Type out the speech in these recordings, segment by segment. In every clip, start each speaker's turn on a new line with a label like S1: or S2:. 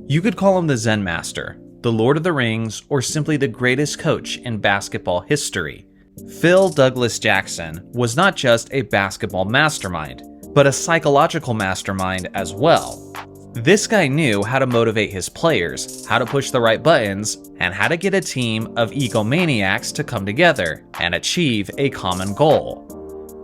S1: You could call him the Zen Master, the Lord of the Rings, or simply the greatest coach in basketball history. Phil Douglas Jackson was not just a basketball mastermind, but a psychological mastermind as well. This guy knew how to motivate his players, how to push the right buttons, and how to get a team of egomaniacs to come together and achieve a common goal.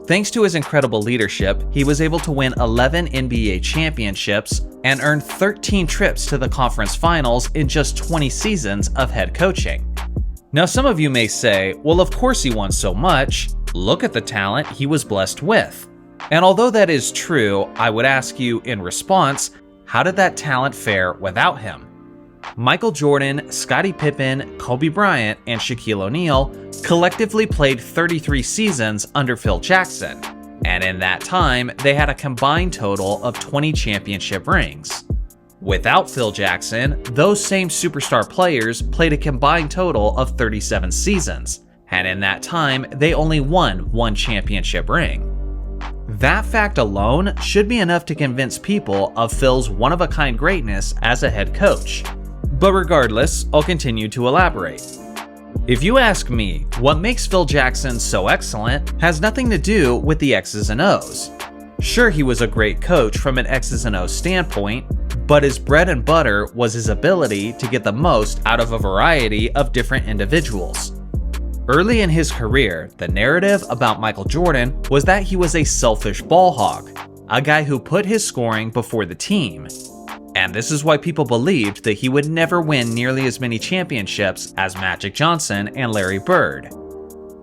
S1: Thanks to his incredible leadership, he was able to win 11 NBA championships and earn 13 trips to the conference finals in just 20 seasons of head coaching. Now, some of you may say, well, of course he won so much. Look at the talent he was blessed with. And although that is true, I would ask you in response, how did that talent fare without him? Michael Jordan, Scottie Pippen, Kobe Bryant, and Shaquille O'Neal collectively played 33 seasons under Phil Jackson, and in that time, they had a combined total of 20 championship rings. Without Phil Jackson, those same superstar players played a combined total of 37 seasons, and in that time, they only won one championship ring. That fact alone should be enough to convince people of Phil's one-of-a-kind greatness as a head coach. But regardless, I'll continue to elaborate. If you ask me, what makes Phil Jackson so excellent has nothing to do with the X's and O's. Sure, he was a great coach from an X's and O's standpoint, but his bread and butter was his ability to get the most out of a variety of different individuals. Early in his career, the narrative about Michael Jordan was that he was a selfish ball hog, a guy who put his scoring before the team. And this is why people believed that he would never win nearly as many championships as Magic Johnson and Larry Bird.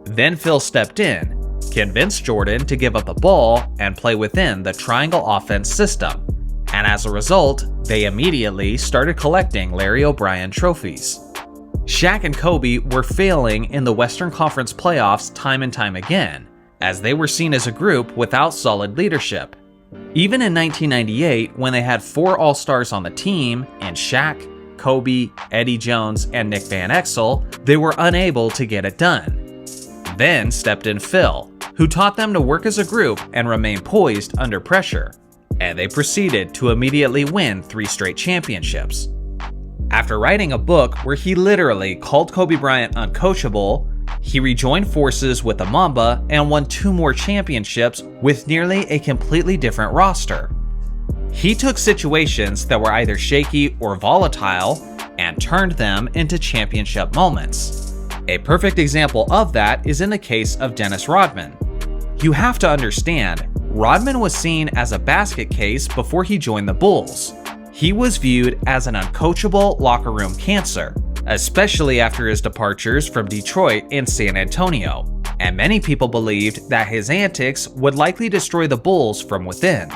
S1: Then Phil stepped in, convinced Jordan to give up the ball and play within the triangle offense system, and as a result, they immediately started collecting Larry O'Brien trophies. Shaq and Kobe were failing in the Western Conference playoffs time and time again, as they were seen as a group without solid leadership. Even in 1998, when they had 4 All-Stars on the team, in Shaq, Kobe, Eddie Jones, and Nick Van Exel, they were unable to get it done. Then stepped in Phil, who taught them to work as a group and remain poised under pressure, and they proceeded to immediately win 3 straight championships. After writing a book where he literally called Kobe Bryant uncoachable, he rejoined forces with the Mamba and won 2 more championships with nearly a completely different roster. He took situations that were either shaky or volatile and turned them into championship moments. A perfect example of that is in the case of Dennis Rodman. You have to understand, Rodman was seen as a basket case before he joined the Bulls. He was viewed as an uncoachable locker room cancer, especially after his departures from Detroit and San Antonio, and many people believed that his antics would likely destroy the Bulls from within.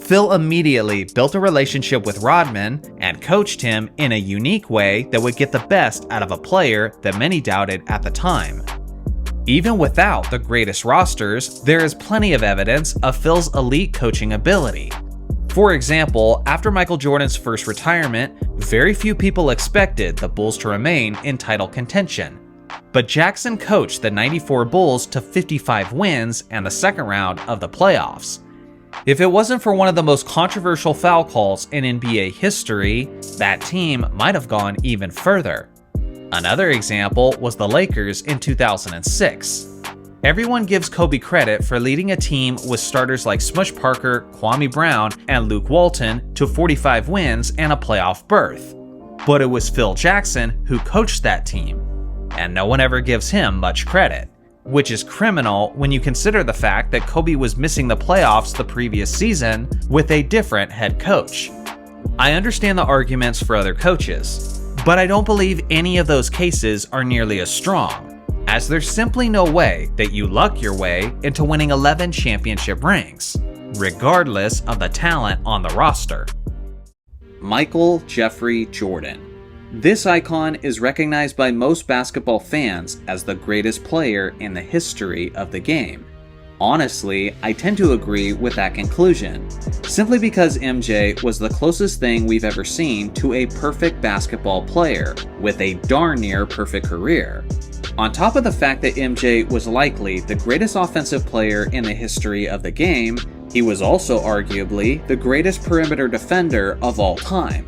S1: Phil immediately built a relationship with Rodman and coached him in a unique way that would get the best out of a player that many doubted at the time. Even without the greatest rosters, there is plenty of evidence of Phil's elite coaching ability. For example, after Michael Jordan's first retirement, very few people expected the Bulls to remain in title contention. But Jackson coached the '94 Bulls to 55 wins and the second round of the playoffs. If it wasn't for one of the most controversial foul calls in NBA history, that team might have gone even further. Another example was the Lakers in 2006. Everyone gives Kobe credit for leading a team with starters like Smush Parker, Kwame Brown, and Luke Walton to 45 wins and a playoff berth. But it was Phil Jackson who coached that team, and no one ever gives him much credit, which is criminal when you consider the fact that Kobe was missing the playoffs the previous season with a different head coach. I understand the arguments for other coaches, but I don't believe any of those cases are nearly as strong, as there's simply no way that you luck your way into winning 11 championship rings, regardless of the talent on the roster. Michael Jeffrey Jordan. This icon is recognized by most basketball fans as the greatest player in the history of the game. Honestly, I tend to agree with that conclusion, simply because MJ was the closest thing we've ever seen to a perfect basketball player with a darn near perfect career. On top of the fact that MJ was likely the greatest offensive player in the history of the game, he was also arguably the greatest perimeter defender of all time.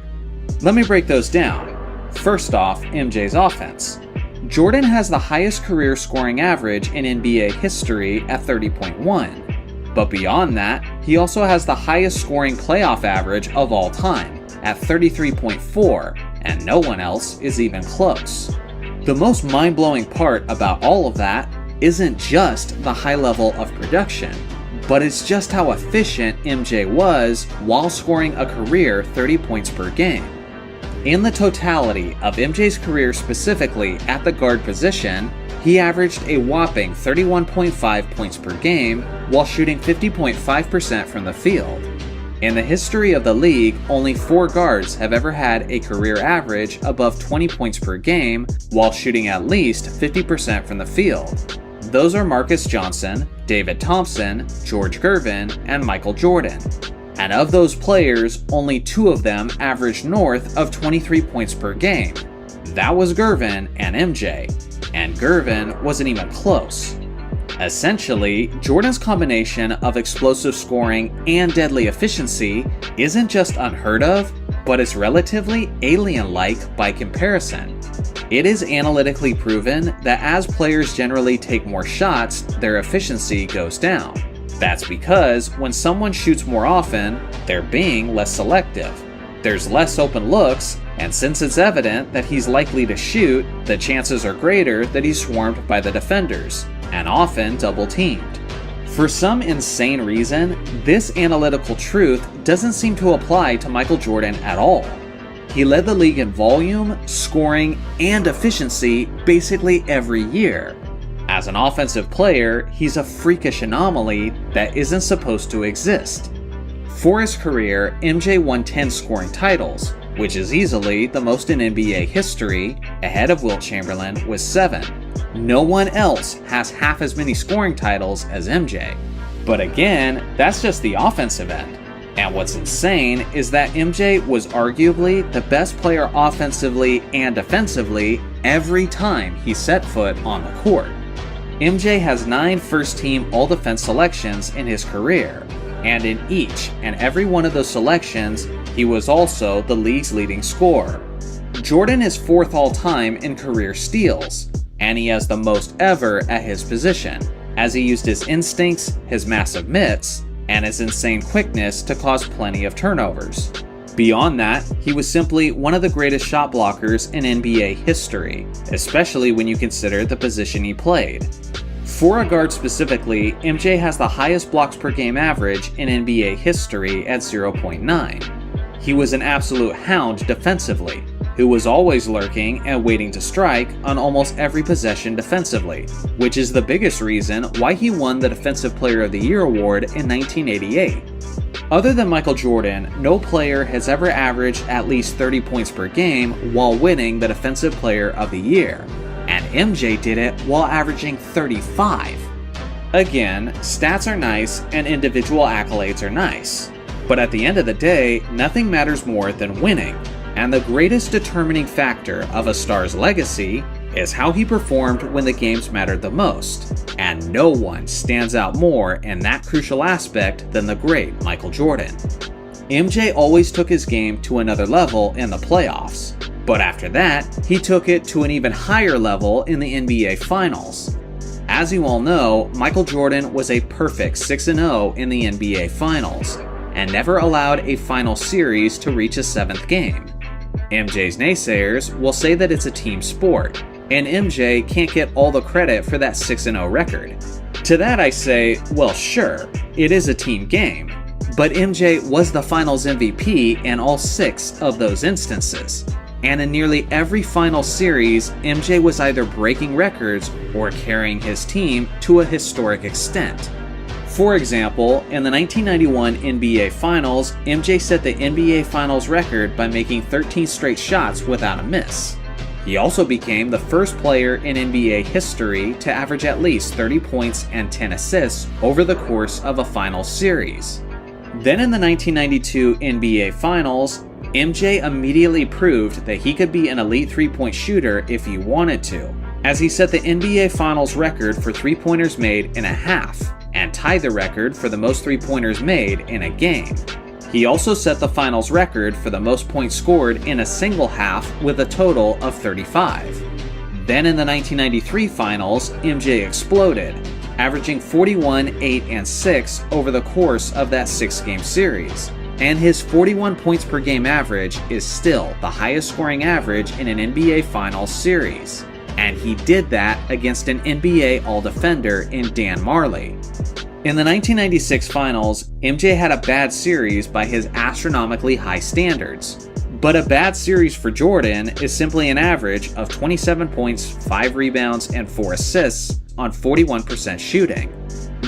S1: Let me break those down. First off, MJ's offense. Jordan has the highest career scoring average in NBA history at 30.1. But beyond that, he also has the highest scoring playoff average of all time at 33.4, and no one else is even close. The most mind-blowing part about all of that isn't just the high level of production, but it's just how efficient MJ was while scoring a career 30 points per game. In the totality of MJ's career, specifically at the guard position, he averaged a whopping 31.5 points per game while shooting 50.5% from the field. In the history of the league, only 4 guards have ever had a career average above 20 points per game while shooting at least 50% from the field. Those are Marcus Johnson, David Thompson, George Gervin, and Michael Jordan. And of those players, only 2 of them averaged north of 23 points per game. That was Gervin and MJ, and Gervin wasn't even close. Essentially, Jordan's combination of explosive scoring and deadly efficiency isn't just unheard of, but it's relatively alien-like by comparison. It is analytically proven that as players generally take more shots, their efficiency goes down. That's because when someone shoots more often, they're being less selective. There's less open looks, and since it's evident that he's likely to shoot, the chances are greater that he's swarmed by the defenders, and often double-teamed. For some insane reason, this analytical truth doesn't seem to apply to Michael Jordan at all. He led the league in volume, scoring, and efficiency basically every year. As an offensive player, he's a freakish anomaly that isn't supposed to exist. For his career, MJ won 10 scoring titles, which is easily the most in NBA history, ahead of Wilt Chamberlain with 7. No one else has half as many scoring titles as MJ. But again, that's just the offensive end. And what's insane is that MJ was arguably the best player offensively and defensively every time he set foot on the court. MJ has 9 first-team All-Defense selections in his career, and in each and every one of those selections, he was also the league's leading scorer. Jordan is 4th all-time in career steals, and he has the most ever at his position, as he used his instincts, his massive mitts, and his insane quickness to cause plenty of turnovers. Beyond that, he was simply one of the greatest shot blockers in NBA history, especially when you consider the position he played. For a guard specifically, MJ has the highest blocks per game average in NBA history at 0.9. He was an absolute hound defensively, who was always lurking and waiting to strike on almost every possession defensively, which is the biggest reason why he won the Defensive Player of the Year award in 1988. Other than Michael Jordan, no player has ever averaged at least 30 points per game while winning the Defensive Player of the Year, and MJ did it while averaging 35. Again, stats are nice and individual accolades are nice, but at the end of the day, nothing matters more than winning, and the greatest determining factor of a star's legacy is how he performed when the games mattered the most, and no one stands out more in that crucial aspect than the great Michael Jordan. MJ always took his game to another level in the playoffs, but after that, he took it to an even higher level in the NBA Finals. As you all know, Michael Jordan was a perfect 6-0 in the NBA Finals, and never allowed a final series to reach a 7th game. MJ's naysayers will say that it's a team sport, and MJ can't get all the credit for that 6-0 record. To that I say, well sure, it is a team game, but MJ was the finals MVP in all 6 of those instances. And in nearly every final series, MJ was either breaking records or carrying his team to a historic extent. For example, in the 1991 NBA Finals, MJ set the NBA Finals record by making 13 straight shots without a miss. He also became the first player in NBA history to average at least 30 points and 10 assists over the course of a finals series. Then in the 1992 NBA Finals, MJ immediately proved that he could be an elite three-point shooter if he wanted to, as he set the NBA Finals record for three-pointers made in a half, and tied the record for the most three-pointers made in a game. He also set the finals record for the most points scored in a single half with a total of 35. Then in the 1993 finals, MJ exploded, averaging 41, 8, and 6 over the course of that 6-game series. And his 41 points per game average is still the highest scoring average in an NBA Finals series. And he did that against an NBA All-Defender in Dan Marley. In the 1996 Finals, MJ had a bad series by his astronomically high standards. But a bad series for Jordan is simply an average of 27 points, 5 rebounds, and 4 assists on 41% shooting.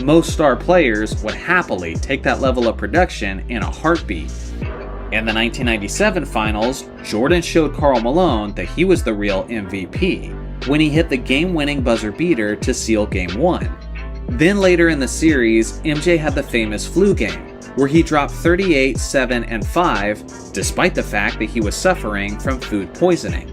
S1: Most star players would happily take that level of production in a heartbeat. In the 1997 Finals, Jordan showed Karl Malone that he was the real MVP when he hit the game-winning buzzer beater to seal Game 1. Then later in the series, MJ had the famous flu game, where he dropped 38, 7, and 5, despite the fact that he was suffering from food poisoning.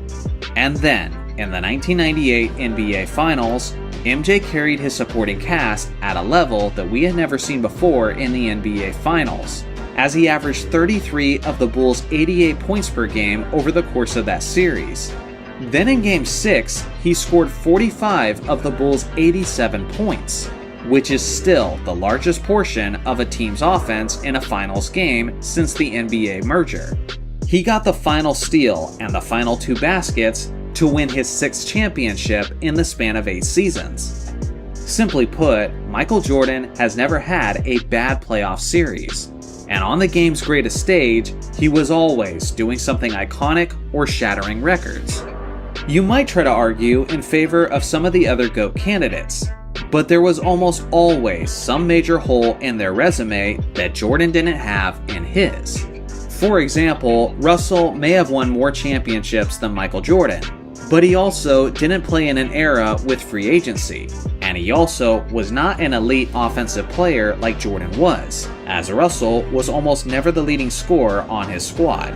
S1: And then, in the 1998 NBA Finals, MJ carried his supporting cast at a level that we had never seen before in the NBA Finals, as he averaged 33 of the Bulls' 88 points per game over the course of that series. Then in Game 6, he scored 45 of the Bulls' 87 points, which is still the largest portion of a team's offense in a finals game since the NBA merger. He got the final steal and the final 2 baskets to win his 6th championship in the span of 8 seasons. Simply put, Michael Jordan has never had a bad playoff series, and on the game's greatest stage, he was always doing something iconic or shattering records. You might try to argue in favor of some of the other GOAT candidates, but there was almost always some major hole in their resume that Jordan didn't have in his. For example, Russell may have won more championships than Michael Jordan, but he also didn't play in an era with free agency, and he also was not an elite offensive player like Jordan was, as Russell was almost never the leading scorer on his squad.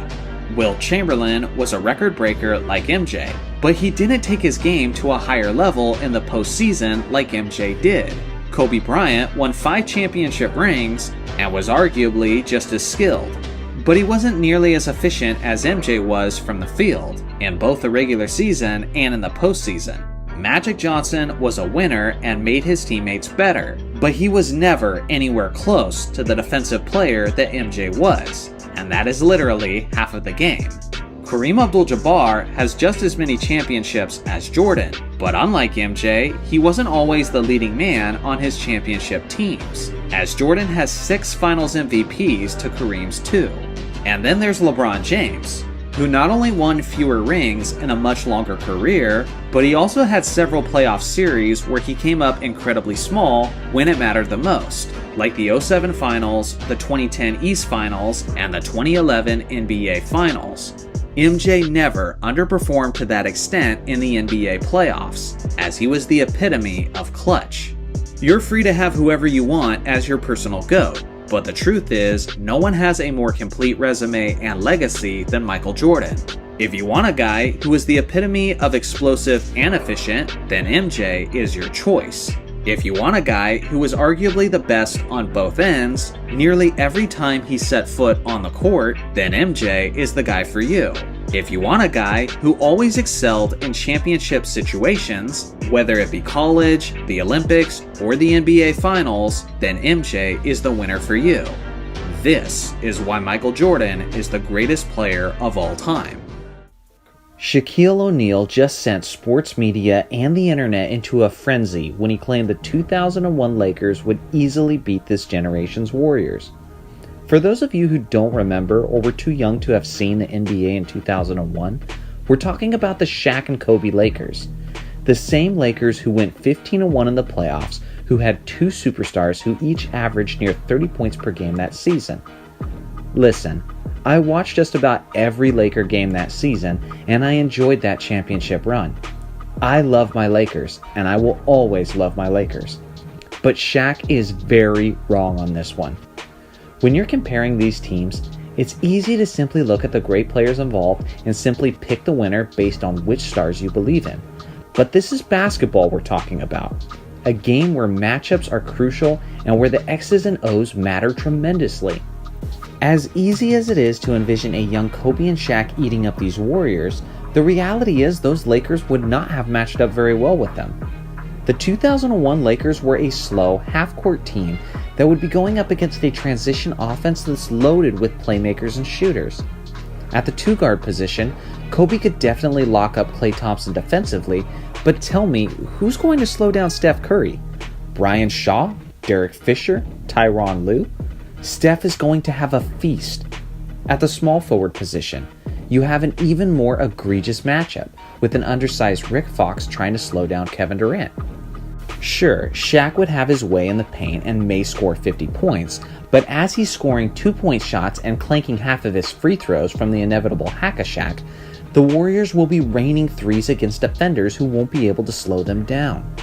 S1: Wilt Chamberlain was a record breaker like MJ, but he didn't take his game to a higher level in the postseason like MJ did. Kobe Bryant won 5 championship rings and was arguably just as skilled, but he wasn't nearly as efficient as MJ was from the field, in both the regular season and in the postseason. Magic Johnson was a winner and made his teammates better, but he was never anywhere close to the defensive player that MJ was, and that is literally half of the game. Kareem Abdul-Jabbar has just as many championships as Jordan, but unlike MJ, he wasn't always the leading man on his championship teams, as Jordan has 6 Finals MVPs to Kareem's 2. And then there's LeBron James, who not only won fewer rings in a much longer career, but he also had several playoff series where he came up incredibly small when it mattered the most, like the 2007 Finals, the 2010 East Finals, and the 2011 NBA Finals. MJ never underperformed to that extent in the NBA playoffs, as he was the epitome of clutch. You're free to have whoever you want as your personal GOAT, but the truth is, no one has a more complete resume and legacy than Michael Jordan. If you want a guy who is the epitome of explosive and efficient, then MJ is your choice. If you want a guy who is arguably the best on both ends, nearly every time he set foot on the court, then MJ is the guy for you. If you want a guy who always excelled in championship situations, whether it be college, the Olympics, or the NBA Finals, then MJ is the winner for you. This is why Michael Jordan is the greatest player of all time. Shaquille O'Neal just sent sports media and the internet into a frenzy when he claimed the 2001 Lakers would easily beat this generation's Warriors. For those of you who don't remember or were too young to have seen the NBA in 2001, we're talking about the Shaq and Kobe Lakers. The same Lakers who went 15-1 in the playoffs, who had 2 superstars who each averaged near 30 points per game that season. Listen, I watched just about every Laker game that season, and I enjoyed that championship run. I love my Lakers, and I will always love my Lakers. But Shaq is very wrong on this one. When you're comparing these teams, it's easy to simply look at the great players involved and simply pick the winner based on which stars you believe in. But this is basketball we're talking about. A game where matchups are crucial and where the X's and O's matter tremendously. As easy as it is to envision a young Kobe and Shaq eating up these Warriors, the reality is those Lakers would not have matched up very well with them. The 2001 Lakers were a slow, half-court team that would be going up against a transition offense that's loaded with playmakers and shooters. At the two-guard position, Kobe could definitely lock up Klay Thompson defensively, but tell me, who's going to slow down Steph Curry? Brian Shaw? Derek Fisher? Tyronn Lue? Steph is going to have a feast. At the small forward position, you have an even more egregious matchup, with an undersized Rick Fox trying to slow down Kevin Durant. Sure, Shaq would have his way in the paint and may score 50 points, but as he's scoring 2-point shots and clanking half of his free throws from the inevitable hack-a-Shaq, the Warriors will be raining threes against defenders who won't be able to slow them down.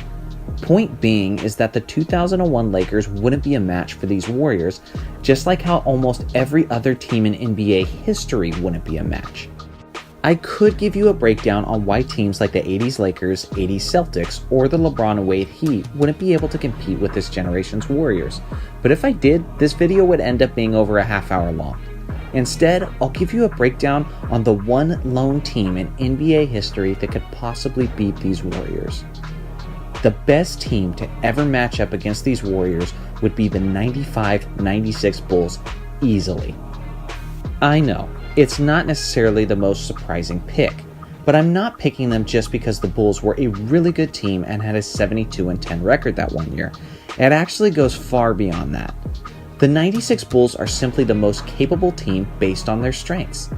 S1: Point being is that the 2001 Lakers wouldn't be a match for these Warriors, just like how almost every other team in NBA history wouldn't be a match. I could give you a breakdown on why teams like the 80s Lakers, 80s Celtics, or the LeBron and Wade Heat wouldn't be able to compete with this generation's Warriors, but if I did, this video would end up being over a half hour long. Instead, I'll give you a breakdown on the one lone team in NBA history that could possibly beat these Warriors. The best team to ever match up against these Warriors would be the 95-96 Bulls easily. I know, it's not necessarily the most surprising pick, but I'm not picking them just because the Bulls were a really good team and had a 72-10 record that one year. It actually goes far beyond that. The 96 Bulls are simply the most capable team based on their strengths.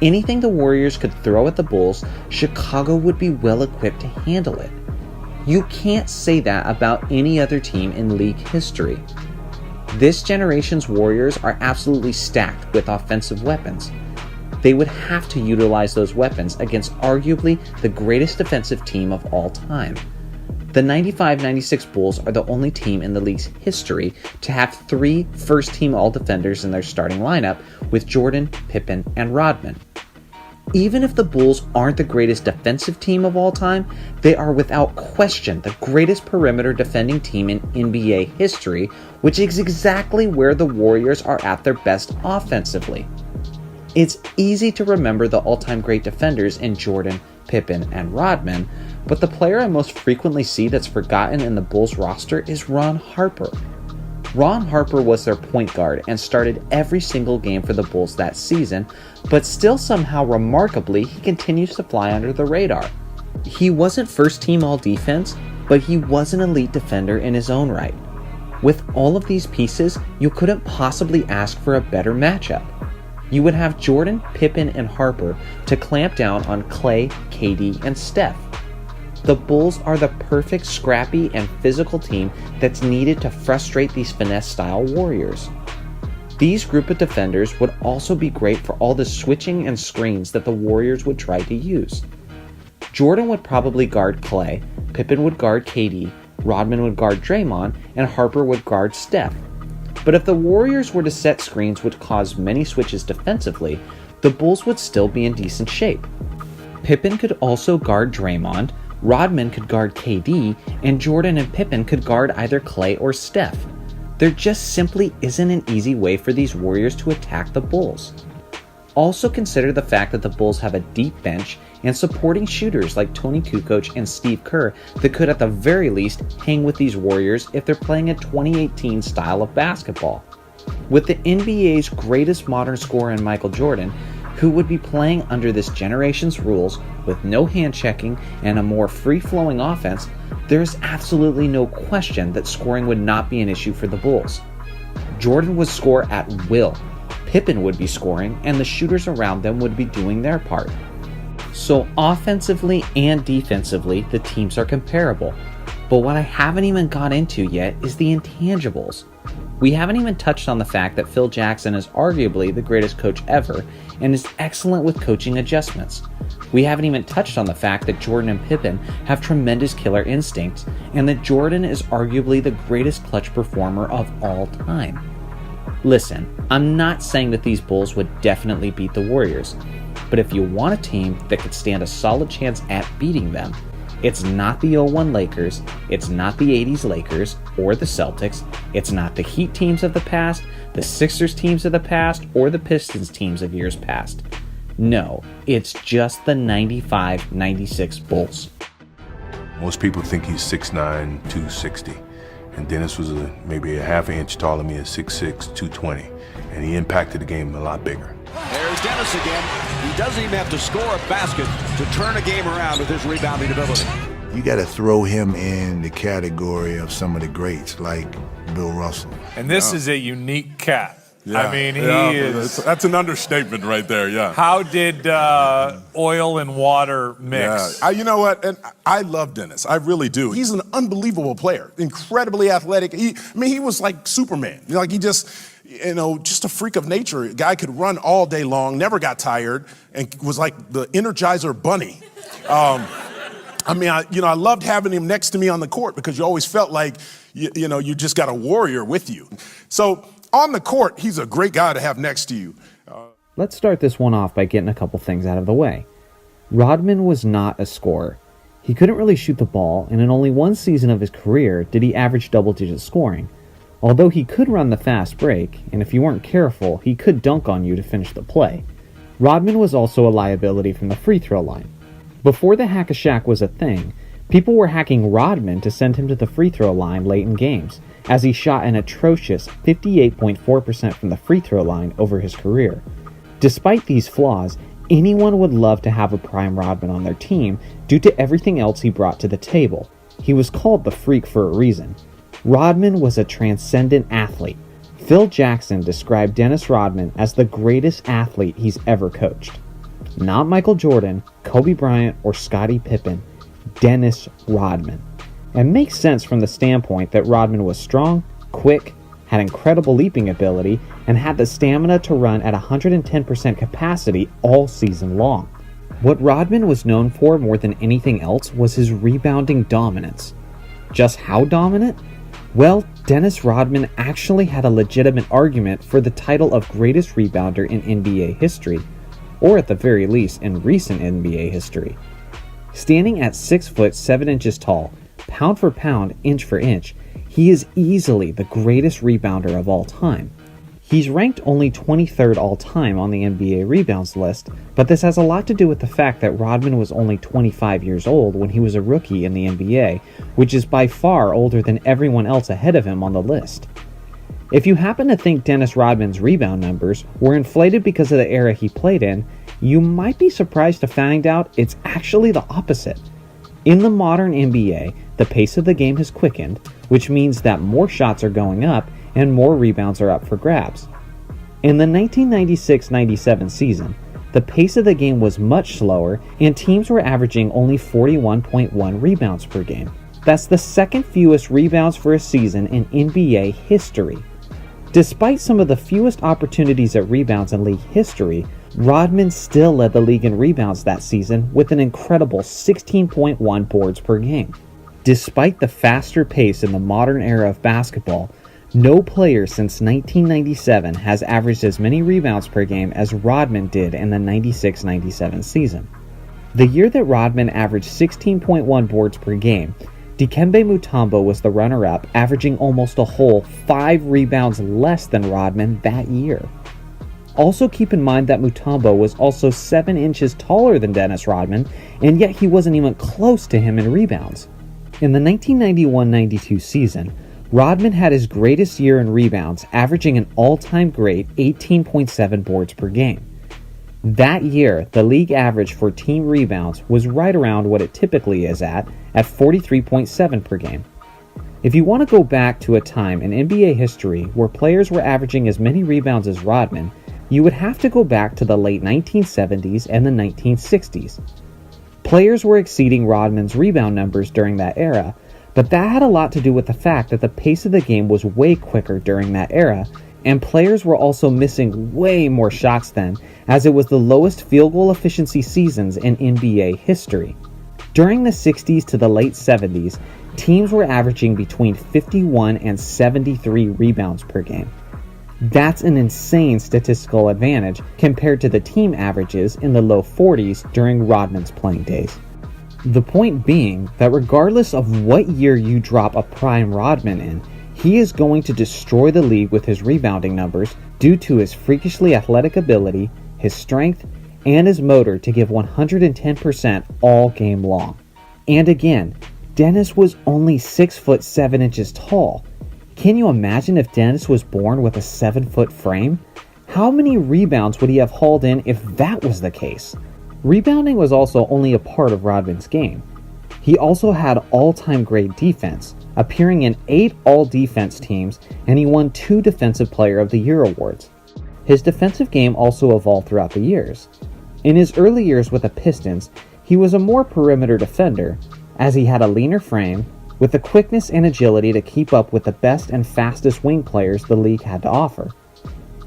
S1: Anything the Warriors could throw at the Bulls, Chicago would be well equipped to handle it. You can't say that about any other team in league history. This generation's Warriors are absolutely stacked with offensive weapons. They would have to utilize those weapons against arguably the greatest defensive team of all time. The 95-96 Bulls are the only team in the league's history to have 3 first-team All-Defenders in their starting lineup with Jordan, Pippen, and Rodman. Even if the Bulls aren't the greatest defensive team of all time, they are without question the greatest perimeter defending team in NBA history, which is exactly where the Warriors are at their best offensively. It's easy to remember the all-time great defenders in Jordan, Pippen, and Rodman, but the player I most frequently see that's forgotten in the Bulls roster is Ron Harper. Ron Harper was their point guard and started every single game for the Bulls that season, but still somehow remarkably he continues to fly under the radar. He wasn't first team all defense, but he was an elite defender in his own right. With all of these pieces, you couldn't possibly ask for a better matchup. You would have Jordan, Pippen, and Harper to clamp down on Klay, KD, and Steph. The Bulls are the perfect scrappy and physical team that's needed to frustrate these finesse-style Warriors. These group of defenders would also be great for all the switching and screens that the Warriors would try to use. Jordan would probably guard Klay, Pippen would guard KD, Rodman would guard Draymond, and Harper would guard Steph. But if the Warriors were to set screens which caused many switches defensively, the Bulls would still be in decent shape. Pippen could also guard Draymond, Rodman could guard KD, and Jordan and Pippen could guard either Klay or Steph. There just simply isn't an easy way for these Warriors to attack the Bulls. Also consider the fact that the Bulls have a deep bench and supporting shooters like Tony Kukoc and Steve Kerr that could at the very least hang with these Warriors if they're playing a 2018 style of basketball. With the NBA's greatest modern scorer in Michael Jordan, who would be playing under this generation's rules with no hand checking and a more free-flowing offense, there is absolutely no question that scoring would not be an issue for the Bulls. Jordan would score at will, Pippen would be scoring, and the shooters around them would be doing their part. So offensively and defensively, the teams are comparable. But what I haven't even got into yet is the intangibles. We haven't even touched on the fact that Phil Jackson is arguably the greatest coach ever and is excellent with coaching adjustments. We haven't even touched on the fact that Jordan and Pippen have tremendous killer instincts and that Jordan is arguably the greatest clutch performer of all time. Listen, I'm not saying that these Bulls would definitely beat the Warriors, but if you want a team that could stand a solid chance at beating them, It's not the 01 Lakers, it's not the 80s Lakers or the Celtics, it's not the Heat teams of the past, the Sixers teams of the past, or the Pistons teams of years past. No, it's just the 95-96 Bulls.
S2: Most people think he's 6'9", 260. And Dennis was maybe a half an inch taller than me at 6'6", 220. And he impacted the game a lot bigger.
S3: There's Dennis again. He doesn't even have to score a basket to turn a game around with his rebounding ability.
S4: You got to throw him in the category of some of the greats like Bill Russell.
S5: And this is a unique cat.
S6: Yeah,
S5: I mean, he is...
S6: That's an understatement right there, yeah.
S5: How did oil and water mix?
S6: Yeah. You know what? And I love Dennis. I really do. He's an unbelievable player, incredibly athletic. He was like Superman. Like he just, just a freak of nature. A guy could run all day long, never got tired, and was like the Energizer Bunny. I loved having him next to me on the court because you always felt like, you just got a warrior with you. So on the court, he's a great guy to have next to you.
S1: Let's start this one off by getting a couple things out of the way. Rodman was not a scorer. He couldn't really shoot the ball, and in only one season of his career did he average double-digit scoring. Although he could run the fast break, and if you weren't careful, he could dunk on you to finish the play. Rodman was also a liability from the free throw line. Before the hack-a-shack was a thing, people were hacking Rodman to send him to the free throw line late in games, as he shot an atrocious 58.4% from the free throw line over his career. Despite these flaws, anyone would love to have a prime Rodman on their team due to everything else he brought to the table. He was called the Freak for a reason. Rodman was a transcendent athlete. Phil Jackson described Dennis Rodman as the greatest athlete he's ever coached. Not Michael Jordan, Kobe Bryant, or Scottie Pippen. Dennis Rodman. And makes sense from the standpoint that Rodman was strong, quick, had incredible leaping ability, and had the stamina to run at 110% capacity all season long. What Rodman was known for more than anything else was his rebounding dominance. Just how dominant? Well, Dennis Rodman actually had a legitimate argument for the title of greatest rebounder in NBA history, or at the very least in recent NBA history. Standing at 6 foot 7 inches tall, pound for pound, inch for inch, he is easily the greatest rebounder of all time. He's ranked only 23rd all time on the NBA rebounds list, but this has a lot to do with the fact that Rodman was only 25 years old when he was a rookie in the NBA, which is by far older than everyone else ahead of him on the list. If you happen to think Dennis Rodman's rebound numbers were inflated because of the era he played in, you might be surprised to find out it's actually the opposite. In the modern NBA, the pace of the game has quickened, which means that more shots are going up and more rebounds are up for grabs. In the 1996-97 season, the pace of the game was much slower and teams were averaging only 41.1 rebounds per game. That's the second fewest rebounds for a season in NBA history. Despite some of the fewest opportunities at rebounds in league history, Rodman still led the league in rebounds that season with an incredible 16.1 boards per game. Despite the faster pace in the modern era of basketball, no player since 1997 has averaged as many rebounds per game as Rodman did in the 96-97 season. The year that Rodman averaged 16.1 boards per game, Dikembe Mutombo was the runner-up, averaging almost a whole 5 rebounds less than Rodman that year. Also keep in mind that Mutombo was also 7 inches taller than Dennis Rodman, and yet he wasn't even close to him in rebounds. In the 1991-92 season, Rodman had his greatest year in rebounds, averaging an all-time great 18.7 boards per game. That year, the league average for team rebounds was right around what it typically is at 43.7 per game. If you want to go back to a time in NBA history where players were averaging as many rebounds as Rodman, you would have to go back to the late 1970s and the 1960s. Players were exceeding Rodman's rebound numbers during that era, but that had a lot to do with the fact that the pace of the game was way quicker during that era, and players were also missing way more shots then, as it was the lowest field goal efficiency seasons in NBA history. During the 60s to the late 70s, teams were averaging between 51 and 73 rebounds per game. That's an insane statistical advantage compared to the team averages in the low 40s during Rodman's playing days.
S7: The point being that regardless of what year you drop a prime Rodman in, he is going to destroy the league with his rebounding numbers due to his freakishly athletic ability, his strength, and his motor to give 110% all game long. And again, Dennis was only 6 foot 7 inches tall. Can you imagine if Dennis was born with a 7-foot frame? How many rebounds would he have hauled in if that was the case? Rebounding was also only a part of Rodman's game. He also had all-time great defense, appearing in 8 all-defense teams, and he won 2 Defensive Player of the Year awards. His defensive game also evolved throughout the years. In his early years with the Pistons, he was a more perimeter defender, as he had a leaner frame, with the quickness and agility to keep up with the best and fastest wing players the league had to offer.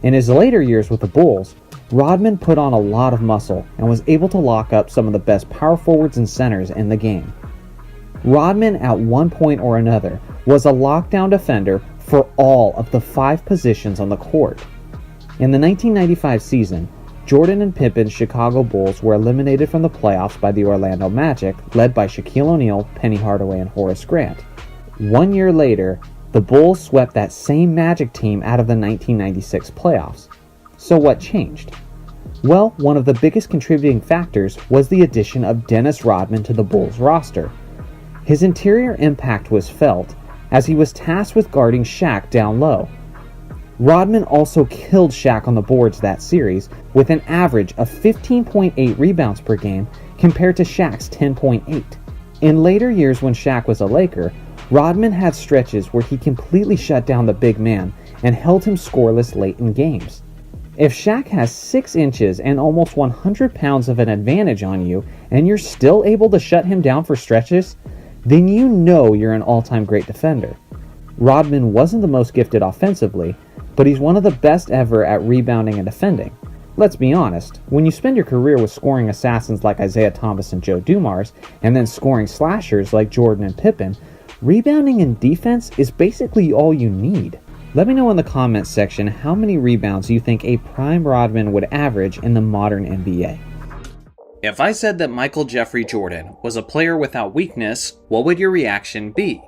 S7: In his later years with the Bulls, Rodman put on a lot of muscle and was able to lock up some of the best power forwards and centers in the game. Rodman, at one point or another, was a lockdown defender for all of the 5 positions on the court. In the 1995 season, Jordan and Pippen's Chicago Bulls were eliminated from the playoffs by the Orlando Magic, led by Shaquille O'Neal, Penny Hardaway, and Horace Grant. 1 year later, the Bulls swept that same Magic team out of the 1996 playoffs. So what changed? Well, one of the biggest contributing factors was the addition of Dennis Rodman to the Bulls roster. His interior impact was felt, as he was tasked with guarding Shaq down low. Rodman also killed Shaq on the boards that series, with an average of 15.8 rebounds per game compared to Shaq's 10.8. In later years when Shaq was a Laker, Rodman had stretches where he completely shut down the big man and held him scoreless late in games. If Shaq has 6 inches and almost 100 pounds of an advantage on you, and you're still able to shut him down for stretches, then you know you're an all-time great defender. Rodman wasn't the most gifted offensively, but he's one of the best ever at rebounding and defending. Let's be honest, when you spend your career with scoring assassins like Isaiah Thomas and Joe Dumars, and then scoring slashers like Jordan and Pippen, rebounding and defense is basically all you need. Let me know in the comments section how many rebounds you think a prime Rodman would average in the modern NBA.
S1: If I said that Michael Jeffrey Jordan was a player without weakness, what would your reaction be?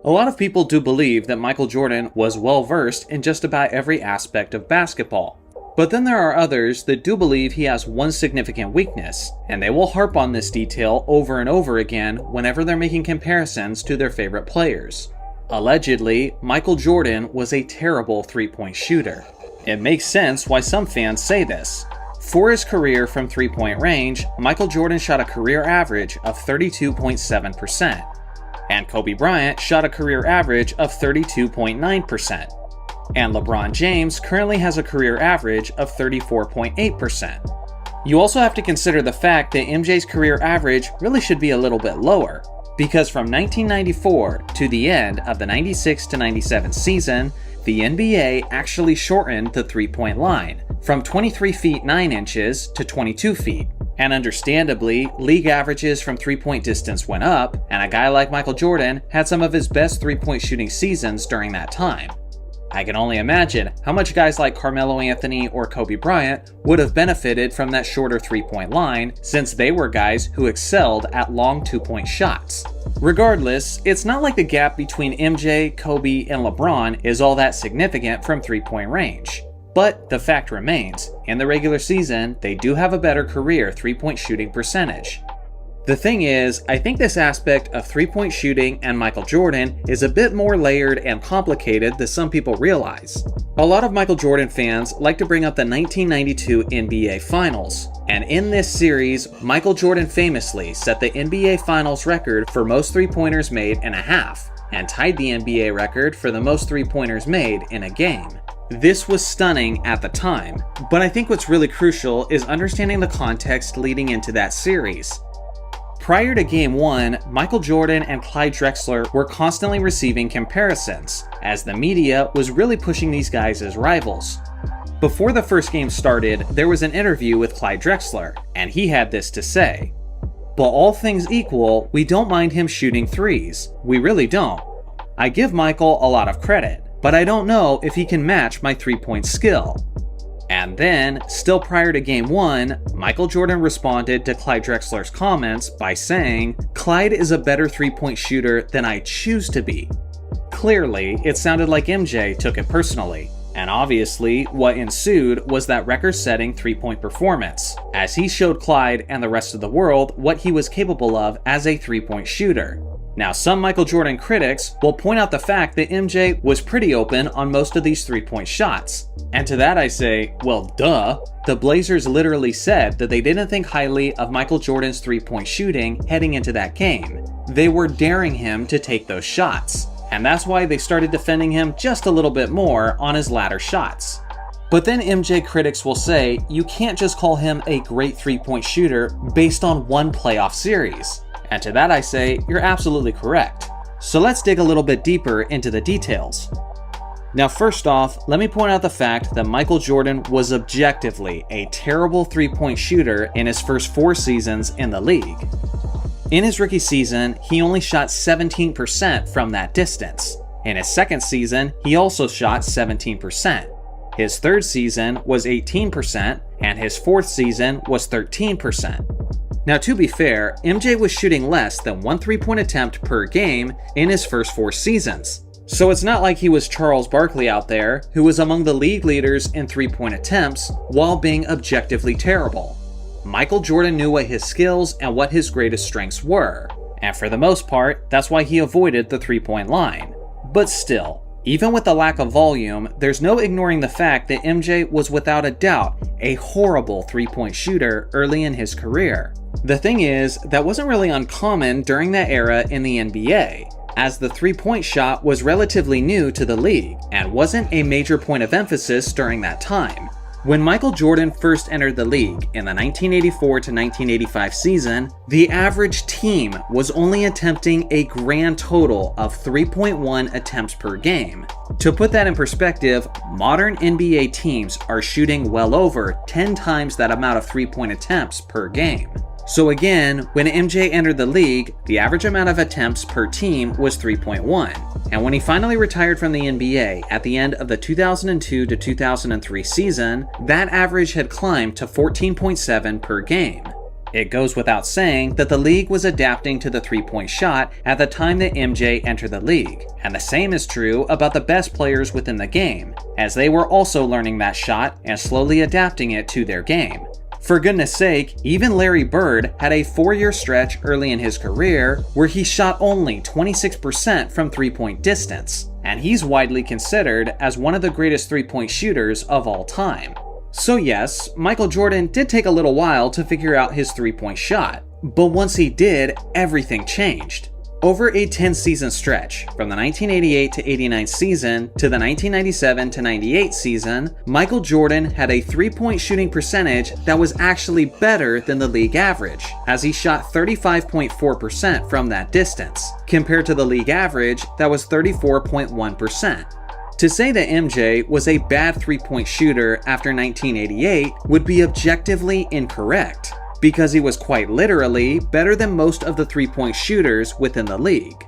S1: A lot of people do believe that Michael Jordan was well versed in just about every aspect of basketball. But then there are others that do believe he has one significant weakness, and they will harp on this detail over and over again whenever they're making comparisons to their favorite players. Allegedly, Michael Jordan was a terrible three-point shooter. It makes sense why some fans say this. For his career from three-point range, Michael Jordan shot a career average of 32.7%. And Kobe Bryant shot a career average of 32.9%. And LeBron James currently has a career average of 34.8%. You also have to consider the fact that MJ's career average really should be a little bit lower, because from 1994 to the end of the 96 to 97 season, the NBA actually shortened the three-point line from 23 feet 9 inches to 22 feet. And understandably, league averages from three-point distance went up, and a guy like Michael Jordan had some of his best three-point shooting seasons during that time. I can only imagine how much guys like Carmelo Anthony or Kobe Bryant would have benefited from that shorter three-point line, since they were guys who excelled at long two-point shots. Regardless, it's not like the gap between MJ, Kobe, and LeBron is all that significant from three-point range. But the fact remains, in the regular season, they do have a better career three-point shooting percentage. The thing is, I think this aspect of three-point shooting and Michael Jordan is a bit more layered and complicated than some people realize. A lot of Michael Jordan fans like to bring up the 1992 NBA Finals, and in this series, Michael Jordan famously set the NBA Finals record for most three-pointers made in a half, and tied the NBA record for the most three-pointers made in a game. This was stunning at the time, but I think what's really crucial is understanding the context leading into that series. Prior to Game 1, Michael Jordan and Clyde Drexler were constantly receiving comparisons, as the media was really pushing these guys as rivals. Before the first game started, there was an interview with Clyde Drexler, and he had this to say: "But all things equal, we don't mind him shooting threes. We really don't. I give Michael a lot of credit, but I don't know if he can match my three-point skill." And then, still prior to Game 1, Michael Jordan responded to Clyde Drexler's comments by saying, "Clyde is a better three-point shooter than I choose to be." Clearly, it sounded like MJ took it personally. And obviously, what ensued was that record-setting three-point performance, as he showed Clyde and the rest of the world what he was capable of as a three-point shooter. Now, some Michael Jordan critics will point out the fact that MJ was pretty open on most of these three-point shots. And to that I say, well, duh. The Blazers literally said that they didn't think highly of Michael Jordan's three-point shooting heading into that game. They were daring him to take those shots. And that's why they started defending him just a little bit more on his latter shots. But then MJ critics will say you can't just call him a great three-point shooter based on one playoff series. And to that I say, you're absolutely correct. So let's dig a little bit deeper into the details. Now first off, let me point out the fact that Michael Jordan was objectively a terrible three-point shooter in his first 4 seasons in the league. In his rookie season, he only shot 17% from that distance. In his second season, he also shot 17%. His third season was 18%, and his fourth season was 13%. Now to be fair, MJ was shooting less than 1 3-point attempt per game in his first 4 seasons. So it's not like he was Charles Barkley out there, who was among the league leaders in 3-point attempts while being objectively terrible. Michael Jordan knew what his skills and what his greatest strengths were, and for the most part, that's why he avoided the 3-point line. But still, even with the lack of volume, there's no ignoring the fact that MJ was without a doubt a horrible 3-point shooter early in his career. The thing is, that wasn't really uncommon during that era in the NBA, as the 3-point shot was relatively new to the league and wasn't a major point of emphasis during that time. When Michael Jordan first entered the league in the 1984 to 1985 season, the average team was only attempting a grand total of 3.1 attempts per game. To put that in perspective, modern NBA teams are shooting well over 10 times that amount of 3-point attempts per game. So again, when MJ entered the league, the average amount of attempts per team was 3.1. And when he finally retired from the NBA at the end of the 2002 to 2003 season, that average had climbed to 14.7 per game. It goes without saying that the league was adapting to the 3-point shot at the time that MJ entered the league, and the same is true about the best players within the game, as they were also learning that shot and slowly adapting it to their game. For goodness sake, even Larry Bird had a 4-year stretch early in his career where he shot only 26% from 3-point distance, and he's widely considered as one of the greatest 3-point shooters of all time. So yes, Michael Jordan did take a little while to figure out his 3-point shot, but once he did, everything changed. Over a 10-season stretch, from the 1988 to 89 season to the 1997 to 98 season, Michael Jordan had a 3-point shooting percentage that was actually better than the league average, as he shot 35.4% from that distance, compared to the league average that was 34.1%. To say that MJ was a bad 3-point shooter after 1988 would be objectively incorrect, because he was quite literally better than most of the 3-point shooters within the league.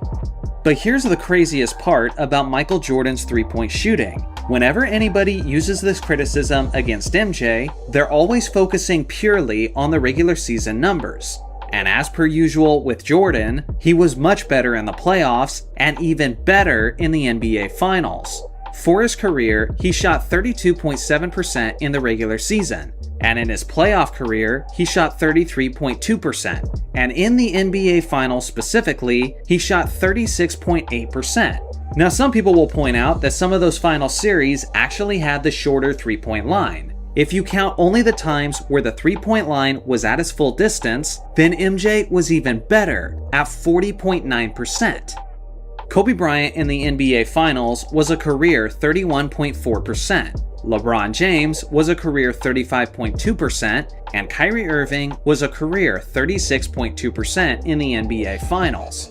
S1: But here's the craziest part about Michael Jordan's 3-point shooting. Whenever anybody uses this criticism against MJ, they're always focusing purely on the regular season numbers. And as per usual with Jordan, he was much better in the playoffs and even better in the NBA Finals. For his career, he shot 32.7% in the regular season, and in his playoff career, he shot 33.2%, and in the NBA Finals specifically, he shot 36.8%. Now some people will point out that some of those final series actually had the shorter 3-point line. If you count only the times where the 3-point line was at its full distance, then MJ was even better at 40.9%. Kobe Bryant in the NBA Finals was a career 31.4%. LeBron James was a career 35.2%, and Kyrie Irving was a career 36.2% in the NBA Finals.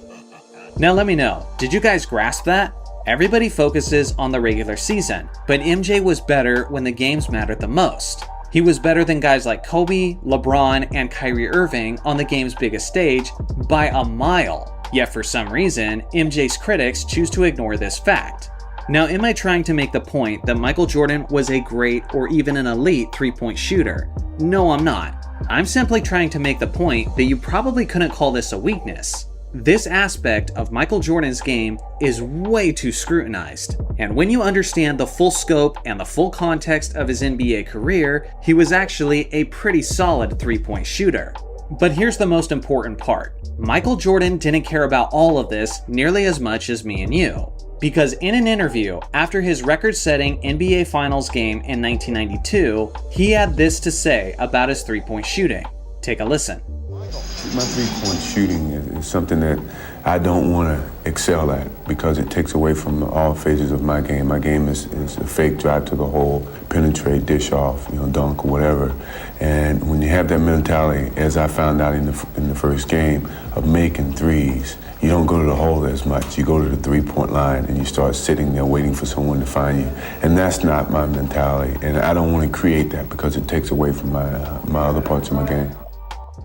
S1: Now let me know, did you guys grasp that? Everybody focuses on the regular season, but MJ was better when the games mattered the most. He was better than guys like Kobe, LeBron, and Kyrie Irving on the game's biggest stage by a mile. Yet for some reason, MJ's critics choose to ignore this fact. Now, am I trying to make the point that Michael Jordan was a great or even an elite three-point shooter? No, I'm not. I'm simply trying to make the point that you probably couldn't call this a weakness. This aspect of Michael Jordan's game is way too scrutinized, and when you understand the full scope and the full context of his NBA career, he was actually a pretty solid three-point shooter. But here's the most important part. Michael Jordan didn't care about all of this nearly as much as me and you. Because in an interview after his record-setting NBA Finals game in 1992, he had this to say about his three-point shooting. Take a listen.
S2: My three-point shooting is something that I don't want to excel at because it takes away from all phases of my game. My game is a fake drive to the hole, penetrate, dish off, dunk, whatever. And when you have that mentality, as I found out in the first game, of making threes, you don't go to the hole as much. You go to the three-point line and you start sitting there waiting for someone to find you. And that's not my mentality. And I don't want to create that because it takes away from my other parts of my game.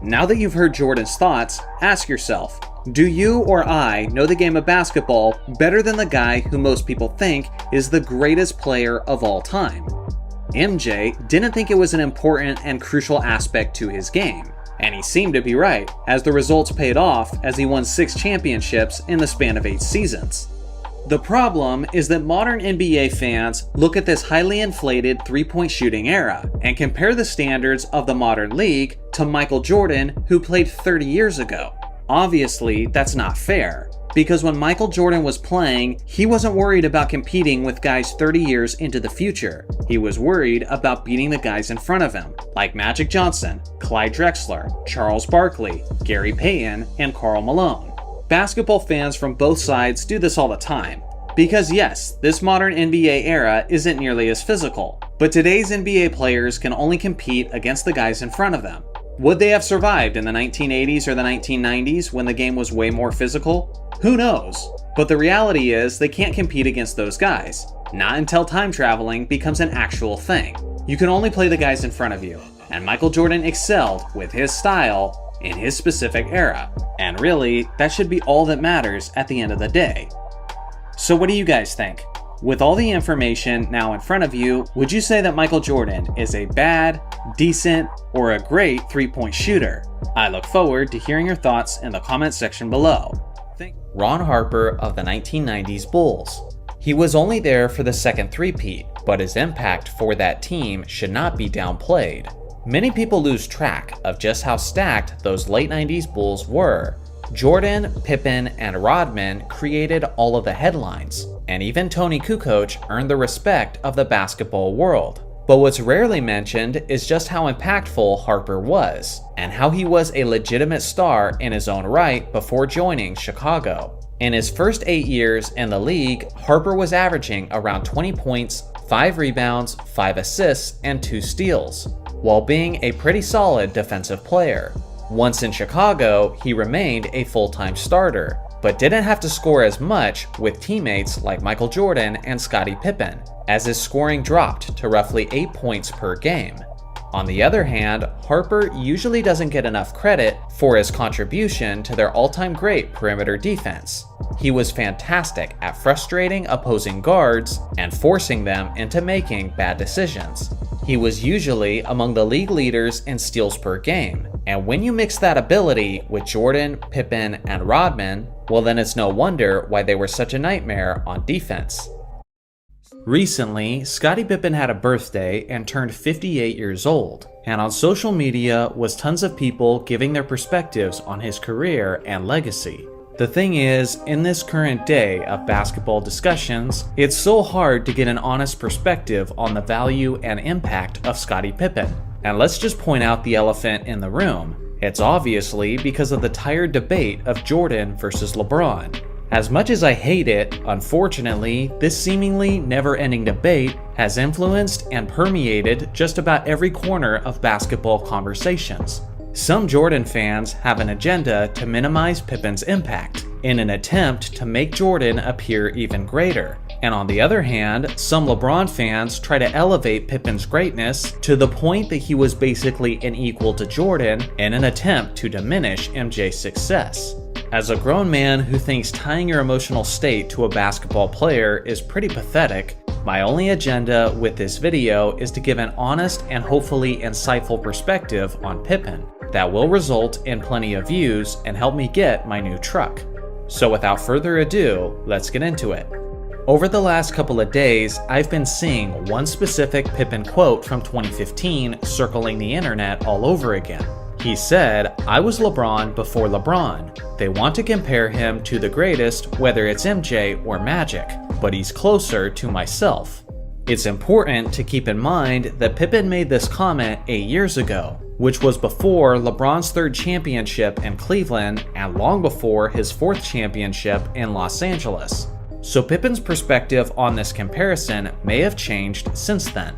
S1: Now that you've heard Jordan's thoughts, ask yourself, do you or I know the game of basketball better than the guy who most people think is the greatest player of all time? MJ didn't think it was an important and crucial aspect to his game, and he seemed to be right, as the results paid off as he won 6 championships in the span of 8 seasons. The problem is that modern NBA fans look at this highly inflated three-point shooting era and compare the standards of the modern league to Michael Jordan, who played 30 years ago. Obviously, that's not fair, because when Michael Jordan was playing, he wasn't worried about competing with guys 30 years into the future. He was worried about beating the guys in front of him, like Magic Johnson, Clyde Drexler, Charles Barkley, Gary Payton, and Karl Malone. Basketball fans from both sides do this all the time. Because yes, this modern NBA era isn't nearly as physical, but today's NBA players can only compete against the guys in front of them. Would they have survived in the 1980s or the 1990s when the game was way more physical? Who knows? But the reality is they can't compete against those guys. Not until time traveling becomes an actual thing. You can only play the guys in front of you, and Michael Jordan excelled with his style in his specific era. And really, that should be all that matters at the end of the day. So what do you guys think? With all the information now in front of you, would you say that Michael Jordan is a bad, decent, or a great three-point shooter? I look forward to hearing your thoughts in the comment section below.
S7: Ron Harper of the 1990s Bulls. He was only there for the second three-peat, but his impact for that team should not be downplayed. Many people lose track of just how stacked those late 90s Bulls were. Jordan, Pippen, and Rodman created all of the headlines, and even Tony Kukoc earned the respect of the basketball world. But what's rarely mentioned is just how impactful Harper was, and how he was a legitimate star in his own right before joining Chicago. In his first 8 years in the league, Harper was averaging around 20 points, 5 rebounds, 5 assists, and 2 steals, while being a pretty solid defensive player. Once in Chicago, he remained a full-time starter, but didn't have to score as much with teammates like Michael Jordan and Scottie Pippen, as his scoring dropped to roughly 8 points per game. On the other hand, Harper usually doesn't get enough credit for his contribution to their all-time great perimeter defense. He was fantastic at frustrating opposing guards and forcing them into making bad decisions. He was usually among the league leaders in steals per game, and when you mix that ability with Jordan, Pippen, and Rodman, well then it's no wonder why they were such a nightmare on defense.
S1: Recently, Scottie Pippen had a birthday and turned 58 years old, and on social media was tons of people giving their perspectives on his career and legacy. The thing is, in this current day of basketball discussions, it's so hard to get an honest perspective on the value and impact of Scottie Pippen. And let's just point out the elephant in the room. It's obviously because of the tired debate of Jordan versus LeBron. As much as I hate it, unfortunately, this seemingly never-ending debate has influenced and permeated just about every corner of basketball conversations. Some Jordan fans have an agenda to minimize Pippen's impact, in an attempt to make Jordan appear even greater. And on the other hand, some LeBron fans try to elevate Pippen's greatness to the point that he was basically an equal to Jordan in an attempt to diminish MJ's success. As a grown man who thinks tying your emotional state to a basketball player is pretty pathetic, my only agenda with this video is to give an honest and hopefully insightful perspective on Pippen that will result in plenty of views and help me get my new truck. So without further ado, let's get into it. Over the last couple of days, I've been seeing one specific Pippen quote from 2015 circling the internet all over again. He said, "I was LeBron before LeBron. They want to compare him to the greatest, whether it's MJ or Magic, but he's closer to myself." It's important to keep in mind that Pippen made this comment 8 years ago, which was before LeBron's third championship in Cleveland and long before his fourth championship in Los Angeles. So Pippen's perspective on this comparison may have changed since then.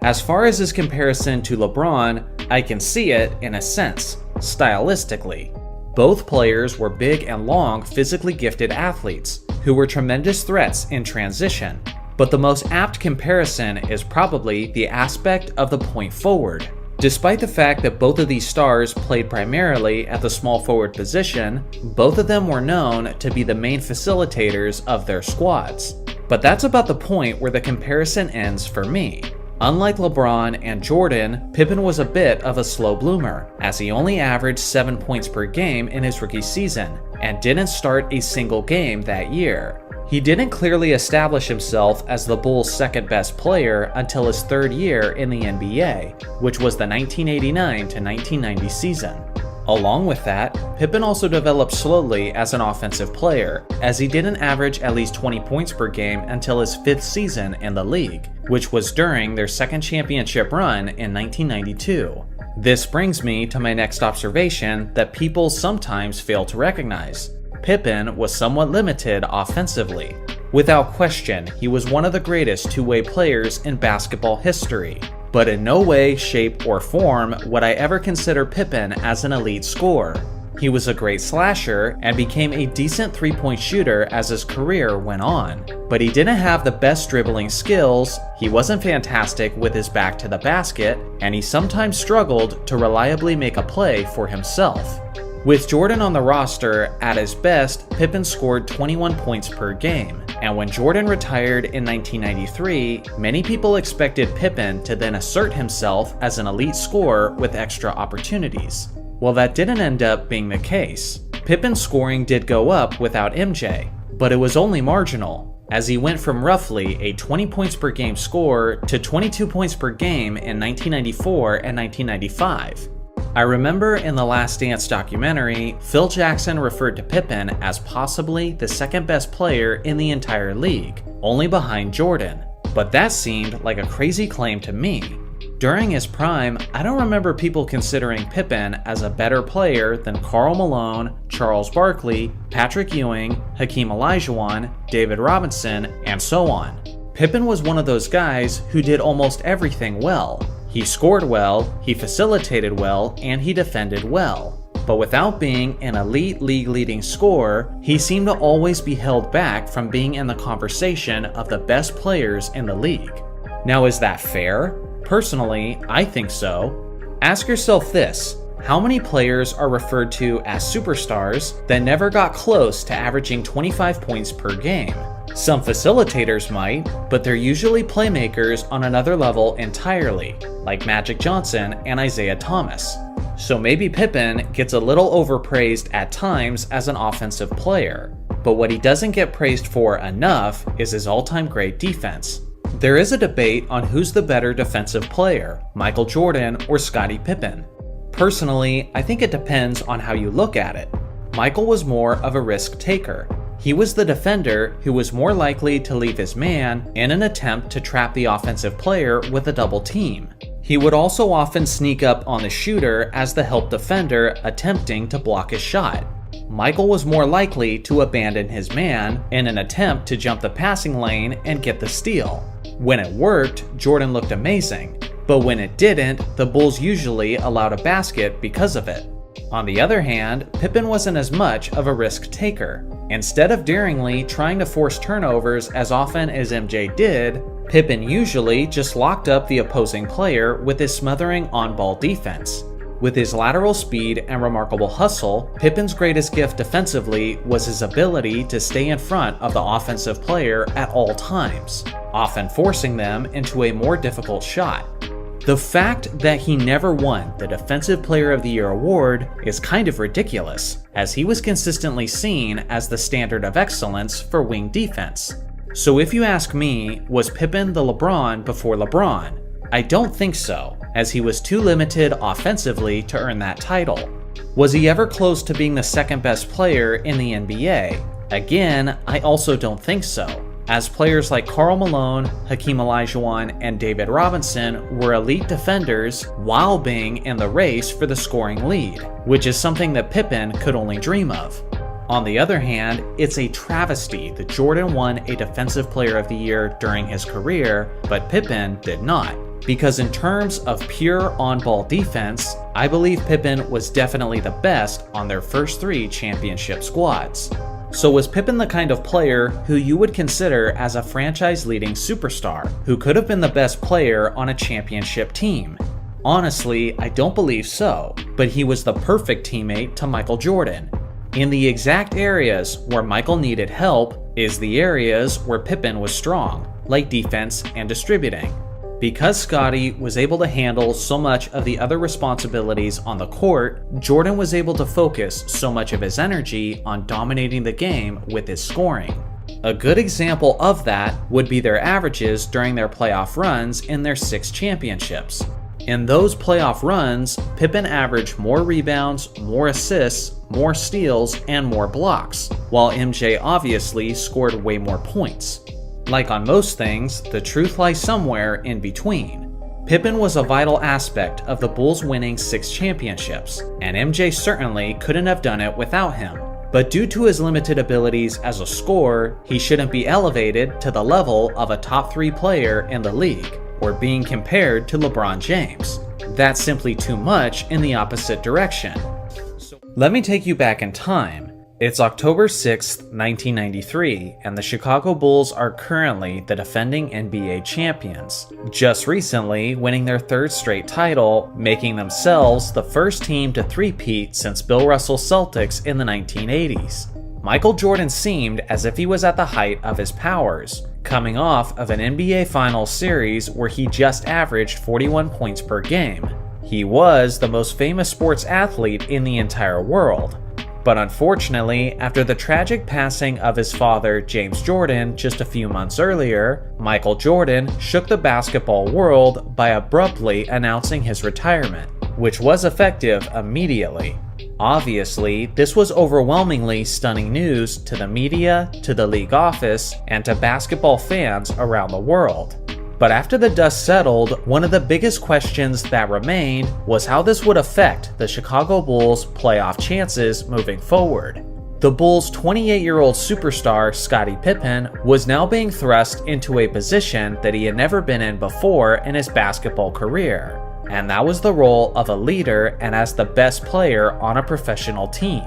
S1: As far as his comparison to LeBron, I can see it in a sense, stylistically. Both players were big and long, physically gifted athletes who were tremendous threats in transition. But the most apt comparison is probably the aspect of the point forward. Despite the fact that both of these stars played primarily at the small forward position, both of them were known to be the main facilitators of their squads. But that's about the point where the comparison ends for me. Unlike LeBron and Jordan, Pippen was a bit of a slow bloomer, as he only averaged 7 points per game in his rookie season, and didn't start a single game that year. He didn't clearly establish himself as the Bulls' second best player until his third year in the NBA, which was the 1989 to 1990 season. Along with that, Pippen also developed slowly as an offensive player, as he didn't average at least 20 points per game until his fifth season in the league, which was during their second championship run in 1992. This brings me to my next observation that people sometimes fail to recognize. Pippen was somewhat limited offensively. Without question, he was one of the greatest two-way players in basketball history. But in no way, shape, or form would I ever consider Pippen as an elite scorer. He was a great slasher and became a decent three-point shooter as his career went on. But he didn't have the best dribbling skills, he wasn't fantastic with his back to the basket, and he sometimes struggled to reliably make a play for himself. With Jordan on the roster, at his best, Pippen scored 21 points per game, and when Jordan retired in 1993, many people expected Pippen to then assert himself as an elite scorer with extra opportunities. Well, that didn't end up being the case. Pippen's scoring did go up without MJ, but it was only marginal, as he went from roughly a 20 points per game scorer to 22 points per game in 1994 and 1995. I remember in the Last Dance documentary, Phil Jackson referred to Pippen as possibly the second best player in the entire league, only behind Jordan. But that seemed like a crazy claim to me. During his prime, I don't remember people considering Pippen as a better player than Karl Malone, Charles Barkley, Patrick Ewing, Hakeem Olajuwon, David Robinson, and so on. Pippen was one of those guys who did almost everything well. He scored well, he facilitated well, and he defended well. But without being an elite league-leading scorer, he seemed to always be held back from being in the conversation of the best players in the league. Now, is that fair? Personally, I think so. Ask yourself this: how many players are referred to as superstars that never got close to averaging 25 points per game? Some facilitators might, but they're usually playmakers on another level entirely, like Magic Johnson and Isaiah Thomas. So maybe Pippen gets a little overpraised at times as an offensive player, but what he doesn't get praised for enough is his all-time great defense. There is a debate on who's the better defensive player, Michael Jordan or Scottie Pippen. Personally, I think it depends on how you look at it. Michael was more of a risk taker. He was the defender who was more likely to leave his man in an attempt to trap the offensive player with a double team. He would also often sneak up on the shooter as the help defender attempting to block his shot. Michael was more likely to abandon his man in an attempt to jump the passing lane and get the steal. When it worked, Jordan looked amazing, but when it didn't, the Bulls usually allowed a basket because of it. On the other hand, Pippen wasn't as much of a risk taker. Instead of daringly trying to force turnovers as often as MJ did, Pippen usually just locked up the opposing player with his smothering on-ball defense. With his lateral speed and remarkable hustle, Pippen's greatest gift defensively was his ability to stay in front of the offensive player at all times, often forcing them into a more difficult shot. The fact that he never won the Defensive Player of the Year award is kind of ridiculous, as he was consistently seen as the standard of excellence for wing defense. So if you ask me, was Pippen the LeBron before LeBron? I don't think so, as he was too limited offensively to earn that title. Was he ever close to being the second best player in the NBA? Again, I also don't think so, as players like Karl Malone, Hakeem Olajuwon, and David Robinson were elite defenders while being in the race for the scoring lead, which is something that Pippen could only dream of. On the other hand, it's a travesty that Jordan won a Defensive Player of the Year during his career, but Pippen did not. Because in terms of pure on-ball defense, I believe Pippen was definitely the best on their first 3 championship squads. So was Pippen the kind of player who you would consider as a franchise-leading superstar, who could have been the best player on a championship team? Honestly, I don't believe so, but he was the perfect teammate to Michael Jordan. In the exact areas where Michael needed help is the areas where Pippen was strong, like defense and distributing. Because Scotty was able to handle so much of the other responsibilities on the court, Jordan was able to focus so much of his energy on dominating the game with his scoring. A good example of that would be their averages during their playoff runs in their 6 championships. In those playoff runs, Pippen averaged more rebounds, more assists, more steals, and more blocks, while MJ obviously scored way more points. Like on most things, the truth lies somewhere in between. Pippen was a vital aspect of the Bulls winning 6 championships, and MJ certainly couldn't have done it without him. But due to his limited abilities as a scorer, he shouldn't be elevated to the level of a top 3 player in the league, or being compared to LeBron James. That's simply too much in the opposite direction. So let me take you back in time. It's October 6, 1993, and the Chicago Bulls are currently the defending NBA champions, just recently winning their 3rd straight title, making themselves the first team to three-peat since Bill Russell's Celtics in the 1980s. Michael Jordan seemed as if he was at the height of his powers, coming off of an NBA Finals series where he just averaged 41 points per game. He was the most famous sports athlete in the entire world. But unfortunately, after the tragic passing of his father, James Jordan, just a few months earlier, Michael Jordan shook the basketball world by abruptly announcing his retirement, which was effective immediately. Obviously, this was overwhelmingly stunning news to the media, to the league office, and to basketball fans around the world. But after the dust settled, one of the biggest questions that remained was how this would affect the Chicago Bulls' playoff chances moving forward. The Bulls' 28-year-old superstar, Scottie Pippen, was now being thrust into a position that he had never been in before in his basketball career, and that was the role of a leader and as the best player on a professional team.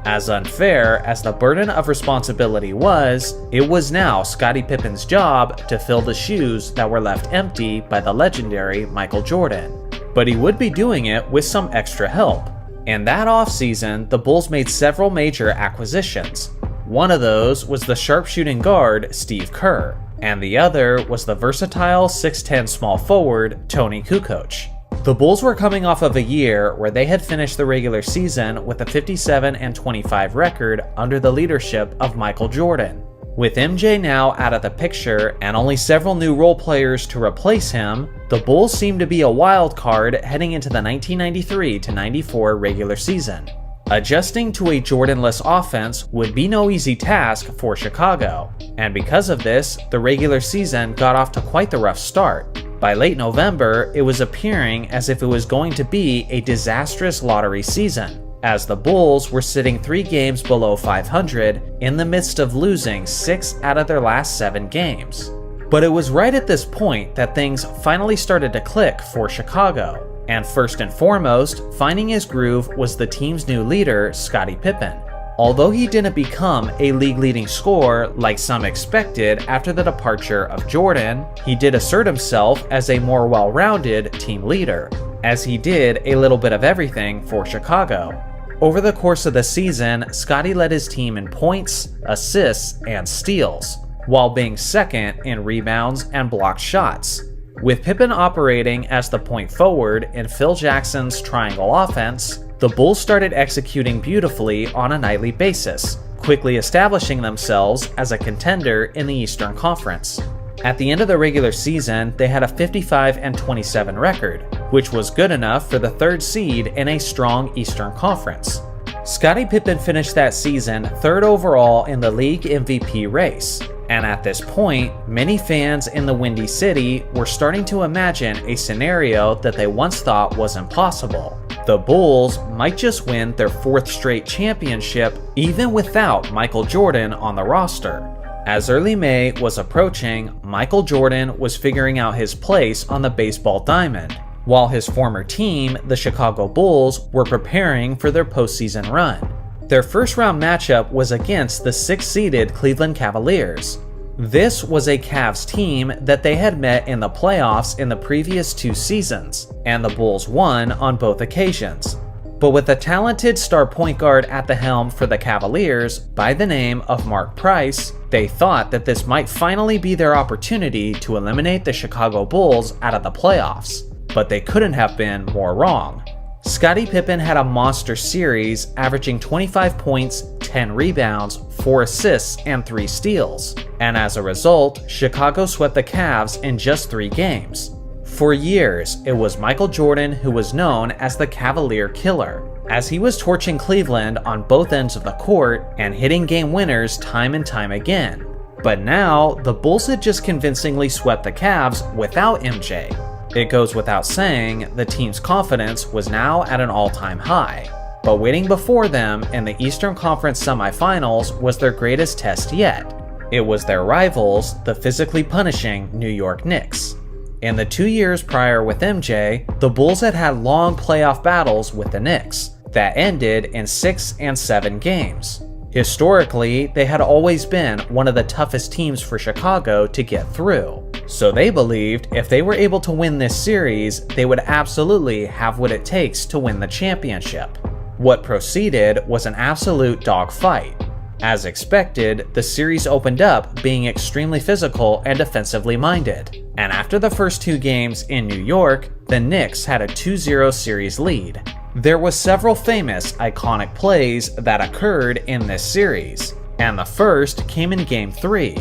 S1: As unfair as the burden of responsibility was, it was now Scottie Pippen's job to fill the shoes that were left empty by the legendary Michael Jordan. But he would be doing it with some extra help. In that offseason, the Bulls made several major acquisitions. One of those was the sharpshooting guard Steve Kerr, and the other was the versatile 6'10 small forward Tony Kukoc. The Bulls were coming off of a year where they had finished the regular season with a 57-25 record under the leadership of Michael Jordan. With MJ now out of the picture and only several new role players to replace him, the Bulls seemed to be a wild card heading into the 1993-94 regular season. Adjusting to a Jordan-less offense would be no easy task for Chicago, and because of this, the regular season got off to quite the rough start. By late November, it was appearing as if it was going to be a disastrous lottery season, as the Bulls were sitting 3 games below 500 in the midst of losing 6 out of their last 7 games. But it was right at this point that things finally started to click for Chicago, and first and foremost, finding his groove was the team's new leader, Scottie Pippen. Although he didn't become a league-leading scorer like some expected after the departure of Jordan, he did assert himself as a more well-rounded team leader. as he did a little bit of everything for Chicago. Over the course of the season, Scotti led his team in points, assists, and steals, while being second in rebounds and blocked shots. With Pippen operating as the point forward in Phil Jackson's triangle offense, the Bulls started executing beautifully on a nightly basis, quickly establishing themselves as a contender in the Eastern Conference. At the end of the regular season, they had a 55-27 record, which was good enough for the third seed in a strong Eastern Conference. Scottie Pippen finished that season third overall in the league MVP race, and at this point, many fans in the Windy City were starting to imagine a scenario that they once thought was impossible. The Bulls might just win their fourth straight championship even without Michael Jordan on the roster. As early May was approaching, Michael Jordan was figuring out his place on the baseball diamond, while his former team, the Chicago Bulls, were preparing for their postseason run. Their first round matchup was against the 6th-seeded Cleveland Cavaliers. This was a Cavs team that they had met in the playoffs in the previous 2 seasons, and the Bulls won on both occasions. But with a talented star point guard at the helm for the Cavaliers by the name of Mark Price, they thought that this might finally be their opportunity to eliminate the Chicago Bulls out of the playoffs. But they couldn't have been more wrong. Scottie Pippen had a monster series, averaging 25 points, 10 rebounds, 4 assists, and 3 steals. And as a result, Chicago swept the Cavs in just 3 games. For years, it was Michael Jordan who was known as the Cavalier Killer, as he was torching Cleveland on both ends of the court and hitting game winners time and time again. But now, the Bulls had just convincingly swept the Cavs without MJ. It goes without saying, the team's confidence was now at an all-time high. But waiting before them in the Eastern Conference semifinals was their greatest test yet. It was their rivals, the physically punishing New York Knicks. In the 2 years prior with MJ, the Bulls had had long playoff battles with the Knicks that ended in 6 and 7 games. Historically, they had always been one of the toughest teams for Chicago to get through, so they believed if they were able to win this series, they would absolutely have what it takes to win the championship. What proceeded was an absolute dogfight. As expected, the series opened up being extremely physical and defensively minded, and after the first 2 games in New York, the Knicks had a 2-0 series lead. There was several famous, iconic plays that occurred in this series, and the first came in Game 3.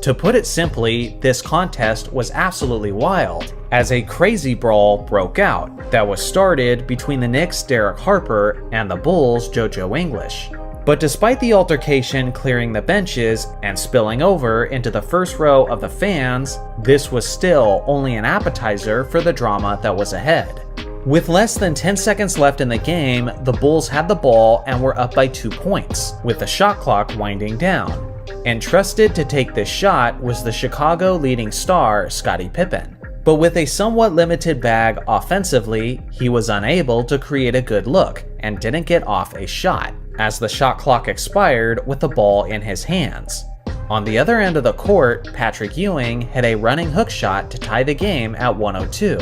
S1: To put it simply, this contest was absolutely wild, as a crazy brawl broke out that was started between the Knicks' Derek Harper and the Bulls' JoJo English. But despite the altercation clearing the benches and spilling over into the first row of the fans, this was still only an appetizer for the drama that was ahead. With less than 10 seconds left in the game, the Bulls had the ball and were up by 2 points, with the shot clock winding down. Entrusted to take this shot was the Chicago leading star, Scottie Pippen. But with a somewhat limited bag offensively, he was unable to create a good look and didn't get off a shot, as the shot clock expired with the ball in his hands. On the other end of the court, Patrick Ewing hit a running hook shot to tie the game at 102.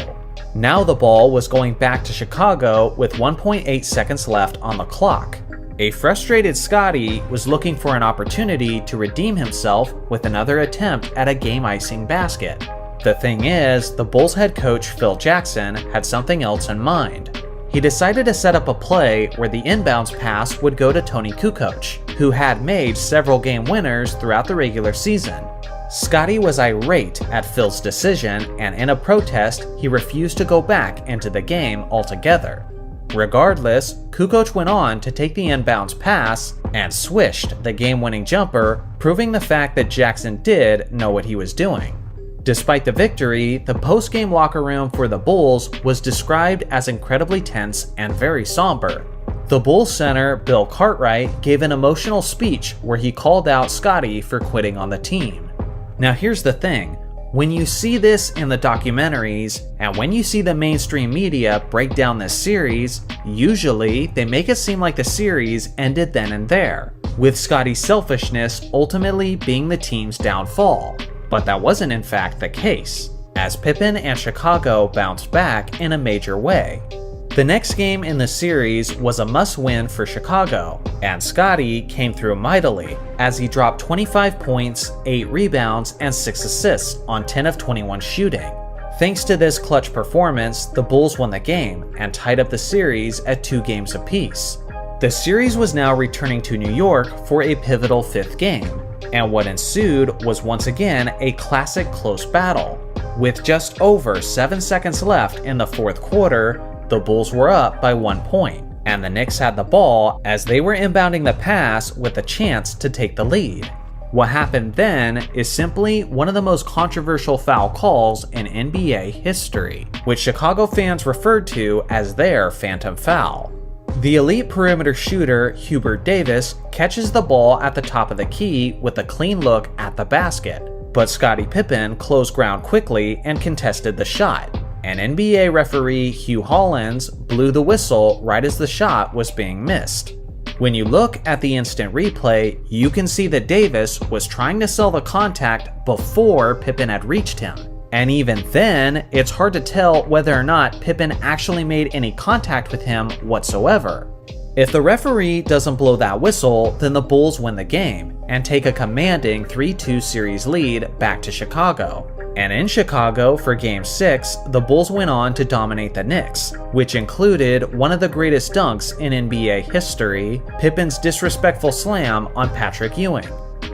S1: Now the ball was going back to Chicago with 1.8 seconds left on the clock. A frustrated Scottie was looking for an opportunity to redeem himself with another attempt at a game-icing basket. The thing is, the Bulls head coach Phil Jackson had something else in mind. He decided to set up a play where the inbounds pass would go to Tony Kukoc, who had made several game winners throughout the regular season. Scottie was irate at Phil's decision, and in a protest, he refused to go back into the game altogether. Regardless, Kukoc went on to take the inbounds pass and swished the game-winning jumper, proving the fact that Jackson did know what he was doing. Despite the victory, the post-game locker room for the Bulls was described as incredibly tense and very somber. The Bulls center, Bill Cartwright, gave an emotional speech where he called out Scottie for quitting on the team. Now here's the thing, when you see this in the documentaries, and when you see the mainstream media break down this series, usually they make it seem like the series ended then and there, with Scottie's selfishness ultimately being the team's downfall. But that wasn't in fact the case. as Pippen and Chicago bounced back in a major way. The next game in the series was a must-win for Chicago, and Scotti came through mightily as he dropped 25 points, 8 rebounds, and 6 assists on 10 of 21 shooting. Thanks to this clutch performance, the Bulls won the game and tied up the series at 2 games apiece. The series was now returning to New York for a pivotal 5th game, and what ensued was once again a classic close battle. With just over 7 seconds left in the 4th quarter, the Bulls were up by 1 point, and the Knicks had the ball as they were inbounding the pass with a chance to take the lead. What happened then is simply one of the most controversial foul calls in NBA history, which Chicago fans referred to as their phantom foul. The elite perimeter shooter Hubert Davis catches the ball at the top of the key with a clean look at the basket, but Scottie Pippen closed ground quickly and contested the shot. And NBA referee Hugh Hollins blew the whistle right as the shot was being missed. When you look at the instant replay, you can see that Davis was trying to sell the contact before Pippen had reached him. And even then, it's hard to tell whether or not Pippen actually made any contact with him whatsoever. If the referee doesn't blow that whistle, then the Bulls win the game and take a commanding 3-2 series lead back to Chicago. And in Chicago for Game 6, the Bulls went on to dominate the Knicks, which included one of the greatest dunks in NBA history, Pippen's disrespectful slam on Patrick Ewing.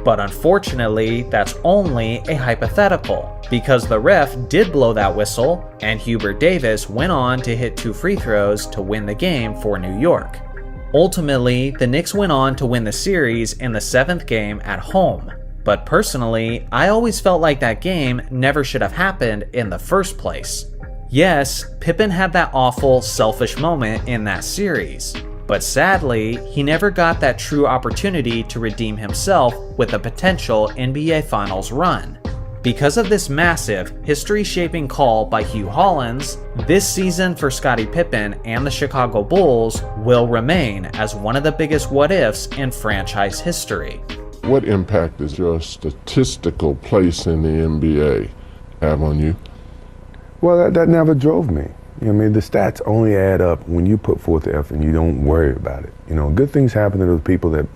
S1: But unfortunately, that's only a hypothetical, because the ref did blow that whistle, and Hubert Davis went on to hit 2 free throws to win the game for New York. Ultimately, the Knicks went on to win the series in the 7th game at home. But personally, I always felt like that game never should have happened in the first place. Yes, Pippen had that awful, selfish moment in that series, but sadly, he never got that true opportunity to redeem himself with a potential NBA Finals run. Because of this massive, history-shaping call by Hugh Hollins, this season for Scottie Pippen and the Chicago Bulls will remain as one of the biggest what-ifs in franchise history.
S8: What impact does your statistical place in the NBA have on you?
S2: Well, that never drove me. You know what I mean? The stats only add up when you put forth the effort and you don't worry about it. You know, good things happen to those people that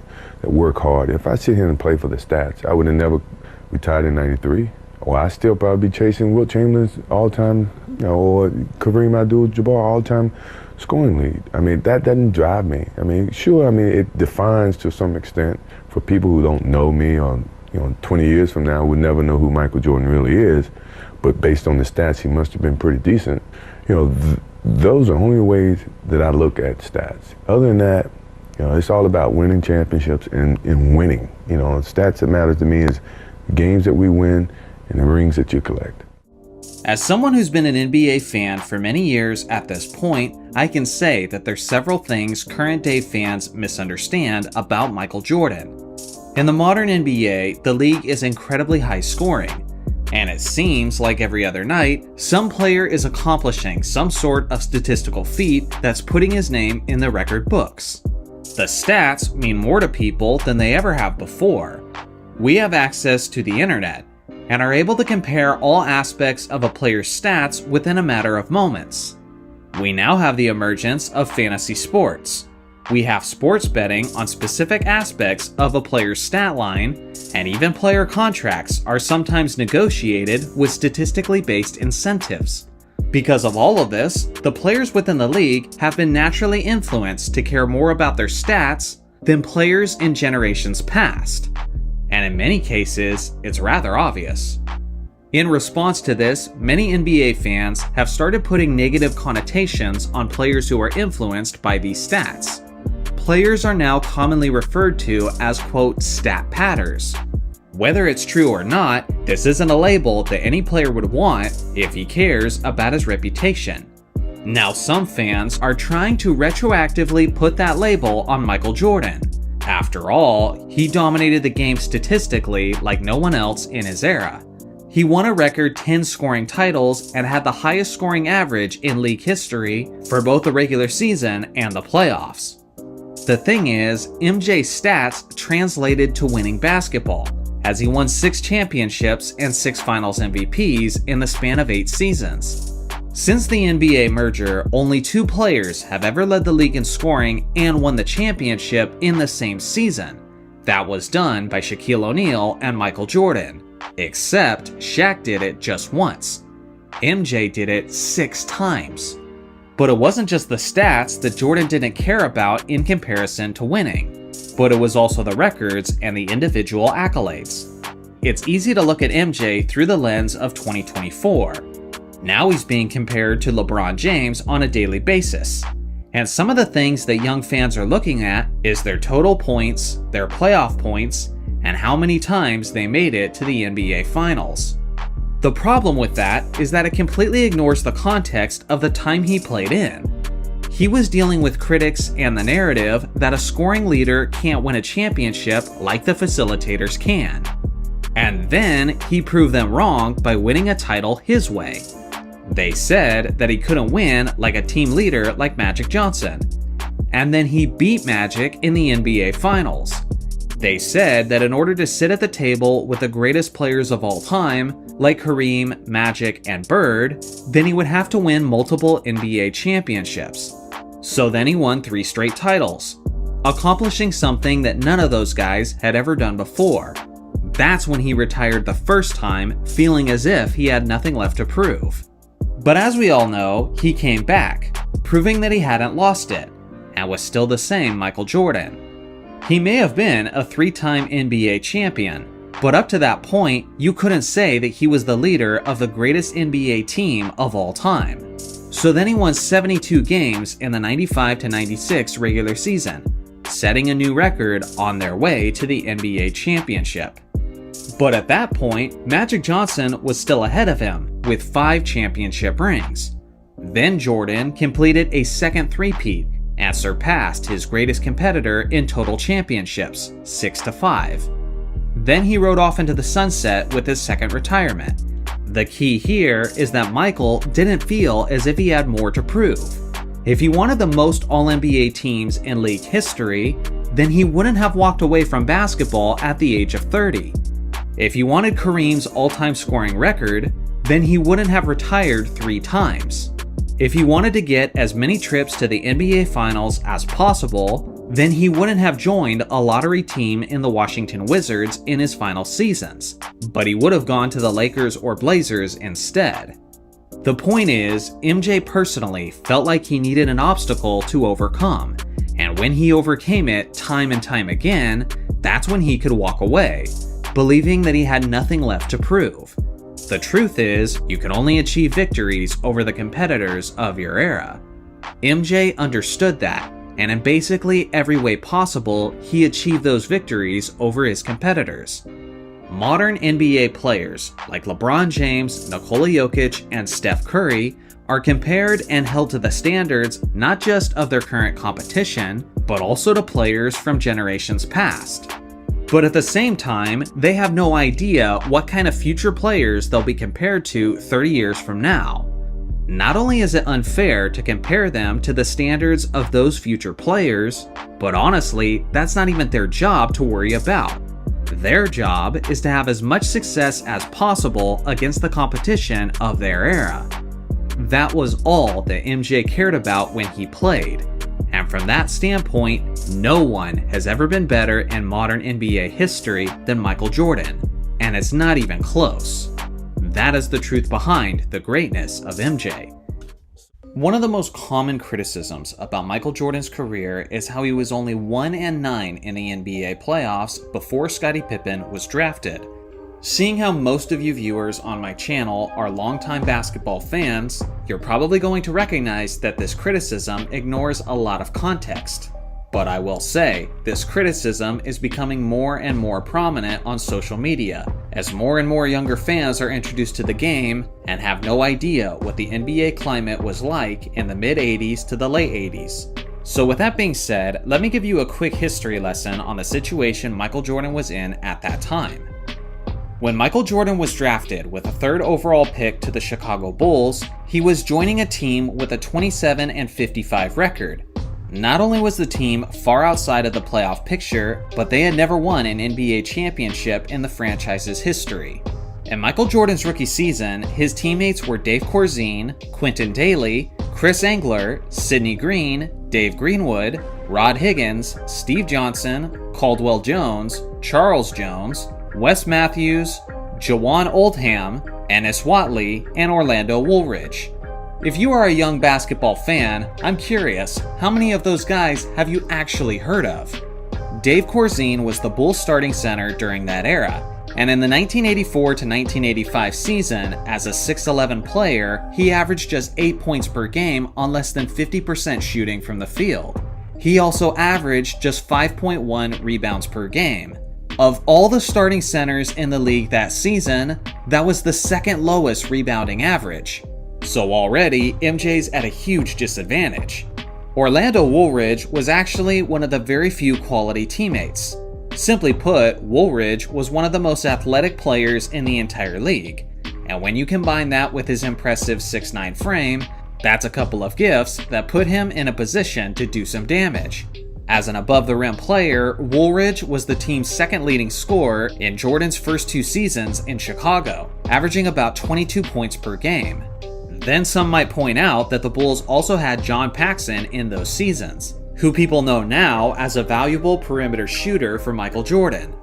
S2: work hard. If I sit here and play for the stats, I would have never retired in '93. Or I still probably be chasing Wilt Chamberlain's all-time, or Kareem Abdul-Jabbar all-time scoring lead. I mean, that doesn't drive me. I mean, sure, it defines to some extent for people who don't know me, or 20 years from now would never know who Michael Jordan really is, but based on the stats, he must have been pretty decent. Those are only ways that I look at stats. Other than that, it's all about winning championships and winning. Stats that matters to me is the games that we win and the rings that you collect.
S1: As someone who's been an NBA fan for many years at this point, I can say that there's several things current day fans misunderstand about Michael Jordan. In the modern NBA, the league is incredibly high scoring, and it seems like every other night, some player is accomplishing some sort of statistical feat that's putting his name in the record books. The stats mean more to people than they ever have before. We have access to the internet, and are able to compare all aspects of a player's stats within a matter of moments. We now have the emergence of fantasy sports. We have sports betting on specific aspects of a player's stat line, and even player contracts are sometimes negotiated with statistically based incentives. Because of all of this, the players within the league have been naturally influenced to care more about their stats than players in generations past. And in many cases, it's rather obvious. In response to this, many NBA fans have started putting negative connotations on players who are influenced by these stats. Players are now commonly referred to as, quote, stat patters. Whether it's true or not, this isn't a label that any player would want if he cares about his reputation. Now, some fans are trying to retroactively put that label on Michael Jordan. After all, he dominated the game statistically like no one else in his era. He won a record 10 scoring titles and had the highest scoring average in league history for both the regular season and the playoffs. The thing is, MJ's stats translated to winning basketball, as he won 6 championships and 6 finals MVPs in the span of 8 seasons. Since the NBA merger, only 2 players have ever led the league in scoring and won the championship in the same season. That was done by Shaquille O'Neal and Michael Jordan, except Shaq did it just once. MJ did it 6 times. But it wasn't just the stats that Jordan didn't care about in comparison to winning, but it was also the records and the individual accolades. It's easy to look at MJ through the lens of 2024. Now he's being compared to LeBron James on a daily basis. And some of the things that young fans are looking at is their total points, their playoff points, and how many times they made it to the NBA Finals. The problem with that is that it completely ignores the context of the time he played in. He was dealing with critics and the narrative that a scoring leader can't win a championship like the facilitators can. And then he proved them wrong by winning a title his way. They said that he couldn't win like a team leader like Magic Johnson. And then he beat Magic in the NBA Finals. They said that in order to sit at the table with the greatest players of all time, like Kareem, Magic, and Bird, then he would have to win multiple NBA championships. So then he won 3 straight titles, accomplishing something that none of those guys had ever done before. That's when he retired the first time, feeling as if he had nothing left to prove. But as we all know, he came back, proving that he hadn't lost it, and was still the same Michael Jordan. He may have been a 3-time NBA champion, but up to that point, you couldn't say that he was the leader of the greatest NBA team of all time. So then he won 72 games in the 95-96 regular season, setting a new record on their way to the NBA championship. But at that point, Magic Johnson was still ahead of him with 5 championship rings. Then Jordan completed a second three-peat and surpassed his greatest competitor in total championships, 6-5. Then he rode off into the sunset with his second retirement. The key here is that Michael didn't feel as if he had more to prove. If he wanted the most All-NBA teams in league history, then he wouldn't have walked away from basketball at the age of 30. If he wanted Kareem's all-time scoring record, then he wouldn't have retired 3 times. If he wanted to get as many trips to the NBA Finals as possible, then he wouldn't have joined a lottery team in the Washington Wizards in his final seasons, but he would have gone to the Lakers or Blazers instead. The point is, MJ personally felt like he needed an obstacle to overcome, and when he overcame it time and time again, that's when he could walk away, believing that he had nothing left to prove. The truth is, you can only achieve victories over the competitors of your era. MJ understood that, and in basically every way possible, he achieved those victories over his competitors. Modern NBA players like LeBron James, Nikola Jokic, and Steph Curry are compared and held to the standards not just of their current competition, but also to players from generations past. But at the same time, they have no idea what kind of future players they'll be compared to 30 years from now. Not only is it unfair to compare them to the standards of those future players, but honestly, that's not even their job to worry about. Their job is to have as much success as possible against the competition of their era. That was all that MJ cared about when he played. And from that standpoint, no one has ever been better in modern NBA history than Michael Jordan, and it's not even close. That is the truth behind the greatness of MJ. One of the most common criticisms about Michael Jordan's career is how he was only 1-9 in the NBA playoffs before Scottie Pippen was drafted. Seeing how most of you viewers on my channel are longtime basketball fans, you're probably going to recognize that this criticism ignores a lot of context. But I will say, this criticism is becoming more and more prominent on social media, as more and more younger fans are introduced to the game and have no idea what the NBA climate was like in the mid-80s to the late 80s. So with that being said, let me give you a quick history lesson on the situation Michael Jordan was in at that time. When Michael Jordan was drafted with a 3rd overall pick to the Chicago Bulls, he was joining a team with a 27-55 record. Not only was the team far outside of the playoff picture, but they had never won an NBA championship in the franchise's history. In Michael Jordan's rookie season, his teammates were Dave Corzine, Quentin Daly, Chris Engler, Sidney Green, Dave Greenwood, Rod Higgins, Steve Johnson, Caldwell Jones, Charles Jones, Wes Matthews, Jawan Oldham, Ennis Watley, and Orlando Woolridge. If you are a young basketball fan, I'm curious, how many of those guys have you actually heard of? Dave Corzine was the Bulls starting center during that era, and in the 1984 to 1985 season, as a 6'11 player, he averaged just 8 points per game on less than 50% shooting from the field. He also averaged just 5.1 rebounds per game. Of all the starting centers in the league that season, that was the second lowest rebounding average. So already, MJ's at a huge disadvantage. Orlando Woolridge was actually one of the very few quality teammates. Simply put, Woolridge was one of the most athletic players in the entire league. And when you combine that with his impressive 6'9" frame, that's a couple of gifts that put him in a position to do some damage. As an above-the-rim player, Woolridge was the team's second leading scorer in Jordan's first 2 seasons in Chicago, averaging about 22 points per game. Then some might point out that the Bulls also had John Paxson in those seasons, who people know now as a valuable perimeter shooter for Michael Jordan.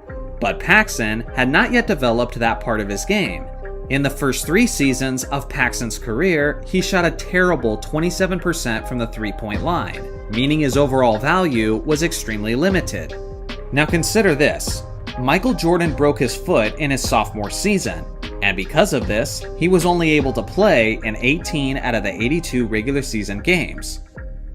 S1: But Paxson had not yet developed that part of his game. In the first 3 seasons of Paxson's career, he shot a terrible 27% from the three-point line, meaning his overall value was extremely limited. Now consider this. Michael Jordan broke his foot in his sophomore season, and because of this, he was only able to play in 18 out of the 82 regular season games.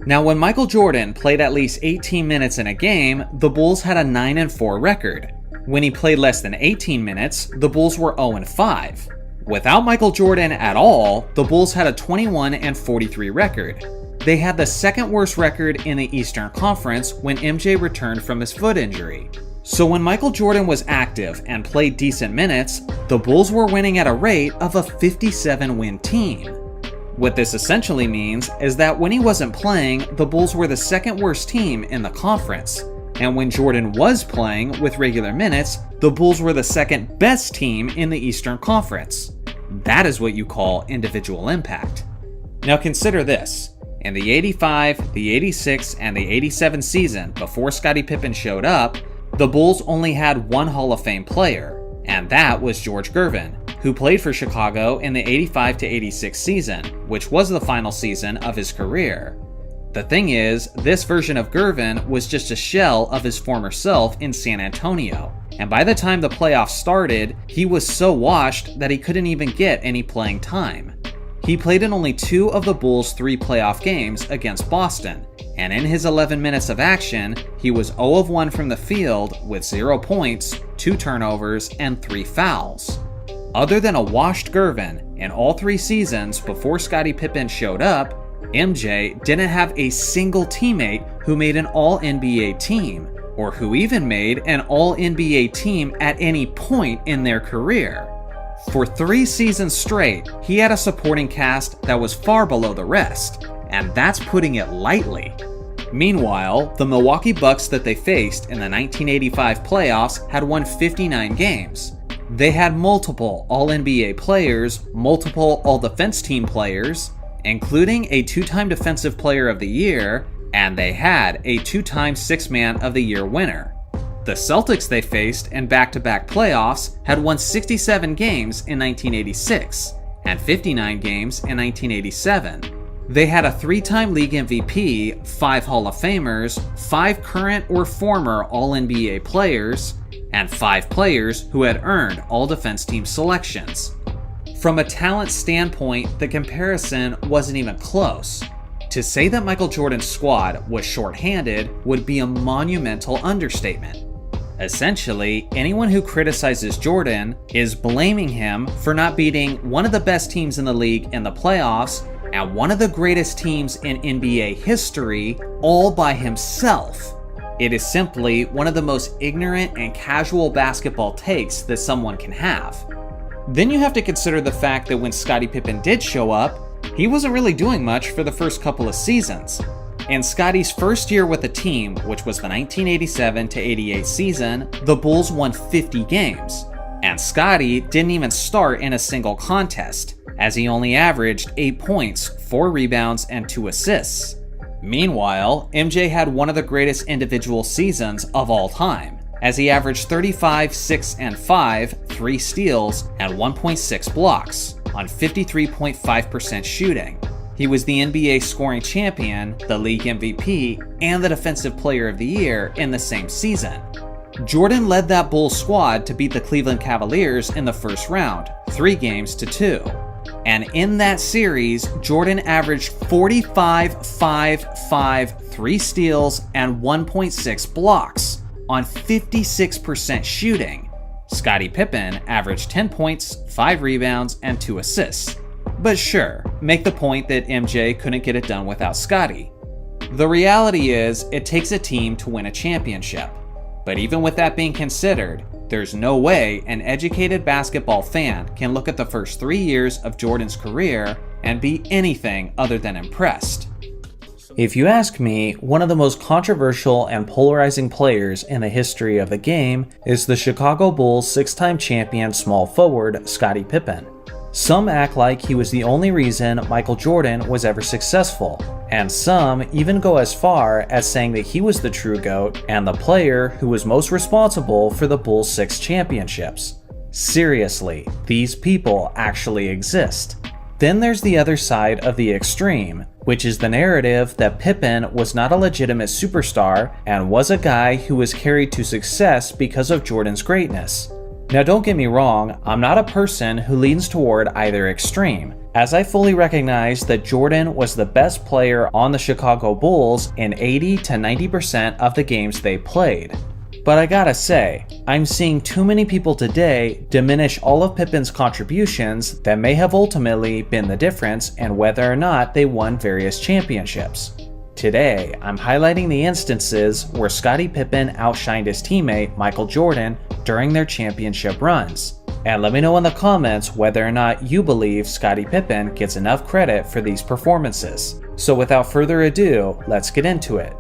S1: Now, when Michael Jordan played at least 18 minutes in a game, the Bulls had a 9-4 record. When he played less than 18 minutes, the Bulls were 0-5. Without Michael Jordan at all, the Bulls had a 21-43 record. They had the second worst record in the Eastern Conference when MJ returned from his foot injury. So when Michael Jordan was active and played decent minutes, the Bulls were winning at a rate of a 57-win team. What this essentially means is that when he wasn't playing, the Bulls were the second worst team in the conference. And when Jordan was playing with regular minutes, the Bulls were the second best team in the Eastern Conference. That is what you call individual impact. Now consider this. In the 85, the 86, and the 87 season before Scottie Pippen showed up, the Bulls only had one Hall of Fame player, and that was George Gervin, who played for Chicago in the 85 to 86 season, which was the final season of his career. The thing is, this version of Gervin was just a shell of his former self in San Antonio, and by the time the playoffs started, he was so washed that he couldn't even get any playing time. He played in only 2 of the Bulls' 3 playoff games against Boston, and in his 11 minutes of action, he was 0 of 1 from the field with 0 points, 2 turnovers, and 3 fouls. Other than a washed Gervin, in all 3 seasons before Scottie Pippen showed up, MJ didn't have a single teammate who made an All-NBA team, or who even made an All-NBA team at any point in their career. For 3 seasons straight, he had a supporting cast that was far below the rest, and that's putting it lightly. Meanwhile, the Milwaukee Bucks that they faced in the 1985 playoffs had won 59 games. They had multiple All-NBA players, multiple All-Defense Team players, including a 2-time Defensive Player of the Year, and they had a 2-time Sixth-Man of the Year winner. The Celtics they faced in back-to-back playoffs had won 67 games in 1986 and 59 games in 1987. They had a 3-time league MVP, 5 Hall of Famers, 5 current or former All-NBA players, and 5 players who had earned All-Defense Team selections. From a talent standpoint, the comparison wasn't even close. To say that Michael Jordan's squad was shorthanded would be a monumental understatement. Essentially, anyone who criticizes Jordan is blaming him for not beating one of the best teams in the league in the playoffs and one of the greatest teams in NBA history all by himself. It is simply one of the most ignorant and casual basketball takes that someone can have. Then you have to consider the fact that when Scottie Pippen did show up, he wasn't really doing much for the first couple of seasons. In Scotty's first year with the team, which was the 1987-88 season, the Bulls won 50 games. And Scotti didn't even start in a single contest, as he only averaged 8 points, 4 rebounds, and 2 assists. Meanwhile, MJ had one of the greatest individual seasons of all time, as he averaged 35, 6, and 5, 3 steals, and 1.6 blocks on 53.5% shooting. He was the NBA scoring champion, the league MVP, and the Defensive Player of the Year in the same season. Jordan led that Bulls squad to beat the Cleveland Cavaliers in the first round, 3-2. And in that series, Jordan averaged 45, 5, 5, 3 steals, and 1.6 blocks on 56% shooting. Scottie Pippen averaged 10 points, 5 rebounds, and 2 assists. But sure, make the point that MJ couldn't get it done without Scotty. The reality is, it takes a team to win a championship. But even with that being considered, there's no way an educated basketball fan can look at the first 3 years of Jordan's career and be anything other than impressed. If you ask me, one of the most controversial and polarizing players in the history of the game is the Chicago Bulls 6-time champion small forward Scottie Pippen. Some act like he was the only reason Michael Jordan was ever successful, and some even go as far as saying that he was the true GOAT and the player who was most responsible for the Bulls' 6 championships. Seriously, these people actually exist. Then there's the other side of the extreme, which is the narrative that Pippen was not a legitimate superstar and was a guy who was carried to success because of Jordan's greatness. Now don't get me wrong, I'm not a person who leans toward either extreme, as I fully recognize that Jordan was the best player on the Chicago Bulls in 80 to 90% of the games they played. But I gotta say, I'm seeing too many people today diminish all of Pippen's contributions that may have ultimately been the difference in whether or not they won various championships. Today, I'm highlighting the instances where Scottie Pippen outshined his teammate Michael Jordan during their championship runs. And let me know in the comments whether or not you believe Scottie Pippen gets enough credit for these performances. So without further ado, let's get into it.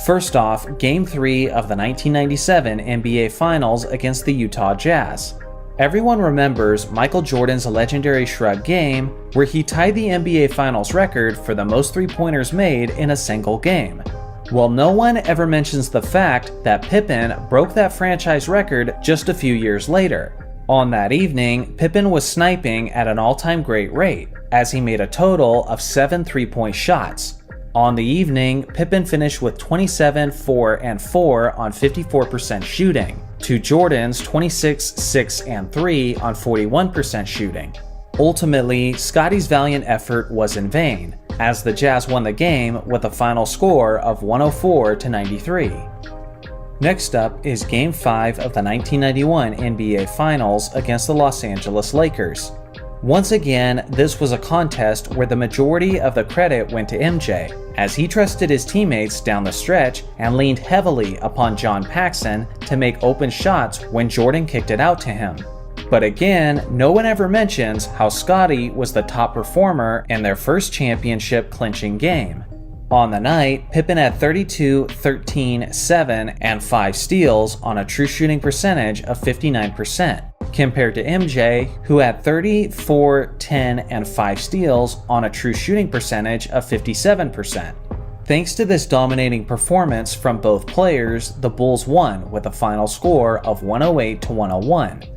S1: First off, Game 3 of the 1997 NBA Finals against the Utah Jazz. Everyone remembers Michael Jordan's legendary shrug game, where he tied the NBA Finals record for the most three-pointers made in a single game. Well, no one ever mentions the fact that Pippen broke that franchise record just a few years later. On that evening, Pippen was sniping at an all-time great rate, as he made a total of 7 three-point shots. On the evening, Pippen finished with 27, 4, and 4 on 54% shooting, to Jordan's 26, 6, and 3 on 41% shooting. Ultimately, Scotty's valiant effort was in vain, as the Jazz won the game with a final score of 104-93. Next up is Game 5 of the 1991 NBA Finals against the Los Angeles Lakers. Once again, this was a contest where the majority of the credit went to MJ, as he trusted his teammates down the stretch and leaned heavily upon John Paxson to make open shots when Jordan kicked it out to him. But again, no one ever mentions how Scotty was the top performer in their first championship clinching game. On the night, Pippen had 32, 13, 7, and 5 steals on a true shooting percentage of 59%. Compared to MJ, who had 30, 4, 10, and 5 steals on a true shooting percentage of 57%. Thanks to this dominating performance from both players, the Bulls won with a final score of 108-101.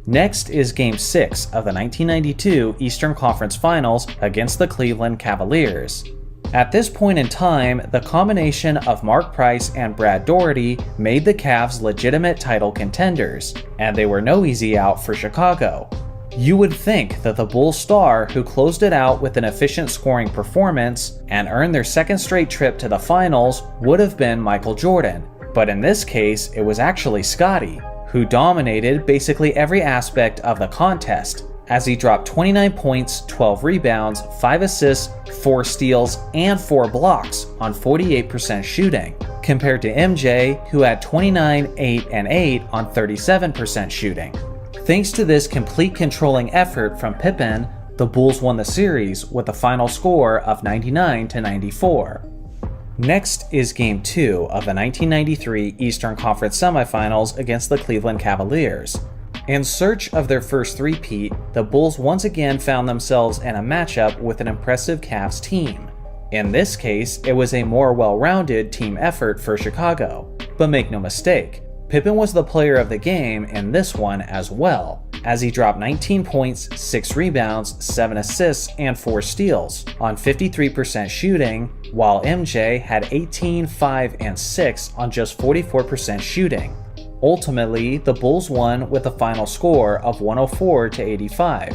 S1: Next is Game 6 of the 1992 Eastern Conference Finals against the Cleveland Cavaliers. At this point in time, the combination of Mark Price and Brad Daugherty made the Cavs legitimate title contenders, and they were no easy out for Chicago. You would think that the Bulls star who closed it out with an efficient scoring performance and earned their second straight trip to the finals would have been Michael Jordan, but in this case it was actually Scotty, who dominated basically every aspect of the contest, as he dropped 29 points, 12 rebounds, 5 assists, 4 steals, and 4 blocks on 48% shooting, compared to MJ, who had 29, 8, and 8 on 37% shooting. Thanks to this complete controlling effort from Pippen, the Bulls won the series with a final score of 99-94. Next is Game 2 of the 1993 Eastern Conference Semifinals against the Cleveland Cavaliers. In search of their first three-peat, the Bulls once again found themselves in a matchup with an impressive Cavs team. In this case, it was a more well-rounded team effort for Chicago. But make no mistake, Pippen was the player of the game in this one as well, as he dropped 19 points, 6 rebounds, 7 assists, and 4 steals on 53% shooting, while MJ had 18, 5, and 6 on just 44% shooting. Ultimately, the Bulls won with a final score of 104-85.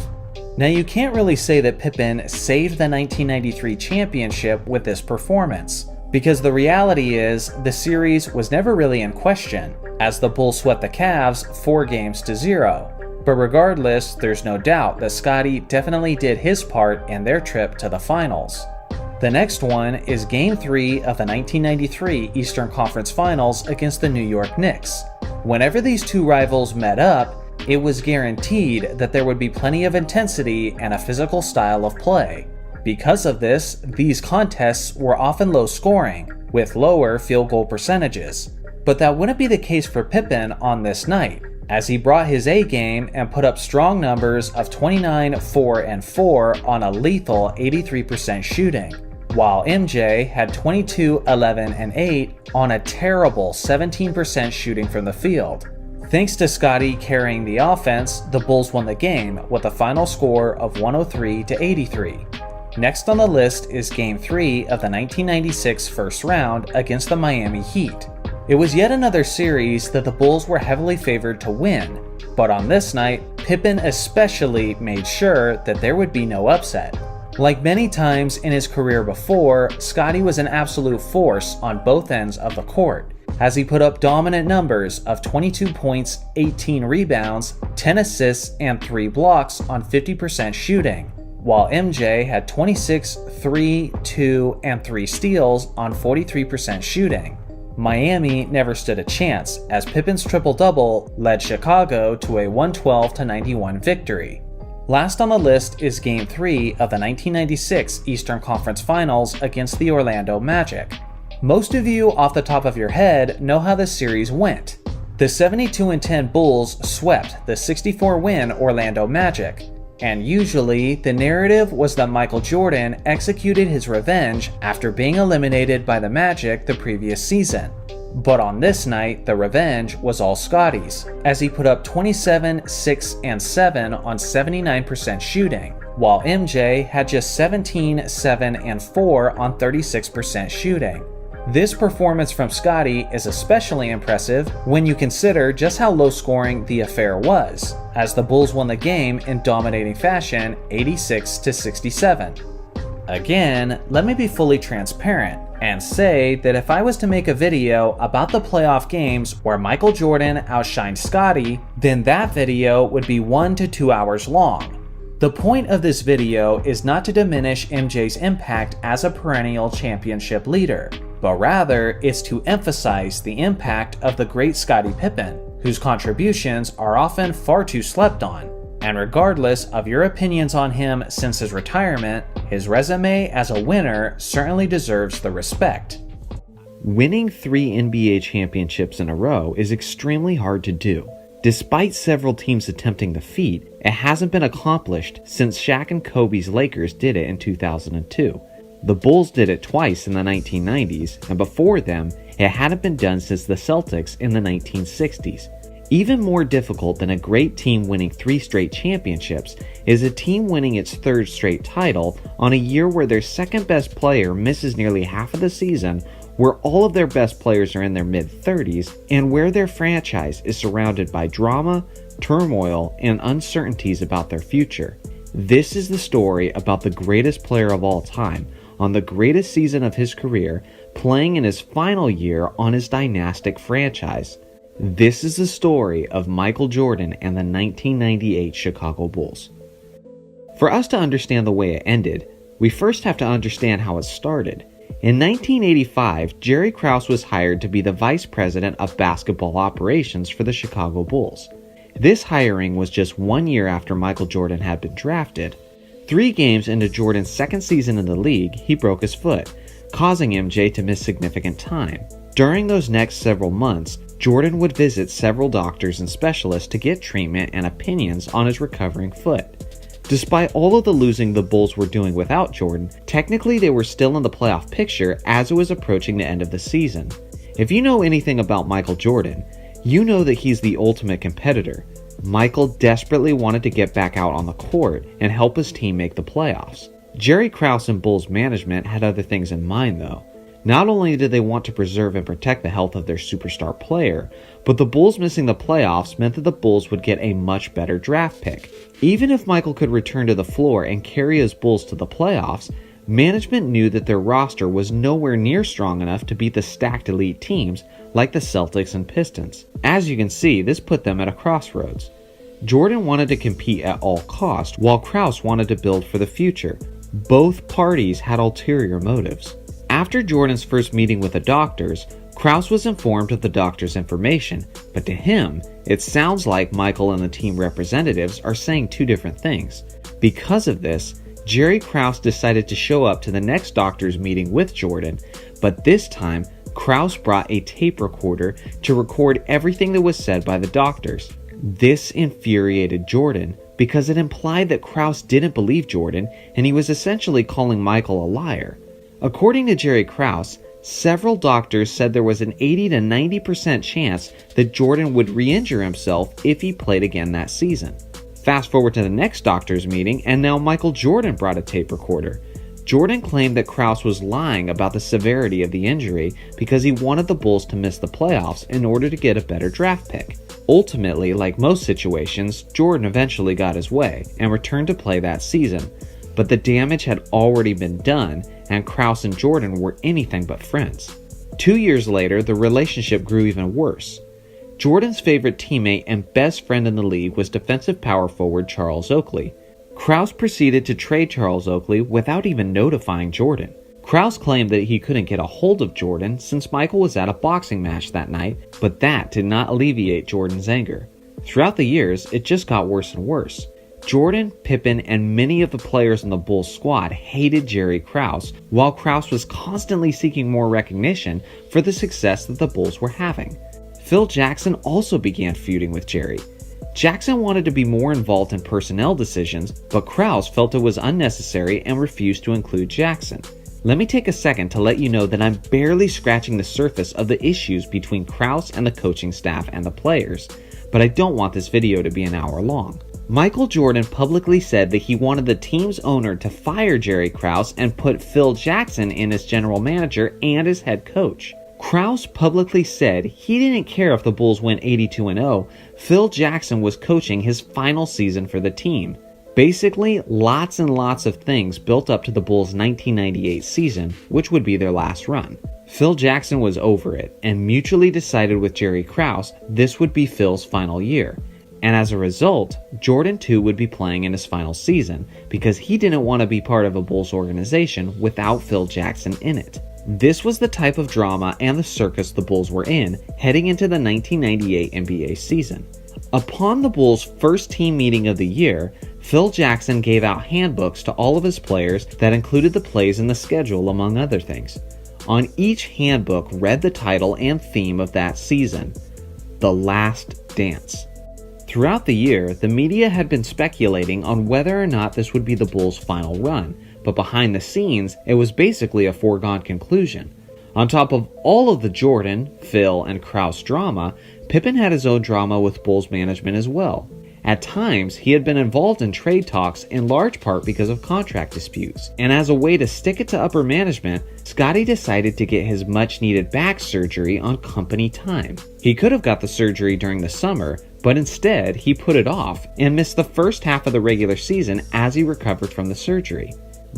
S1: Now, you can't really say that Pippen saved the 1993 championship with this performance, because the reality is the series was never really in question, as the Bulls swept the Cavs 4-0. But regardless, there's no doubt that Scotti definitely did his part in their trip to the finals. The next one is Game 3 of the 1993 Eastern Conference Finals against the New York Knicks. Whenever these two rivals met up, it was guaranteed that there would be plenty of intensity and a physical style of play. Because of this, these contests were often low scoring, with lower field goal percentages. But that wouldn't be the case for Pippen on this night, as he brought his A game and put up strong numbers of 29, 4, and 4 on a lethal 83% shooting, while MJ had 22, 11, and 8 on a terrible 17% shooting from the field. Thanks to Scotti carrying the offense, the Bulls won the game with a final score of 103-83. Next on the list is Game 3 of the 1996 first round against the Miami Heat. It was yet another series that the Bulls were heavily favored to win, but on this night, Pippen especially made sure that there would be no upset. Like many times in his career before, Scotti was an absolute force on both ends of the court, as he put up dominant numbers of 22 points, 18 rebounds, 10 assists, and 3 blocks on 50% shooting, while MJ had 26, 3, 2, and 3 steals on 43% shooting. Miami never stood a chance, as Pippen's triple-double led Chicago to a 112-91 victory. Last on the list is Game 3 of the 1996 Eastern Conference Finals against the Orlando Magic. Most of you off the top of your head know how this series went. The 72-10 Bulls swept the 64-win Orlando Magic, and usually the narrative was that Michael Jordan executed his revenge after being eliminated by the Magic the previous season. But on this night, the revenge was all Scotti's, as he put up 27, 6, and 7 on 79% shooting, while MJ had just 17, 7, and 4 on 36% shooting. This performance from Scotti is especially impressive when you consider just how low scoring the affair was, as the Bulls won the game in dominating fashion 86-67. Again, let me be fully transparent and say that if I was to make a video about the playoff games where Michael Jordan outshined Scotti, then that video would be 1 to 2 hours long. The point of this video is not to diminish MJ's impact as a perennial championship leader, but rather it's to emphasize the impact of the great Scottie Pippen, whose contributions are often far too slept on. And regardless of your opinions on him since his retirement, his resume as a winner certainly deserves the respect.
S7: Winning 3 NBA championships in a row is extremely hard to do. Despite several teams attempting the feat, it hasn't been accomplished since Shaq and Kobe's Lakers did it in 2002. The Bulls did it twice in the 1990s, and before them, it hadn't been done since the Celtics in the 1960s. Even more difficult than a great team winning 3 straight championships is a team winning its 3rd straight title on a year where their second best player misses nearly half of the season, where all of their best players are in their mid-30s, and where their franchise is surrounded by drama, turmoil, and uncertainties about their future. This is the story about the greatest player of all time, on the greatest season of his career, playing in his final year on his dynastic franchise. This is the story of Michael Jordan and the 1998 Chicago Bulls. For us to understand the way it ended, we first have to understand how it started. In 1985, Jerry Krause was hired to be the vice president of basketball operations for the Chicago Bulls. This hiring was just 1 year after Michael Jordan had been drafted. 3 games into Jordan's second season in the league, he broke his foot, causing MJ to miss significant time. During those next several months, Jordan would visit several doctors and specialists to get treatment and opinions on his recovering foot. Despite all of the losing the Bulls were doing without Jordan, technically they were still in the playoff picture as it was approaching the end of the season. If you know anything about Michael Jordan, you know that he's the ultimate competitor. Michael desperately wanted to get back out on the court and help his team make the playoffs. Jerry Krause and Bulls management had other things in mind though. Not only did they want to preserve and protect the health of their superstar player, but the Bulls missing the playoffs meant that the Bulls would get a much better draft pick. Even if Michael could return to the floor and carry his Bulls to the playoffs, management knew that their roster was nowhere near strong enough to beat the stacked elite teams like the Celtics and Pistons. As you can see, this put them at a crossroads. Jordan wanted to compete at all costs, while Krause wanted to build for the future. Both parties had ulterior motives. After Jordan's first meeting with the doctors, Krause was informed of the doctor's information, but to him, it sounds like Michael and the team representatives are saying two different things. Because of this, Jerry Krause decided to show up to the next doctor's meeting with Jordan, but this time, Krause brought a tape recorder to record everything that was said by the doctors. This infuriated Jordan because it implied that Krause didn't believe Jordan and he was essentially calling Michael a liar. According to Jerry Krause, several doctors said there was an 80 to 90% chance that Jordan would re-injure himself if he played again that season. Fast forward to the next doctor's meeting, and now Michael Jordan brought a tape recorder. Jordan claimed that Krause was lying about the severity of the injury because he wanted the Bulls to miss the playoffs in order to get a better draft pick. Ultimately, like most situations, Jordan eventually got his way and returned to play that season. But the damage had already been done, and Krause and Jordan were anything but friends. 2 years later, the relationship grew even worse. Jordan's favorite teammate and best friend in the league was defensive power forward Charles Oakley. Krause proceeded to trade Charles Oakley without even notifying Jordan. Krause claimed that he couldn't get a hold of Jordan since Michael was at a boxing match that night, but that did not alleviate Jordan's anger. Throughout the years, it just got worse and worse. Jordan, Pippen, and many of the players in the Bulls squad hated Jerry Krause, while Krause was constantly seeking more recognition for the success that the Bulls were having. Phil Jackson also began feuding with Jerry. Jackson wanted to be more involved in personnel decisions, but Krause felt it was unnecessary and refused to include Jackson. Let me take a second to let you know that I'm barely scratching the surface of the issues between Krause and the coaching staff and the players, but I don't want this video to be an hour long. Michael Jordan publicly said that he wanted the team's owner to fire Jerry Krause and put Phil Jackson in as general manager and as head coach. Krause publicly said he didn't care if the Bulls went 82-0, Phil Jackson was coaching his final season for the team. Basically, lots and lots of things built up to the Bulls' 1998 season, which would be their last run. Phil Jackson was over it, and mutually decided with Jerry Krause this would be Phil's final year. And as a result, Jordan too would be playing in his final season because he didn't want to be part of a Bulls organization without Phil Jackson in it. This was the type of drama and the circus the Bulls were in heading into the 1998 NBA season. Upon the Bulls' first team meeting of the year, Phil Jackson gave out handbooks to all of his players that included the plays in the schedule among other things. On each handbook read the title and theme of that season, The Last Dance. Throughout the year, the media had been speculating on whether or not this would be the Bulls' final run, but behind the scenes, it was basically a foregone conclusion. On top of all of the Jordan, Phil, and Krause drama, Pippen had his own drama with Bulls management as well. At times, he had been involved in trade talks in large part because of contract disputes, and as a way to stick it to upper management, Scotti decided to get his much-needed back surgery on company time. He could have got the surgery during the summer, but instead, he put it off and missed the first half of the regular season as he recovered from the surgery.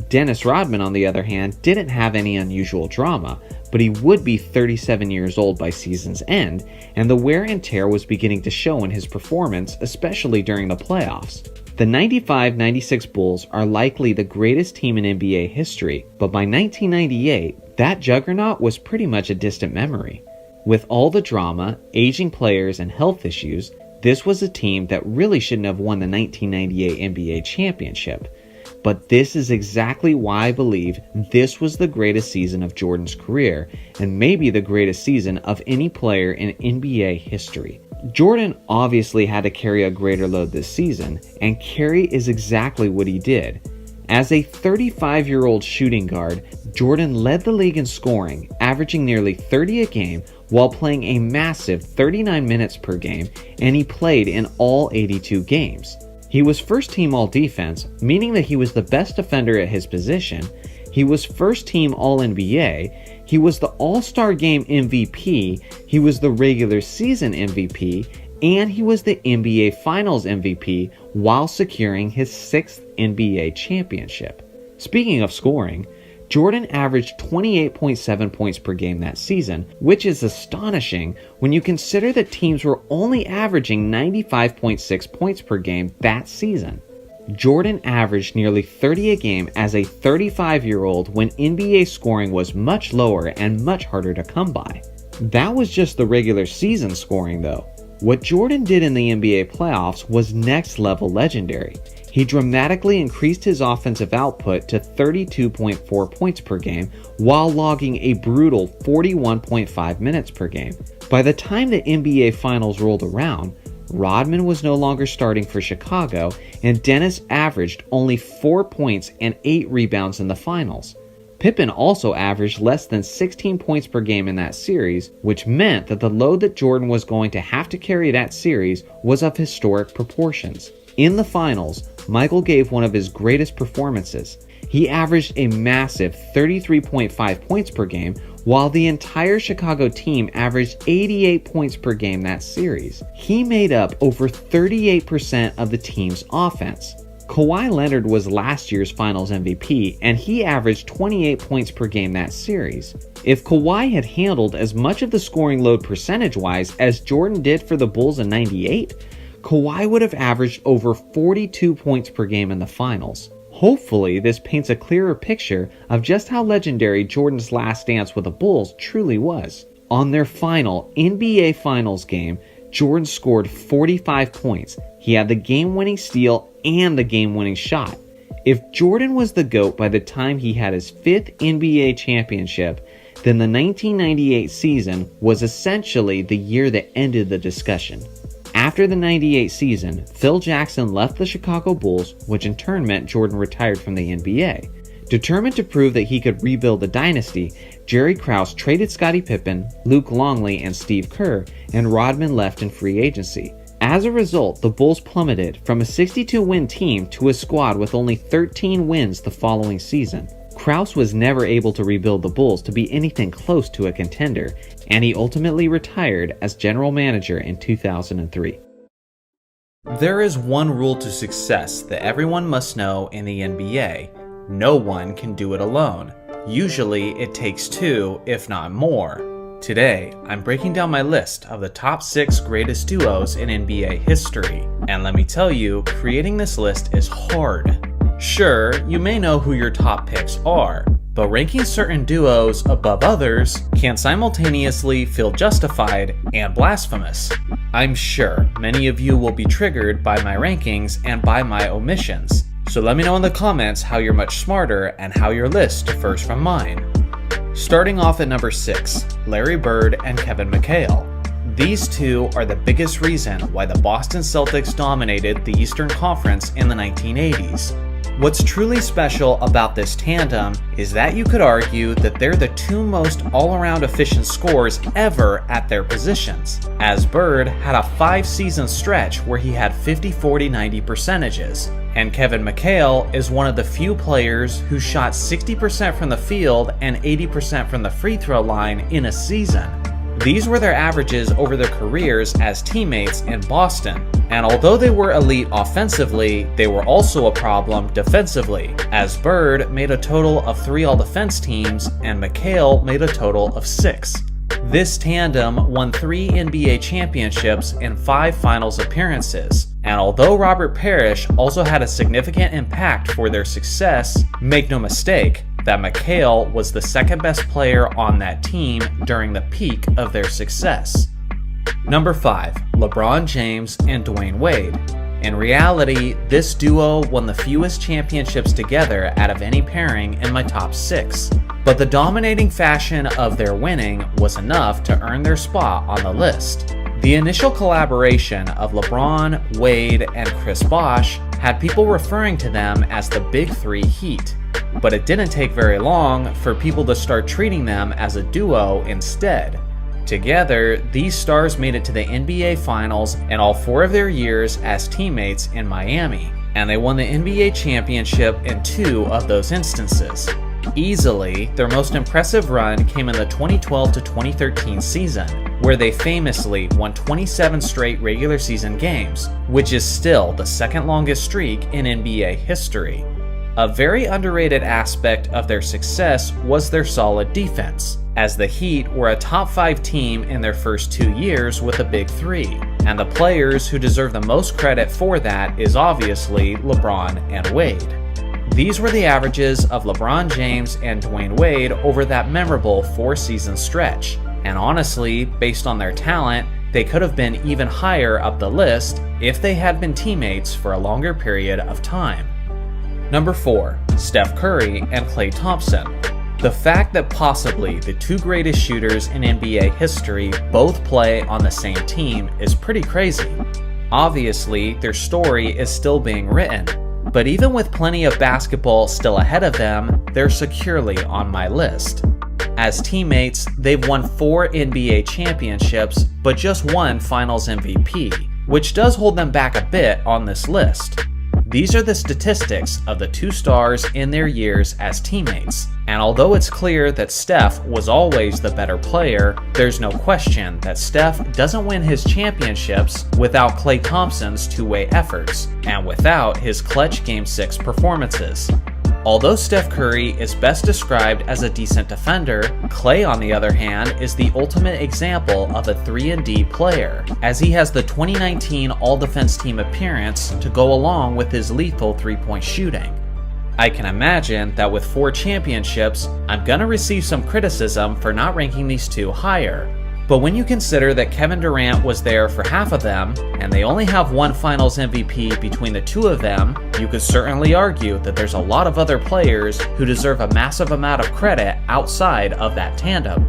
S7: Dennis Rodman, on the other hand, didn't have any unusual drama, but he would be 37 years old by season's end, and the wear and tear was beginning to show in his performance, especially during the playoffs. The 95-96 Bulls are likely the greatest team in NBA history, but by 1998, that juggernaut was pretty much a distant memory. With all the drama, aging players, and health issues, this was a team that really shouldn't have won the 1998 NBA championship. but this is exactly why I believe this was the greatest season of Jordan's career, and maybe the greatest season of any player in NBA history. Jordan obviously had to carry a greater load this season, and carry is exactly what he did. As a 35-year-old shooting guard, Jordan led the league in scoring, averaging nearly 30 a game while playing a massive 39 minutes per game, and he played in all 82 games. He was first team all-defense, meaning that he was the best defender at his position. He was first team all-NBA. He was the All-Star Game MVP. He was the regular season MVP. And he was the NBA Finals MVP while securing his 6th NBA championship. Speaking of scoring, Jordan averaged 28.7 points per game that season, which is astonishing when you consider that teams were only averaging 95.6 points per game that season. Jordan averaged nearly 30 a game as a 35-year-old when NBA scoring was much lower and much harder to come by. That was just the regular season scoring though. What Jordan did in the NBA playoffs was next level legendary. He dramatically increased his offensive output to 32.4 points per game while logging a brutal 41.5 minutes per game. By the time the NBA Finals rolled around, Rodman was no longer starting for Chicago, and Dennis averaged only 4 points and 8 rebounds in the finals. Pippen also averaged less than 16 points per game in that series, which meant that the load that Jordan was going to have to carry that series was of historic proportions. In the finals, Michael gave one of his greatest performances. He averaged a massive 33.5 points per game, while the entire Chicago team averaged 88 points per game that series. He made up over 38% of the team's offense. Kawhi Leonard was last year's Finals MVP, and he averaged 28 points per game that series. If Kawhi had handled as much of the scoring load percentage-wise as Jordan did for the Bulls in '98, Kawhi would have averaged over 42 points per game in the finals. Hopefully, this paints a clearer picture of just how legendary Jordan's last dance with the Bulls truly was. On their final NBA Finals game, Jordan scored 45 points. He had the game-winning steal and the game-winning shot. If Jordan was the GOAT by the time he had his 5th NBA championship, then the 1998 season was essentially the year that ended the discussion. After the '98 season, Phil Jackson left the Chicago Bulls, which in turn meant Jordan retired from the NBA. Determined to prove that he could rebuild the dynasty, Jerry Krause traded Scottie Pippen, Luke Longley, and Steve Kerr, and Rodman left in free agency. As a result, the Bulls plummeted from a 62-win team to a squad with only 13 wins the following season. Krause was never able to rebuild the Bulls to be anything close to a contender, and he ultimately retired as general manager in 2003.
S1: There is one rule to success that everyone must know in the NBA. No one can do it alone. Usually it takes two, if not more. Today, I'm breaking down my list of the top 6 greatest duos in NBA history. And let me tell you, creating this list is hard. Sure, you may know who your top picks are, but ranking certain duos above others can simultaneously feel justified and blasphemous. I'm sure many of you will be triggered by my rankings and by my omissions, so let me know in the comments how you're much smarter and how your list differs from mine. Starting off at number 6, Larry Bird and Kevin McHale. These two are the biggest reason why the Boston Celtics dominated the Eastern Conference in the 1980s. What's truly special about this tandem is that you could argue that they're the two most all-around efficient scorers ever at their positions, as Bird had a 5-season stretch where he had 50-40-90 percentages, and Kevin McHale is one of the few players who shot 60% from the field and 80% from the free throw line in a season. These were their averages over their careers as teammates in Boston, and although they were elite offensively, they were also a problem defensively, as Bird made a total of 3 all-defense teams and McHale made a total of 6. This tandem won 3 NBA championships and 5 finals appearances, and although Robert Parrish also had a significant impact for their success, make no mistake that McHale was the second best player on that team during the peak of their success. Number 5, LeBron James and Dwayne Wade. In reality, this duo won the fewest championships together out of any pairing in my top 6. But the dominating fashion of their winning was enough to earn their spot on the list. The initial collaboration of LeBron, Wade, and Chris Bosh had people referring to them as the Big Three Heat. But it didn't take very long for people to start treating them as a duo instead. Together, these stars made it to the NBA Finals in all 4 of their years as teammates in Miami, and they won the NBA championship in 2 of those instances. Easily, their most impressive run came in the 2012 to 2013 season, where they famously won 27 straight regular season games, which is still the second longest streak in NBA history. A very underrated aspect of their success was their solid defense, as the Heat were a top 5 team in their first 2 years with a Big Three, and the players who deserve the most credit for that is obviously LeBron and Wade. These were the averages of LeBron James and Dwayne Wade over that memorable 4-season stretch, and honestly, based on their talent, they could have been even higher up the list if they had been teammates for a longer period of time. Number 4. Steph Curry and Klay Thompson. The fact that possibly the 2 greatest shooters in NBA history both play on the same team is pretty crazy. Obviously, their story is still being written, but even with plenty of basketball still ahead of them, they're securely on my list. As teammates, they've won 4 NBA championships, but just 1 Finals MVP, which does hold them back a bit on this list. These are the statistics of the 2 stars in their years as teammates, and although it's clear that Steph was always the better player, there's no question that Steph doesn't win his championships without Klay Thompson's two-way efforts, and without his clutch Game 6 performances. Although Steph Curry is best described as a decent defender, Klay, on the other hand, is the ultimate example of a 3-and-D player, as he has the 2019 All-Defense Team appearance to go along with his lethal 3-point shooting. I can imagine that with 4 championships, I'm gonna receive some criticism for not ranking these 2 higher. But when you consider that Kevin Durant was there for half of them, and they only have 1 Finals MVP between the 2 of them, you could certainly argue that there's a lot of other players who deserve a massive amount of credit outside of that tandem.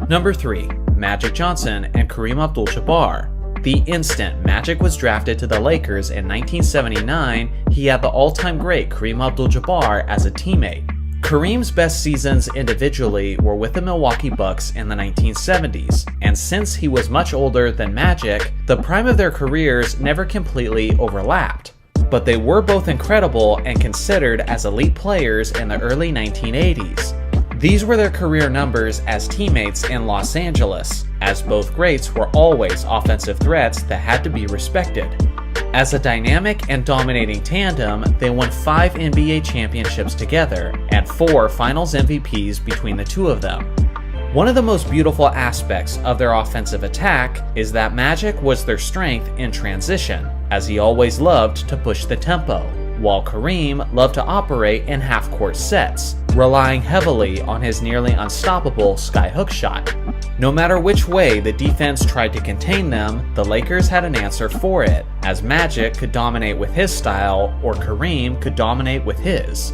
S1: Number 3. Magic Johnson and Kareem Abdul-Jabbar. The instant Magic was drafted to the Lakers in 1979, he had the all-time great Kareem Abdul-Jabbar as a teammate. Kareem's best seasons individually were with the Milwaukee Bucks in the 1970s, and since he was much older than Magic, the prime of their careers never completely overlapped. But they were both incredible and considered as elite players in the early 1980s. These were their career numbers as teammates in Los Angeles, as both greats were always offensive threats that had to be respected. As a dynamic and dominating tandem, they won 5 NBA championships together and 4 Finals MVPs between the 2 of them. One of the most beautiful aspects of their offensive attack is that Magic was their strength in transition, as he always loved to push the tempo, while Kareem loved to operate in half-court sets, relying heavily on his nearly unstoppable skyhook shot. No matter which way the defense tried to contain them, the Lakers had an answer for it, as Magic could dominate with his style, or Kareem could dominate with his.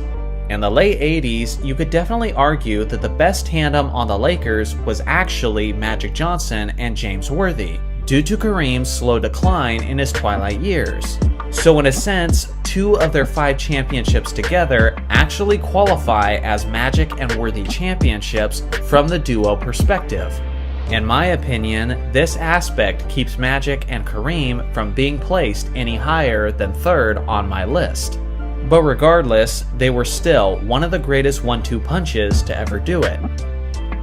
S1: In the late 80s, you could definitely argue that the best tandem on the Lakers was actually Magic Johnson and James Worthy, due to Kareem's slow decline in his twilight years. So in a sense, 2 of their 5 championships together actually qualify as Magic and Worthy championships from the duo perspective. In my opinion, this aspect keeps Magic and Kareem from being placed any higher than 3rd on my list. But regardless, they were still one of the greatest 1-2 punches to ever do it.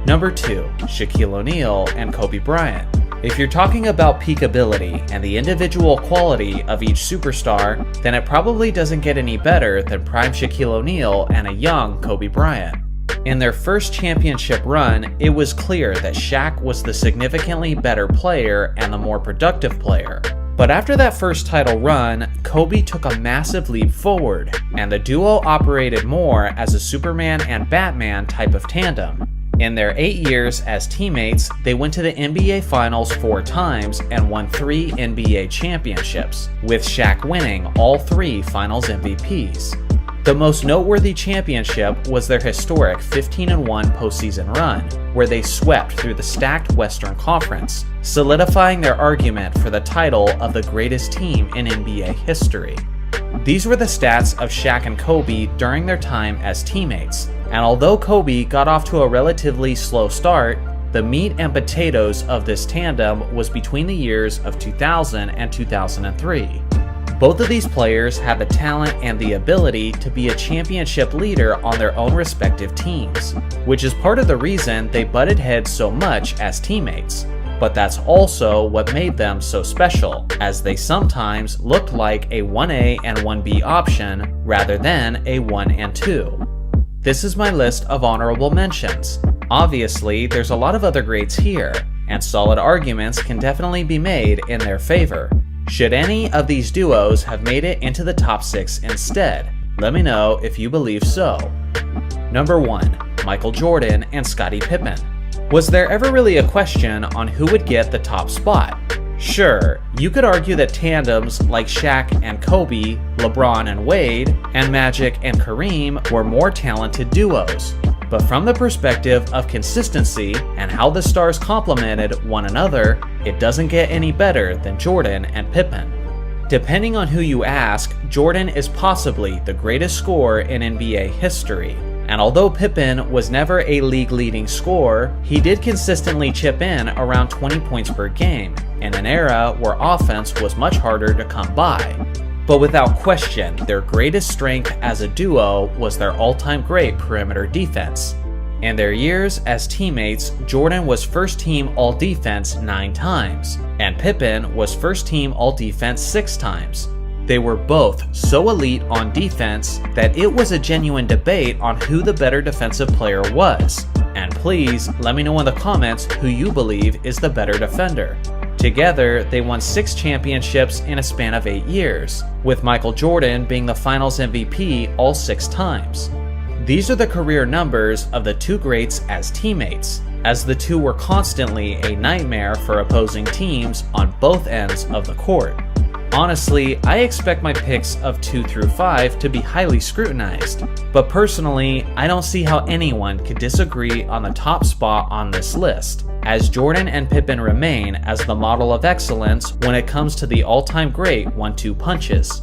S1: Number 2. Shaquille O'Neal and Kobe Bryant. If you're talking about peak ability and the individual quality of each superstar, then it probably doesn't get any better than prime Shaquille O'Neal and a young Kobe Bryant. In their first championship run, it was clear that Shaq was the significantly better player and the more productive player. But after that first title run, Kobe took a massive leap forward, and the duo operated more as a Superman and Batman type of tandem. In their 8 years as teammates, they went to the NBA Finals 4 times and won 3 NBA championships, with Shaq winning all 3 Finals MVPs. The most noteworthy championship was their historic 15-1 postseason run, where they swept through the stacked Western Conference, solidifying their argument for the title of the greatest team in NBA history. These were the stats of Shaq and Kobe during their time as teammates, and although Kobe got off to a relatively slow start, the meat and potatoes of this tandem was between the years of 2000 and 2003. Both of these players had the talent and the ability to be a championship leader on their own respective teams, which is part of the reason they butted heads so much as teammates. But that's also what made them so special, as they sometimes looked like a 1A and 1B option rather than a 1 and 2. This is my list of honorable mentions. Obviously, there's a lot of other greats here, and solid arguments can definitely be made in their favor. Should any of these duos have made it into the top 6 instead? Let me know if you believe so. Number 1. Michael Jordan and Scottie Pippen. Was there ever really a question on who would get the top spot? Sure, you could argue that tandems like Shaq and Kobe, LeBron and Wade, and Magic and Kareem were more talented duos. But from the perspective of consistency and how the stars complemented one another, it doesn't get any better than Jordan and Pippen. Depending on who you ask, Jordan is possibly the greatest scorer in NBA history. And although Pippen was never a league-leading scorer, he did consistently chip in around 20 points per game, in an era where offense was much harder to come by. But without question, their greatest strength as a duo was their all-time great perimeter defense. In their years as teammates, Jordan was first-team All-Defense 9 times, and Pippen was first-team All-Defense 6 times. They were both so elite on defense that it was a genuine debate on who the better defensive player was. And please, let me know in the comments who you believe is the better defender. Together, they won 6 championships in a span of 8 years, with Michael Jordan being the Finals MVP all 6 times. These are the career numbers of the two greats as teammates, as the two were constantly a nightmare for opposing teams on both ends of the court. Honestly, I expect my picks of 2 through 5 to be highly scrutinized, but personally, I don't see how anyone could disagree on the top spot on this list, as Jordan and Pippen remain as the model of excellence when it comes to the all-time great 1-2 punches.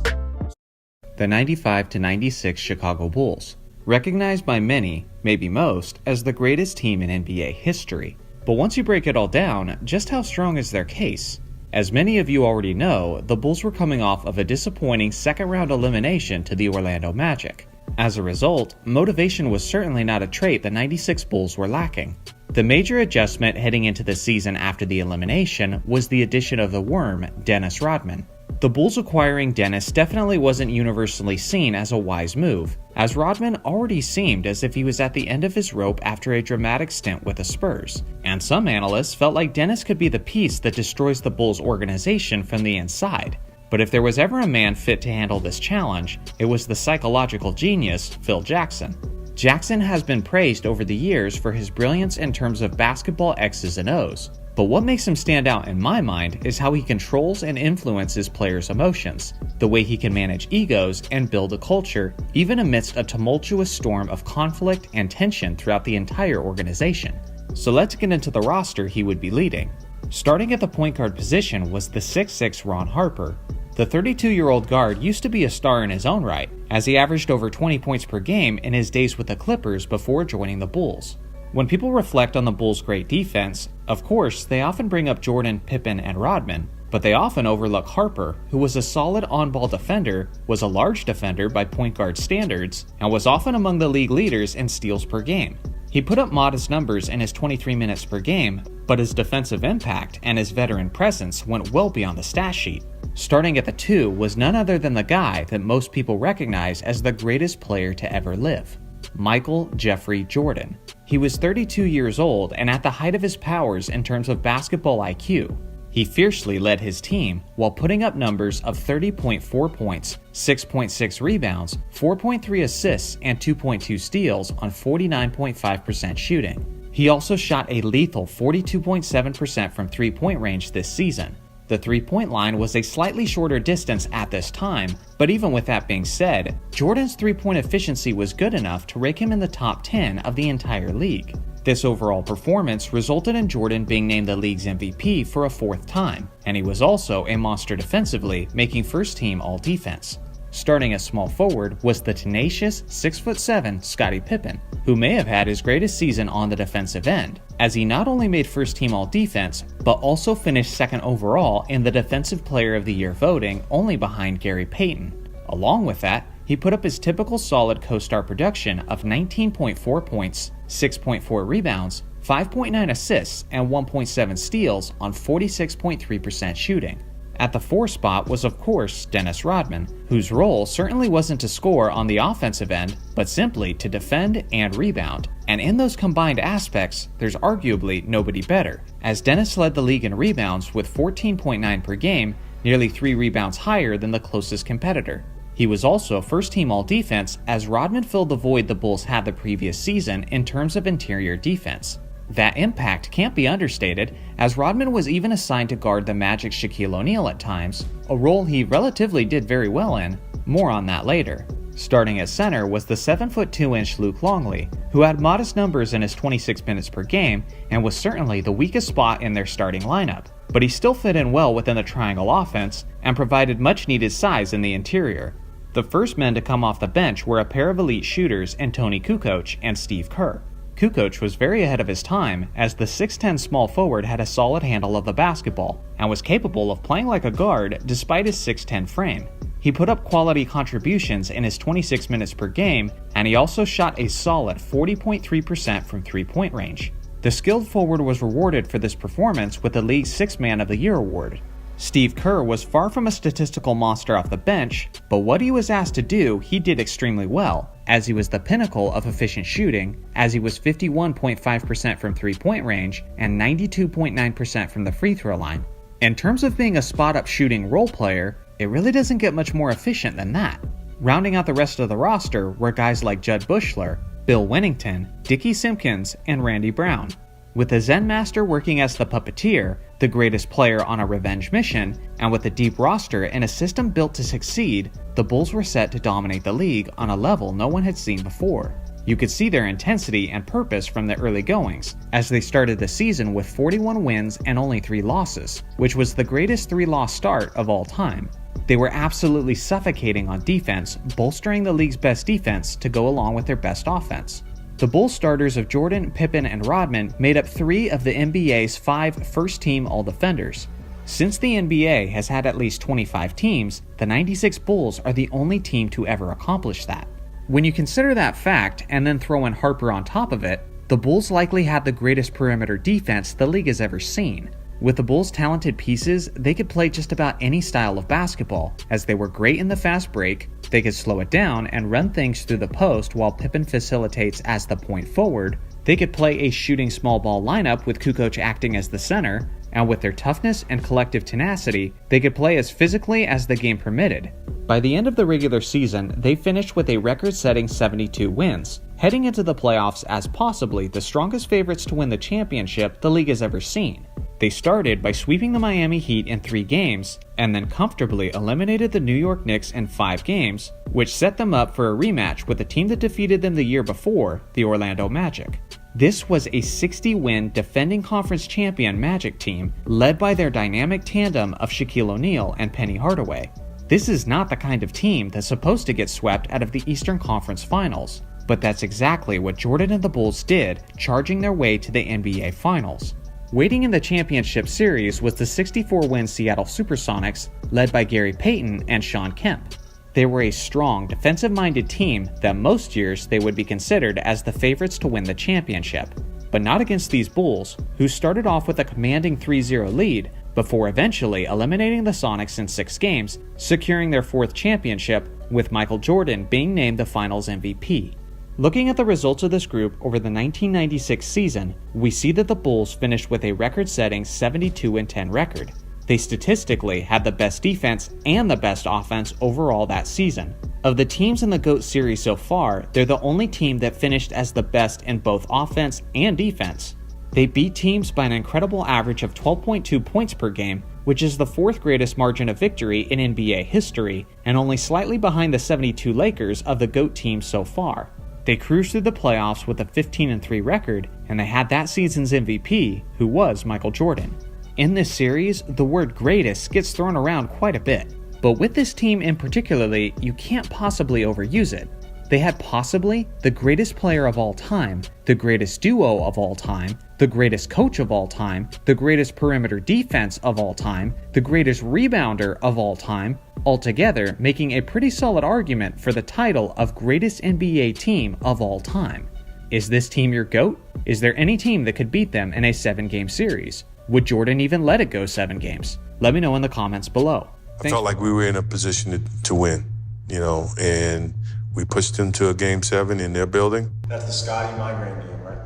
S7: The 95-96 Chicago Bulls, recognized by many, maybe most, as the greatest team in NBA history. But once you break it all down, just how strong is their case? As many of you already know, the Bulls were coming off of a disappointing second-round elimination to the Orlando Magic. As a result, motivation was certainly not a trait the 96 Bulls were lacking. The major adjustment heading into the season after the elimination was the addition of the Worm, Dennis Rodman. The Bulls acquiring Dennis definitely wasn't universally seen as a wise move, as Rodman already seemed as if he was at the end of his rope after a dramatic stint with the Spurs, and some analysts felt like Dennis could be the piece that destroys the Bulls organization from the inside. But if there was ever a man fit to handle this challenge, it was the psychological genius, Phil Jackson. Jackson has been praised over the years for his brilliance in terms of basketball X's and O's. But what makes him stand out in my mind is how he controls and influences players' emotions, the way he can manage egos and build a culture, even amidst a tumultuous storm of conflict and tension throughout the entire organization. So let's get into the roster he would be leading. Starting at the point guard position was the 6'6" Ron Harper. The 32-year-old guard used to be a star in his own right, as he averaged over 20 points per game in his days with the Clippers before joining the Bulls. When people reflect on the Bulls' great defense, of course, they often bring up Jordan, Pippen, and Rodman, but they often overlook Harper, who was a solid on-ball defender, was a large defender by point guard standards, and was often among the league leaders in steals per game. He put up modest numbers in his 23 minutes per game, but his defensive impact and his veteran presence went well beyond the stat sheet. Starting at the 2 was none other than the guy that most people recognize as the greatest player to ever live, Michael Jeffrey Jordan. He was 32 years old and at the height of his powers in terms of basketball IQ. He fiercely led his team while putting up numbers of 30.4 points, 6.6 rebounds, 4.3 assists, and 2.2 steals on 49.5% shooting.
S1: He also shot a lethal 42.7% from three-point range this season. The three-point line was a slightly shorter distance at this time, but even with that being said, Jordan's three-point efficiency was good enough to rank him in the top 10 of the entire league. This overall performance resulted in Jordan being named the league's MVP for a fourth time, and he was also a monster defensively, making first-team All-Defense. Starting as small forward was the tenacious 6'7" Scottie Pippen, who may have had his greatest season on the defensive end, as he not only made first-team All-Defense, but also finished second overall in the Defensive Player of the Year voting, only behind Gary Payton. Along with that, he put up his typical solid co-star production of 19.4 points, 6.4 rebounds, 5.9 assists, and 1.7 steals on 46.3% shooting. At the 4 spot was of course Dennis Rodman, whose role certainly wasn't to score on the offensive end, but simply to defend and rebound. And in those combined aspects, there's arguably nobody better, as Dennis led the league in rebounds with 14.9 per game, nearly 3 rebounds higher than the closest competitor. He was also first-team All-Defense, as Rodman filled the void the Bulls had the previous season in terms of interior defense. That impact can't be understated, as Rodman was even assigned to guard the Magic's Shaquille O'Neal at times, a role he relatively did very well in. More on that later. Starting at center was the 7'2" Luke Longley, who had modest numbers in his 26 minutes per game and was certainly the weakest spot in their starting lineup, but he still fit in well within the triangle offense and provided much-needed size in the interior. The first men to come off the bench were a pair of elite shooters in Tony Kukoc and Steve Kerr. Kukoc was very ahead of his time, as the 6'10" small forward had a solid handle of the basketball and was capable of playing like a guard despite his 6'10" frame. He put up quality contributions in his 26 minutes per game, and he also shot a solid 40.3% from three-point range. The skilled forward was rewarded for this performance with the league's 6th Man of the Year award. Steve Kerr was far from a statistical monster off the bench, but what he was asked to do, he did extremely well, as he was the pinnacle of efficient shooting, as he was 51.5% from three-point range and 92.9% from the free throw line. In terms of being a spot-up shooting role player, it really doesn't get much more efficient than that. Rounding out the rest of the roster were guys like Judd Bushler, Bill Wennington, Dickie Simpkins, and Randy Brown. With the Zen Master working as the puppeteer, the greatest player on a revenge mission, and with a deep roster and a system built to succeed, the Bulls were set to dominate the league on a level no one had seen before. You could see their intensity and purpose from the early goings, as they started the season with 41 wins and only 3 losses, which was the greatest 3-loss start of all time. They were absolutely suffocating on defense, bolstering the league's best defense to go along with their best offense. The Bulls starters of Jordan, Pippen, and Rodman made up 3 of the NBA's 5 first-team All-Defenders. Since the NBA has had at least 25 teams, the 96 Bulls are the only team to ever accomplish that. When you consider that fact, and then throw in Harper on top of it, the Bulls likely had the greatest perimeter defense the league has ever seen. With the Bulls' talented pieces, they could play just about any style of basketball, as they were great in the fast break, they could slow it down and run things through the post while Pippen facilitates as the point forward, they could play a shooting small ball lineup with Kukoc acting as the center, and with their toughness and collective tenacity, they could play as physically as the game permitted. By the end of the regular season, they finished with a record-setting 72 wins, heading into the playoffs as possibly the strongest favorites to win the championship the league has ever seen. They started by sweeping the Miami Heat in 3 games, and then comfortably eliminated the New York Knicks in 5 games, which set them up for a rematch with the team that defeated them the year before, the Orlando Magic. This was a 60-win defending conference champion Magic team, led by their dynamic tandem of Shaquille O'Neal and Penny Hardaway. This is not the kind of team that's supposed to get swept out of the Eastern Conference Finals, but that's exactly what Jordan and the Bulls did, charging their way to the NBA Finals. Waiting in the championship series was the 64-win Seattle Supersonics, led by Gary Payton and Shawn Kemp. They were a strong, defensive-minded team that most years they would be considered as the favorites to win the championship, but not against these Bulls, who started off with a commanding 3-0 lead before eventually eliminating the Sonics in 6 games, securing their 4th championship, with Michael Jordan being named the Finals MVP. Looking at the results of this group over the 1996 season, we see that the Bulls finished with a record-setting 72-10 record.
S7: They statistically had the best defense and the best offense overall that season. Of the teams in the GOAT series so far, they're the only team that finished as the best in both offense and defense. They beat teams by an incredible average of 12.2 points per game, which is the 4th greatest margin of victory in NBA history, and only slightly behind the 72 Lakers of the GOAT teams so far. They cruised through the playoffs with a 15-3 record, and they had that season's MVP, who was Michael Jordan. In this series, the word greatest gets thrown around quite a bit, but with this team in particularly, you can't possibly overuse it. They had possibly the greatest player of all time, the greatest duo of all time, the greatest coach of all time, the greatest perimeter defense of all time, the greatest rebounder of all time, altogether making a pretty solid argument for the title of greatest NBA team of all time. Is this team your GOAT? Is there any team that could beat them in a 7-game series? Would Jordan even let it go 7 games? Let me know in the comments below.
S2: I felt like we were in a position to win, and we pushed them to a Game 7 in their building.
S9: That's the Scotti migraine game, right?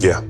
S2: Yeah.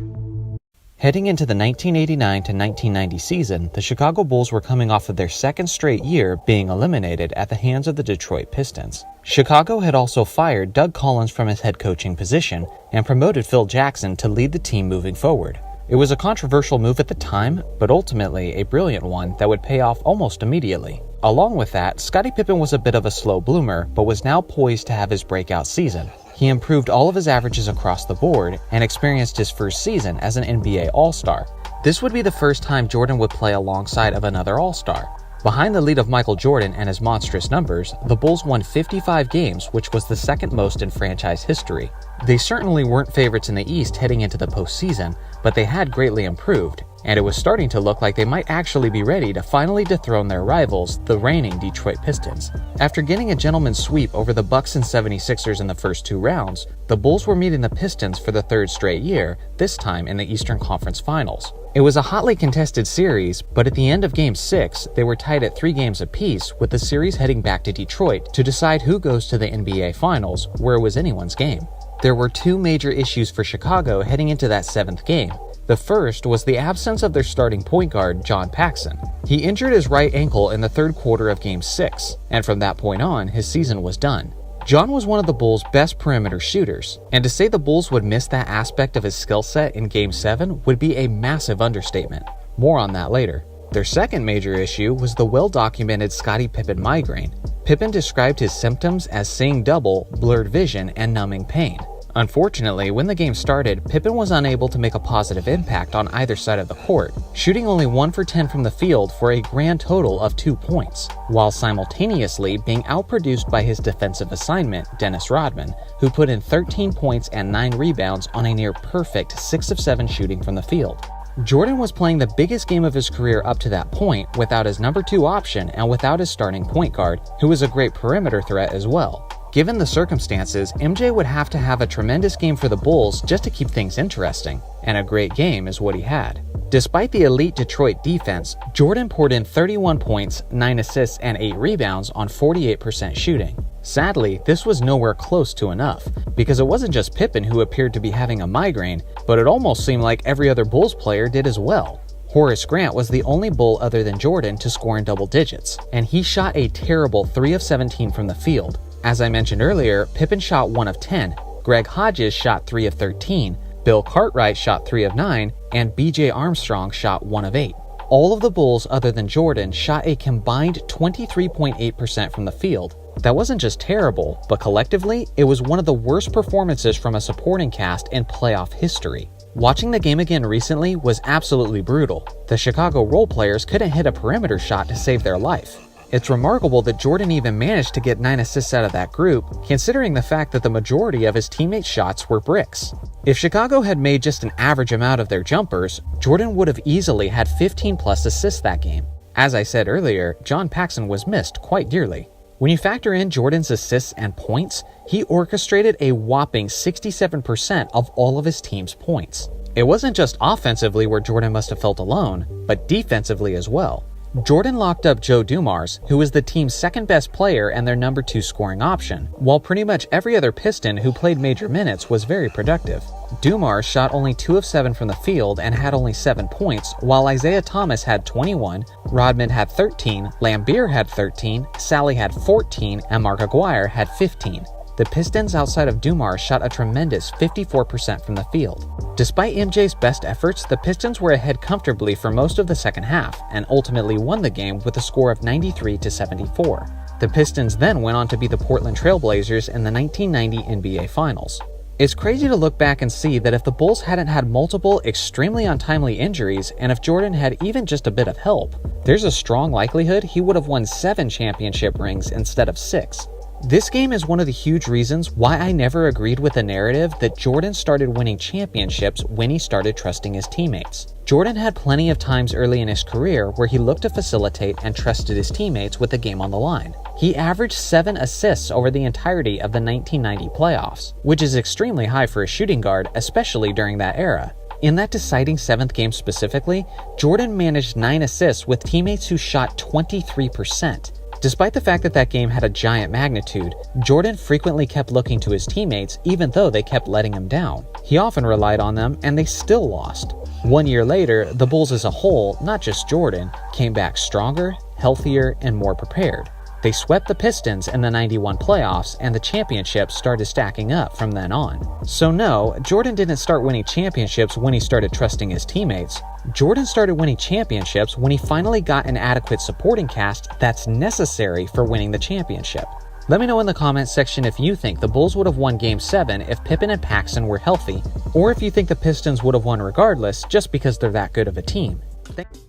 S7: Heading into the 1989 to 1990 season, the Chicago Bulls were coming off of their 2nd straight year being eliminated at the hands of the Detroit Pistons. Chicago had also fired Doug Collins from his head coaching position and promoted Phil Jackson to lead the team moving forward. It was a controversial move at the time, but ultimately a brilliant one that would pay off almost immediately. Along with that, Scottie Pippen was a bit of a slow bloomer, but was now poised to have his breakout season. He improved all of his averages across the board and experienced his first season as an NBA All-Star. This would be the first time Jordan would play alongside of another All-Star. Behind the lead of Michael Jordan and his monstrous numbers, the Bulls won 55 games, which was the 2nd most in franchise history. They certainly weren't favorites in the East heading into the postseason, but they had greatly improved, and it was starting to look like they might actually be ready to finally dethrone their rivals, the reigning Detroit Pistons. After getting a gentleman's sweep over the Bucks and 76ers in the first 2 rounds, the Bulls were meeting the Pistons for the 3rd straight year, this time in the Eastern Conference Finals. It was a hotly contested series, but at the end of Game 6, they were tied at 3 games apiece, with the series heading back to Detroit to decide who goes to the NBA Finals, where it was anyone's game. There were 2 major issues for Chicago heading into that 7th game. The first was the absence of their starting point guard, John Paxson. He injured his right ankle in the 3rd quarter of Game 6, and from that point on, his season was done. John was one of the Bulls' best perimeter shooters, and to say the Bulls would miss that aspect of his skill set in Game 7 would be a massive understatement. More on that later. Their second major issue was the well-documented Scottie Pippen migraine. Pippen described his symptoms as seeing double, blurred vision, and numbing pain. Unfortunately, when the game started, Pippen was unable to make a positive impact on either side of the court, shooting only 1 for 10 from the field for a grand total of 2 points, while simultaneously being outproduced by his defensive assignment, Dennis Rodman, who put in 13 points and 9 rebounds on a near-perfect 6 of 7 shooting from the field. Jordan was playing the biggest game of his career up to that point without his number 2 option and without his starting point guard, who was a great perimeter threat as well. Given the circumstances, MJ would have to have a tremendous game for the Bulls just to keep things interesting, and a great game is what he had. Despite the elite Detroit defense, Jordan poured in 31 points, 9 assists, and 8 rebounds on 48% shooting. Sadly, this was nowhere close to enough, because it wasn't just Pippen who appeared to be having a migraine, but it almost seemed like every other Bulls player did as well. Horace Grant was the only Bull other than Jordan to score in double digits, and he shot a terrible 3 of 17 from the field. As I mentioned earlier, Pippen shot 1 of 10, Greg Hodges shot 3 of 13, Bill Cartwright shot 3 of 9, and BJ Armstrong shot 1 of 8. All of the Bulls other than Jordan shot a combined 23.8% from the field. That wasn't just terrible, but collectively, it was one of the worst performances from a supporting cast in playoff history. Watching the game again recently was absolutely brutal. The Chicago role players couldn't hit a perimeter shot to save their life. It's remarkable that Jordan even managed to get 9 assists out of that group, considering the fact that the majority of his teammates' shots were bricks. If Chicago had made just an average amount of their jumpers, Jordan would have easily had 15 plus assists that game. As I said earlier, John Paxson was missed quite dearly. When you factor in Jordan's assists and points, he orchestrated a whopping 67% of all of his team's points. It wasn't just offensively where Jordan must have felt alone, but defensively as well. Jordan locked up Joe Dumars, who was the team's second best player and their number 2 scoring option, while pretty much every other Piston who played major minutes was very productive. Dumars shot only 2 of 7 from the field and had only 7 points, while Isaiah Thomas had 21, Rodman had 13, Lambeer had 13, Sally had 14, and Mark Aguirre had 15. The Pistons outside of Dumars shot a tremendous 54% from the field. Despite MJ's best efforts, the Pistons were ahead comfortably for most of the second half and ultimately won the game with a score of 93-74. The Pistons then went on to beat the Portland Trail Blazers in the 1990 NBA Finals. It's crazy to look back and see that if the Bulls hadn't had multiple extremely untimely injuries and if Jordan had even just a bit of help, there's a strong likelihood he would have won 7 championship rings instead of 6. This game is one of the huge reasons why I never agreed with the narrative that Jordan started winning championships when he started trusting his teammates. Jordan had plenty of times early in his career where he looked to facilitate and trusted his teammates with the game on the line. He averaged 7 assists over the entirety of the 1990 playoffs, which is extremely high for a shooting guard, especially during that era. In that deciding 7th game specifically, Jordan managed 9 assists with teammates who shot 23%. Despite the fact that that game had a giant magnitude, Jordan frequently kept looking to his teammates even though they kept letting him down. He often relied on them and they still lost. 1 year later, the Bulls as a whole, not just Jordan, came back stronger, healthier, and more prepared. They swept the Pistons in the 91 playoffs and the championships started stacking up from then on. So no, Jordan didn't start winning championships when he started trusting his teammates. Jordan started winning championships when he finally got an adequate supporting cast that's necessary for winning the championship. Let me know in the comments section if you think the Bulls would have won Game 7 if Pippen and Paxson were healthy, or if you think the Pistons would have won regardless just because they're that good of a team.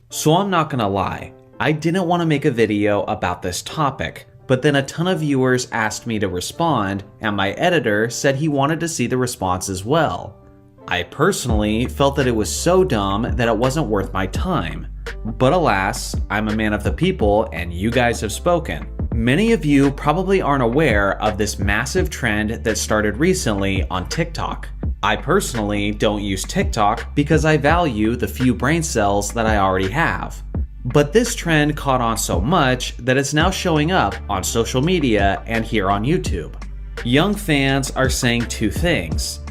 S1: So I'm not gonna lie, I didn't want to make a video about this topic, but then a ton of viewers asked me to respond, and my editor said he wanted to see the response as well. I personally felt that it was so dumb that it wasn't worth my time. But alas, I'm a man of the people and you guys have spoken. Many of you probably aren't aware of this massive trend that started recently on TikTok. I personally don't use TikTok because I value the few brain cells that I already have. But this trend caught on so much that it's now showing up on social media and here on YouTube. Young fans are saying 2 things.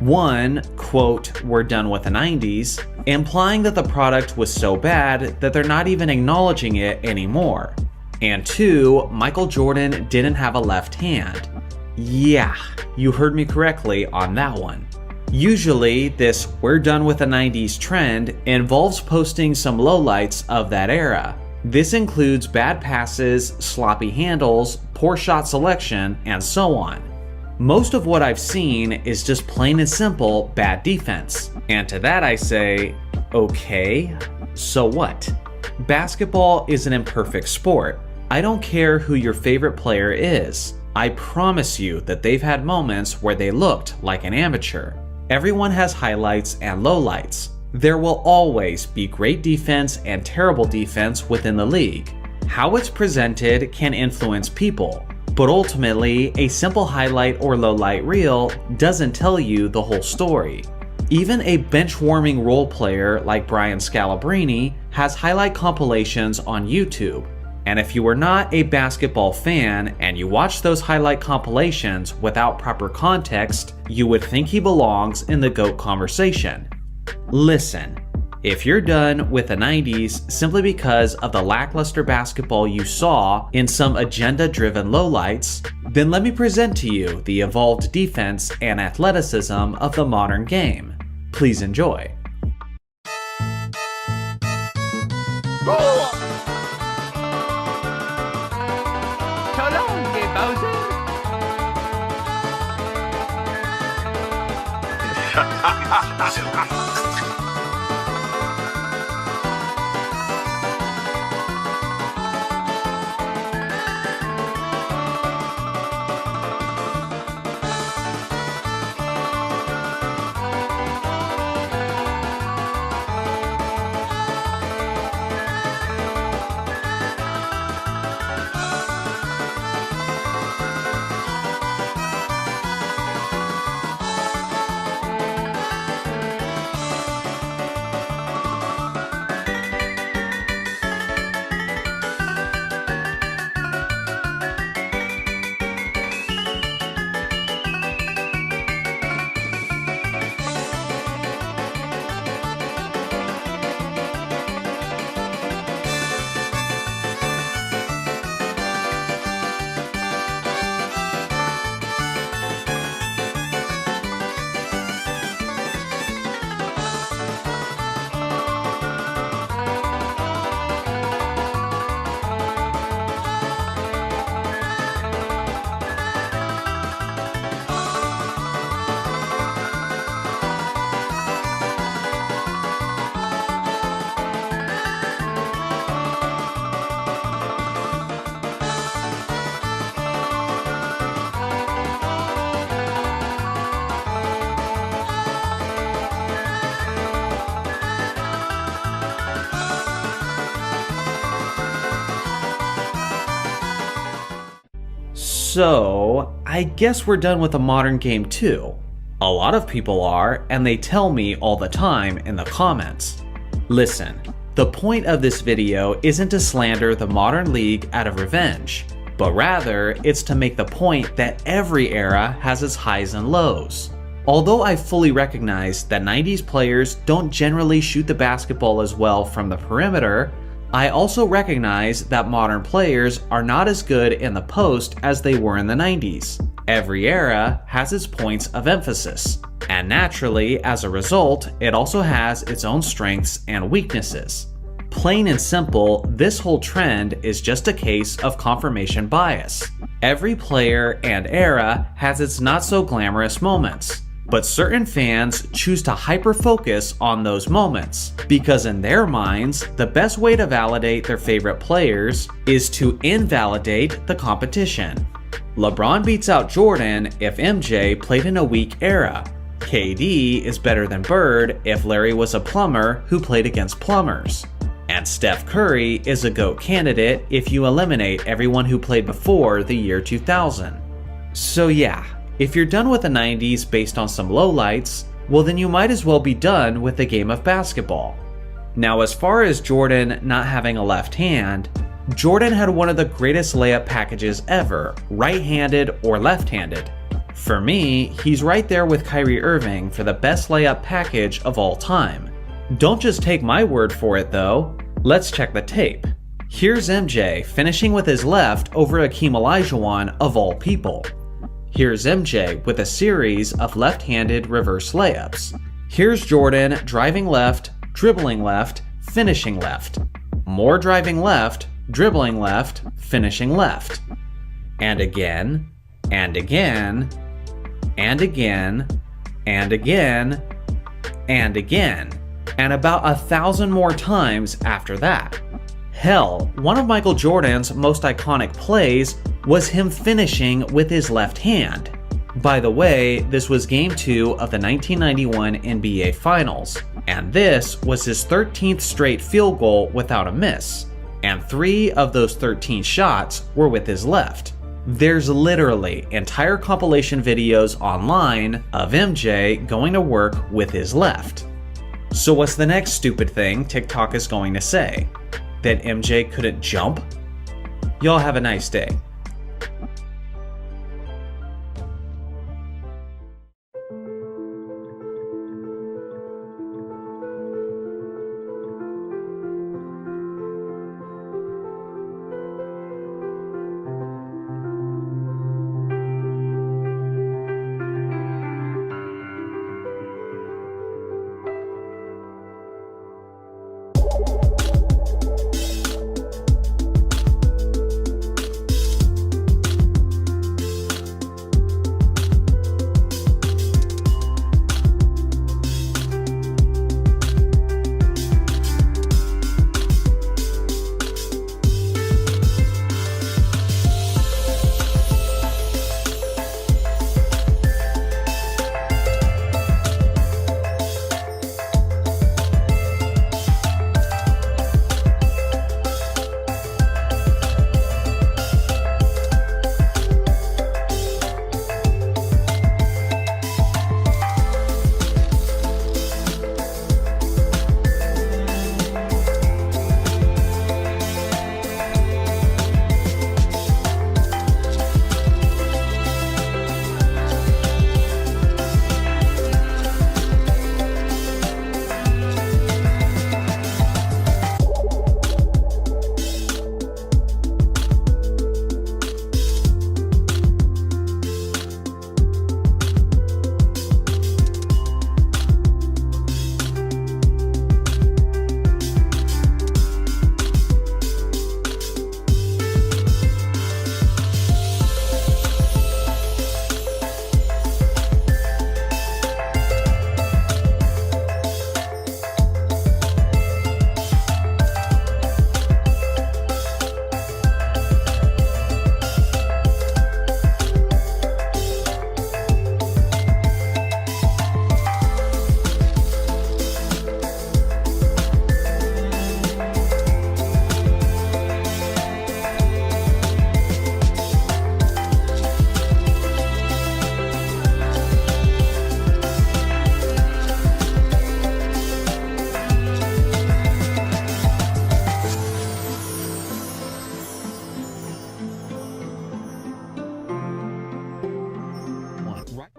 S1: One, quote, "We're done with the 90s," implying that the product was so bad that they're not even acknowledging it anymore. And 2, Michael Jordan didn't have a left hand. Yeah, you heard me correctly on that one. Usually, this "we're done with the 90s" trend involves posting some lowlights of that era. This includes bad passes, sloppy handles, poor shot selection, and so on. Most of what I've seen is just plain and simple bad defense. And to that I say, okay, so what? Basketball is an imperfect sport. I don't care who your favorite player is. I promise you that they've had moments where they looked like an amateur. Everyone has highlights and lowlights. There will always be great defense and terrible defense within the league. How it's presented can influence people. But ultimately, a simple highlight or lowlight reel doesn't tell you the whole story. Even a bench-warming role player like Brian Scalabrine has highlight compilations on YouTube. And if you are not a basketball fan and you watch those highlight compilations without proper context, you would think he belongs in the GOAT conversation. Listen. If you're done with the 90s simply because of the lackluster basketball you saw in some agenda-driven lowlights, then let me present to you the evolved defense and athleticism of the modern game. Please enjoy. So, I guess we're done with the modern game too. A lot of people are, and they tell me all the time in the comments. Listen, the point of this video isn't to slander the modern league out of revenge, but rather it's to make the point that every era has its highs and lows. Although I fully recognize that 90s players don't generally shoot the basketball as well from the perimeter, I also recognize that modern players are not as good in the post as they were in the 90s. Every era has its points of emphasis, and naturally, as a result, it also has its own strengths and weaknesses. Plain and simple, this whole trend is just a case of confirmation bias. Every player and era has its not so glamorous moments, but certain fans choose to hyper-focus on those moments, because in their minds, the best way to validate their favorite players is to invalidate the competition. LeBron beats out Jordan if MJ played in a weak era. KD is better than Bird if Larry was a plumber who played against plumbers. And Steph Curry is a GOAT candidate if you eliminate everyone who played before the year 2000. So yeah, if you're done with the 90s based on some lowlights, well then you might as well be done with the game of basketball. Now, as far as Jordan not having a left hand, Jordan had one of the greatest layup packages ever, right-handed or left-handed. For me, he's right there with Kyrie Irving for the best layup package of all time. Don't just take my word for it though, let's check the tape. Here's MJ finishing with his left over Hakeem Olajuwon of all people. Here's MJ with a series of left-handed reverse layups. Here's Jordan driving left, dribbling left, finishing left. More driving left, dribbling left, finishing left. And again, and again, and again, and again, and again, and about 1,000 more times after that. Hell, one of Michael Jordan's most iconic plays was him finishing with his left hand. By the way, this was Game 2 of the 1991 NBA Finals, and this was his 13th straight field goal without a miss, and 3 of those 13 shots were with his left. There's literally entire compilation videos online of MJ going to work with his left. So what's the next stupid thing TikTok is going to say? That MJ couldn't jump? Y'all have a nice day.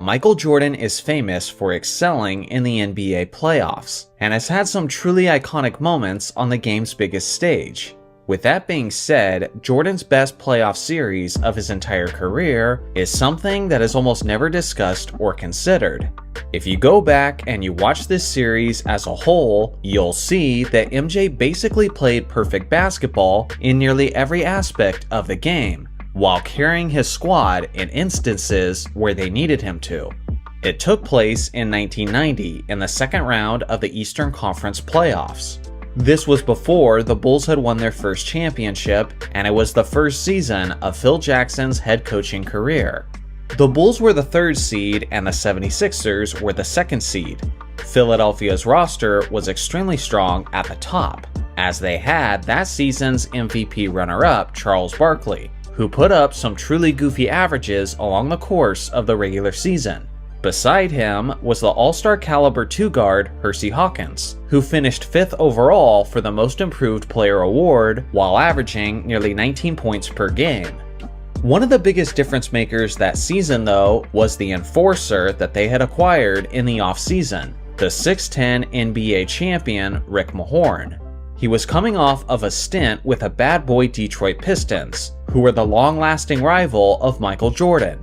S1: Michael Jordan is famous for excelling in the NBA playoffs, and has had some truly iconic moments on the game's biggest stage. With that being said, Jordan's best playoff series of his entire career is something that is almost never discussed or considered. If you go back and you watch this series as a whole, you'll see that MJ basically played perfect basketball in nearly every aspect of the game, while carrying his squad in instances where they needed him to. It took place in 1990 in the second round of the Eastern Conference playoffs. This was before the Bulls had won their first championship, and it was the first season of Phil Jackson's head coaching career. The Bulls were the third seed and the 76ers were the second seed. Philadelphia's roster was extremely strong at the top, as they had that season's MVP runner-up Charles Barkley, who put up some truly goofy averages along the course of the regular season. Beside him was the all-star caliber two-guard Hersey Hawkins, who finished 5th overall for the Most Improved Player award while averaging nearly 19 points per game. One of the biggest difference makers that season, though, was the enforcer that they had acquired in the offseason, the 6'10" NBA champion Rick Mahorn. He was coming off of a stint with a bad boy Detroit Pistons, who were the long-lasting rival of Michael Jordan.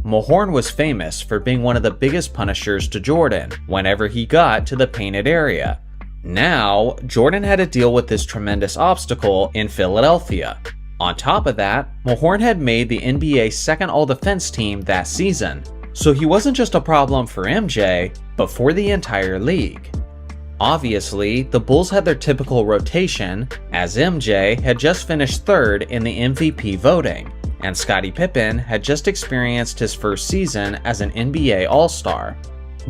S1: Mahorn was famous for being one of the biggest punishers to Jordan whenever he got to the painted area. Now, Jordan had to deal with this tremendous obstacle in Philadelphia. On top of that, Mahorn had made the NBA's second all-defense team that season, so he wasn't just a problem for MJ, but for the entire league. Obviously, the Bulls had their typical rotation, as MJ had just finished third in the MVP voting, and Scottie Pippen had just experienced his first season as an NBA All-Star.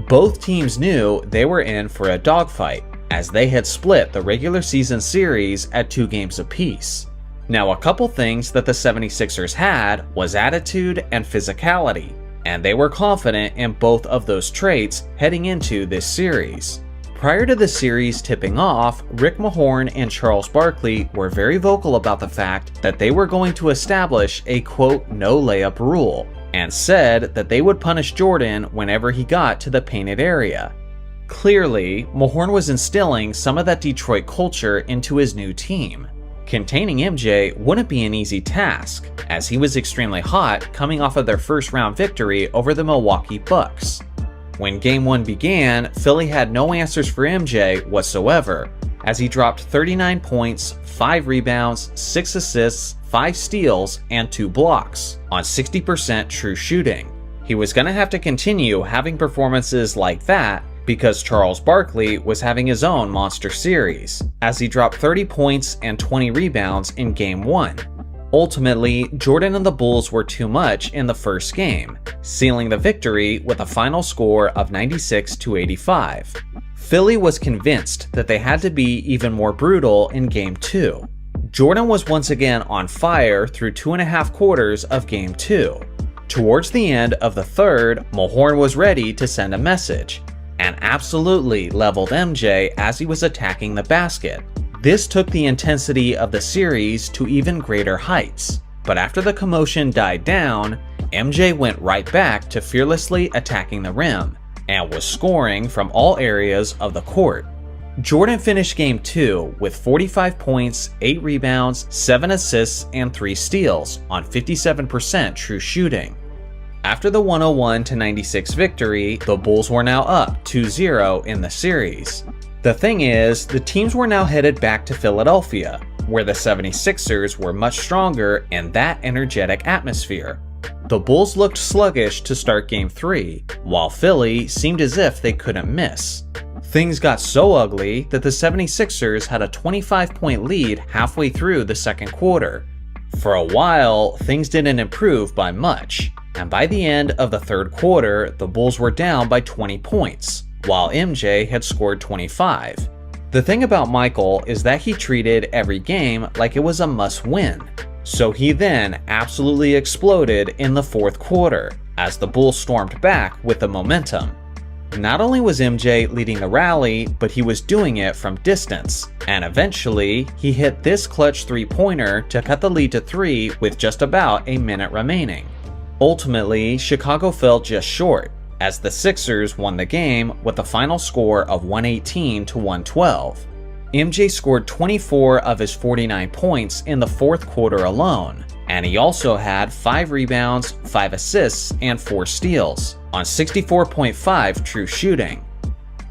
S1: Both teams knew they were in for a dogfight, as they had split the regular season series at 2 games apiece. Now, a couple things that the 76ers had was attitude and physicality, and they were confident in both of those traits heading into this series. Prior to the series tipping off, Rick Mahorn and Charles Barkley were very vocal about the fact that they were going to establish a quote no layup rule, and said that they would punish Jordan whenever he got to the painted area. Clearly, Mahorn was instilling some of that Detroit culture into his new team. Containing MJ wouldn't be an easy task, as he was extremely hot coming off of their first round victory over the Milwaukee Bucks. When Game 1 began, Philly had no answers for MJ whatsoever, as he dropped 39 points, 5 rebounds, 6 assists, 5 steals, and 2 blocks on 60% true shooting. He was going to have to continue having performances like that because Charles Barkley was having his own monster series, as he dropped 30 points and 20 rebounds in Game 1. Ultimately, Jordan and the Bulls were too much in the first game, sealing the victory with a final score of 96-85. Philly was convinced that they had to be even more brutal in Game 2. Jordan was once again on fire through 2.5 quarters of Game 2. Towards the end of the third, Mahorn was ready to send a message, and absolutely leveled MJ as he was attacking the basket. This took the intensity of the series to even greater heights, but after the commotion died down, MJ went right back to fearlessly attacking the rim, and was scoring from all areas of the court. Jordan finished Game 2 with 45 points, 8 rebounds, 7 assists, and 3 steals on 57% true shooting. After the 101-96 victory, the Bulls were now up 2-0 in the series. The thing is, the teams were now headed back to Philadelphia, where the 76ers were much stronger in that energetic atmosphere. The Bulls looked sluggish to start Game 3, while Philly seemed as if they couldn't miss. Things got so ugly that the 76ers had a 25-point lead halfway through the second quarter. For a while, things didn't improve by much, and by the end of the third quarter, the Bulls were down by 20 points. While MJ had scored 25. The thing about Michael is that he treated every game like it was a must-win, so he then absolutely exploded in the fourth quarter, as the Bulls stormed back with the momentum. Not only was MJ leading the rally, but he was doing it from distance, and eventually, he hit this clutch three-pointer to cut the lead to 3 with just about a minute remaining. Ultimately, Chicago fell just short, as the Sixers won the game with a final score of 118 to 112. MJ scored 24 of his 49 points in the fourth quarter alone, and he also had 5 rebounds, 5 assists, and 4 steals on 64.5 true shooting.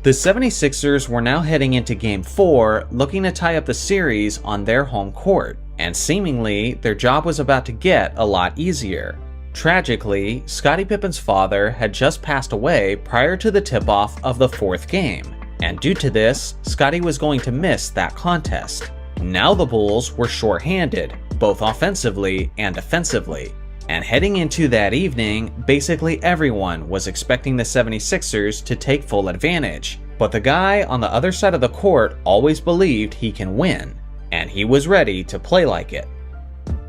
S1: The 76ers were now heading into Game 4 looking to tie up the series on their home court, and seemingly their job was about to get a lot easier. Tragically, Scottie Pippen's father had just passed away prior to the tip-off of the fourth game, and due to this, Scottie was going to miss that contest. Now the Bulls were short-handed, both offensively and defensively, and heading into that evening, basically everyone was expecting the 76ers to take full advantage, but the guy on the other side of the court always believed he can win, and he was ready to play like it.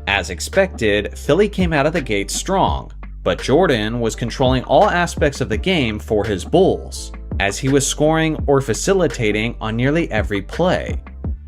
S1: As expected, Philly came out of the gate strong, but Jordan was controlling all aspects of the game for his Bulls, as he was scoring or facilitating on nearly every play.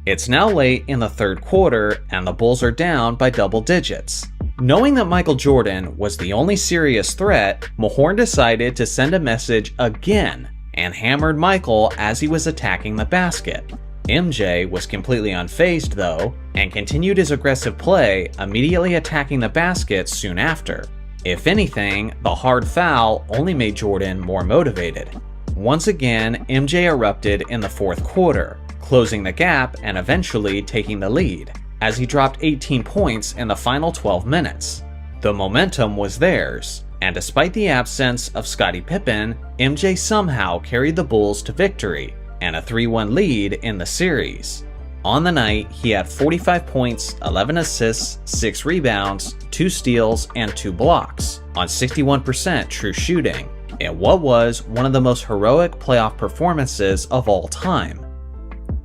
S1: It's now late in the third quarter, and the Bulls are down by double digits. Knowing that Michael Jordan was the only serious threat, Mahorn decided to send a message again and hammered Michael as he was attacking the basket. MJ was completely unfazed though, and continued his aggressive play, immediately attacking the basket soon after. If anything, the hard foul only made Jordan more motivated. Once again, MJ erupted in the fourth quarter, closing the gap and eventually taking the lead, as he dropped 18 points in the final 12 minutes. The momentum was theirs, and despite the absence of Scottie Pippen, MJ somehow carried the Bulls to victory and a 3-1 lead in the series. On the night, he had 45 points, 11 assists, 6 rebounds, 2 steals, and 2 blocks on 61% true shooting, in what was one of the most heroic playoff performances of all time.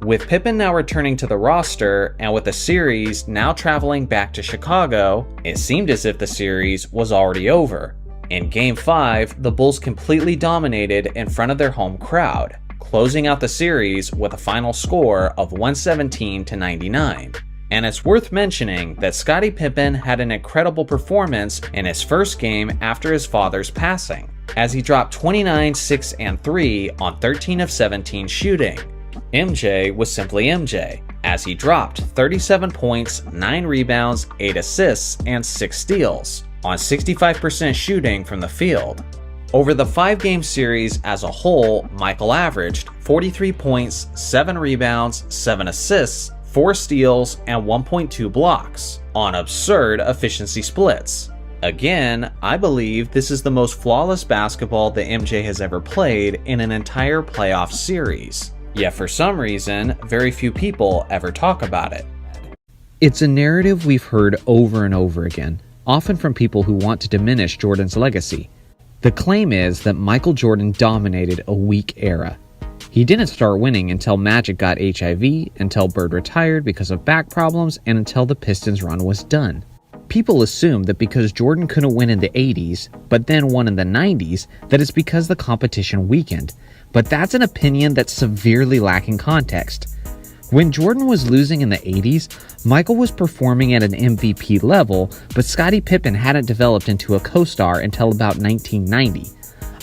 S1: With Pippen now returning to the roster, and with the series now traveling back to Chicago, it seemed as if the series was already over. In Game 5, the Bulls completely dominated in front of their home crowd, closing out the series with a final score of 117 to 99. And it's worth mentioning that Scottie Pippen had an incredible performance in his first game after his father's passing, as he dropped 29, 6, and 3 on 13 of 17 shooting. MJ was simply MJ, as he dropped 37 points, 9 rebounds, 8 assists, and 6 steals on 65% shooting from the field. Over the 5-game series as a whole, Michael averaged 43 points, 7 rebounds, 7 assists, 4 steals, and 1.2 blocks on absurd efficiency splits. Again, I believe this is the most flawless basketball that MJ has ever played in an entire playoff series. Yet for some reason, very few people ever talk about it.
S7: It's a narrative we've heard over and over again, often from people who want to diminish Jordan's legacy. The claim is that Michael Jordan dominated a weak era. He didn't start winning until Magic got HIV, until Bird retired because of back problems, and until the Pistons run was done. People assume that because Jordan couldn't win in the 80s, but then won in the 90s, that it's because the competition weakened. But that's an opinion that's severely lacking context. When Jordan was losing in the 80s, Michael was performing at an MVP level, but Scottie Pippen hadn't developed into a co-star until about 1990.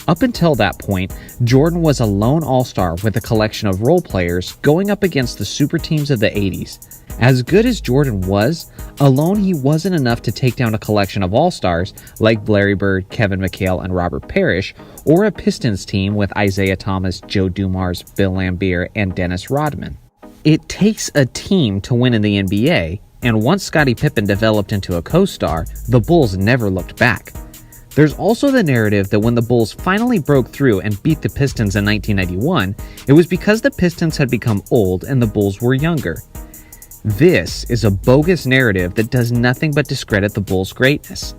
S7: Up until that point, Jordan was a lone all-star with a collection of role players going up against the super teams of the 80s. As good as Jordan was, alone he wasn't enough to take down a collection of all-stars like Larry Bird, Kevin McHale, and Robert Parrish, or a Pistons team with Isaiah Thomas, Joe Dumars, Bill Laimbeer, and Dennis Rodman. It takes a team to win in the NBA, and once Scottie Pippen developed into a co-star, the Bulls never looked back. There's also the narrative that when the Bulls finally broke through and beat the Pistons in 1991, it was because the Pistons had become old and the Bulls were younger. This is a bogus narrative that does nothing but discredit the Bulls' greatness.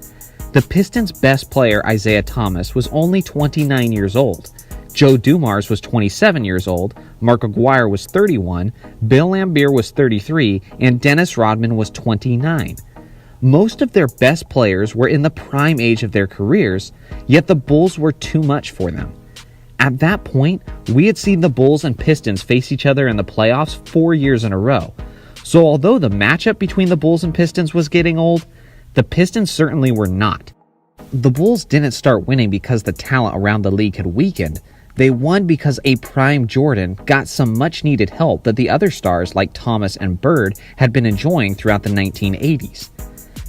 S7: The Pistons' best player, Isaiah Thomas, was only 29 years old. Joe Dumars was 27 years old, Mark Aguirre was 31, Bill Laimbeer was 33, and Dennis Rodman was 29. Most of their best players were in the prime age of their careers, yet the Bulls were too much for them. At that point, we had seen the Bulls and Pistons face each other in the playoffs 4 years in a row. So although the matchup between the Bulls and Pistons was getting old, the Pistons certainly were not. the Bulls didn't start winning because the talent around the league had weakened. They won because a prime Jordan got some much-needed help that the other stars like Thomas and Bird had been enjoying throughout the 1980s.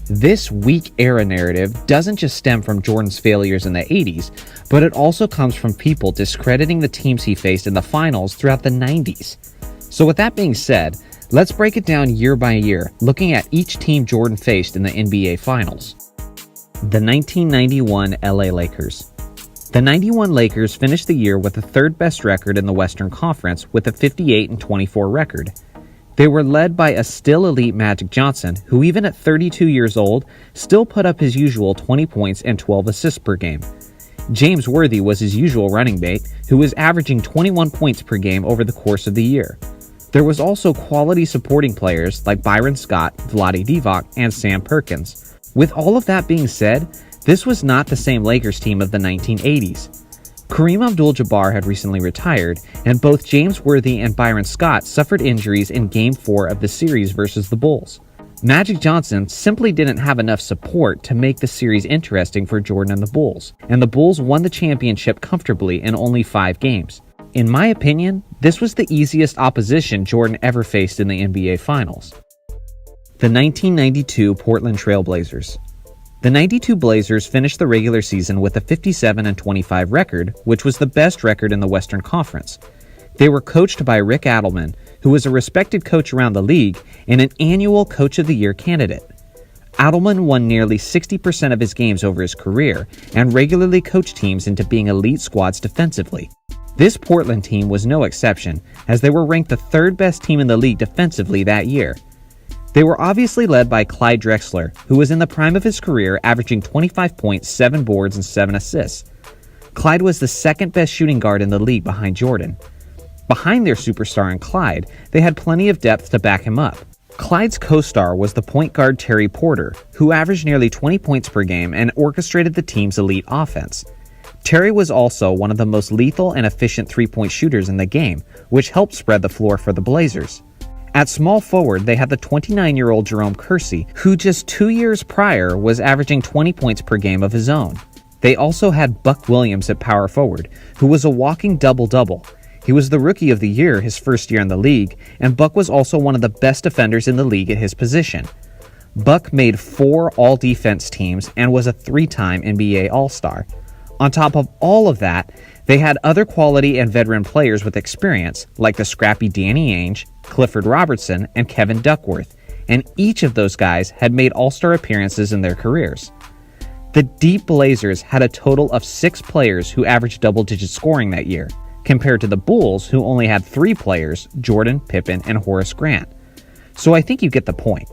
S7: This weak era narrative doesn't just stem from Jordan's failures in the 80s, but it also comes from people discrediting the teams he faced in the finals throughout the 90s. So with that being said, let's break it down year by year, looking at each team Jordan faced in the NBA Finals. The 1991 LA Lakers. The 91 Lakers finished the year with the third best record in the Western Conference with a 58-24 record. They were led by a still elite Magic Johnson, who even at 32 years old, still put up his usual 20 points and 12 assists per game. James Worthy was his usual running mate, who was averaging 21 points per game over the course of the year. There was also quality supporting players like Byron Scott, Vlade Divac, and Sam Perkins. With all of that being said, this was not the same Lakers team of the 1980s. Kareem Abdul-Jabbar had recently retired, and both James Worthy and Byron Scott suffered injuries in Game 4 of the series versus the Bulls. Magic Johnson simply didn't have enough support to make the series interesting for Jordan and the Bulls, and the Bulls won the championship comfortably in only 5 games. In my opinion, this was the easiest opposition Jordan ever faced in the NBA Finals. The 1992 Portland Trail Blazers. The 92 Blazers finished the regular season with a 57-25 record, which was the best record in the Western Conference. They were coached by Rick Adelman, who was a respected coach around the league and an annual Coach of the Year candidate. Adelman won nearly 60% of his games over his career and regularly coached teams into being elite squads defensively. This Portland team was no exception, as they were ranked the third best team in the league defensively that year. They were obviously led by Clyde Drexler, who was in the prime of his career, averaging 25 points, 7 boards, and 7 assists. Clyde was the second best shooting guard in the league behind Jordan. Behind their superstar in Clyde, they had plenty of depth to back him up. Clyde's co-star was the point guard Terry Porter, who averaged nearly 20 points per game and orchestrated the team's elite offense. Terry was also one of the most lethal and efficient three-point shooters in the game, which helped spread the floor for the Blazers. At small forward, they had the 29-year-old Jerome Kersey, who just 2 years prior was averaging 20 points per game of his own. They also had Buck Williams at power forward, who was a walking double-double. He was the Rookie of the Year his first year in the league, and Buck was also one of the best defenders in the league at his position. Buck made 4 all-defense teams and was a 3-time NBA All-Star. On top of all of that, they had other quality and veteran players with experience, like the scrappy Danny Ainge, Clifford Robertson, and Kevin Duckworth, and each of those guys had made All-Star appearances in their careers. The Deep Blazers had a total of 6 players who averaged double-digit scoring that year, compared to the Bulls, who only had 3 players, Jordan, Pippen, and Horace Grant. So I think you get the point.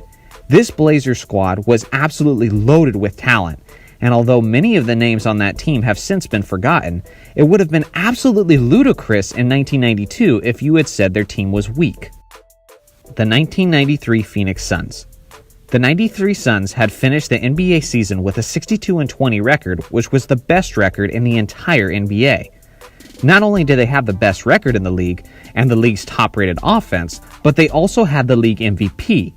S7: This Blazers squad was absolutely loaded with talent, and although many of the names on that team have since been forgotten, it would have been absolutely ludicrous in 1992 if you had said their team was weak. The 1993 Phoenix Suns. The 93 Suns had finished the NBA season with a 62-20 record, which was the best record in the entire NBA. Not only did they have the best record in the league and the league's top-rated offense, but they also had the league MVP.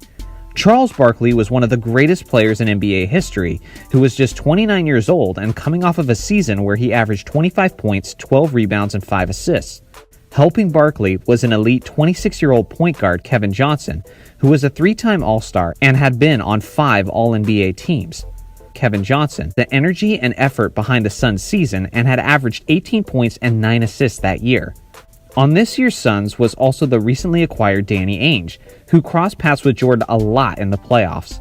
S7: Charles Barkley was one of the greatest players in NBA history, who was just 29 years old and coming off of a season where he averaged 25 points, 12 rebounds, and 5 assists. Helping Barkley was an elite 26-year-old point guard Kevin Johnson, who was a 3-time All-Star and had been on 5 All-NBA teams. Kevin Johnson, the energy and effort behind the Suns season, and had averaged 18 points and 9 assists that year. On this year's Suns was also the recently acquired Danny Ainge, who crossed paths with Jordan a lot in the playoffs.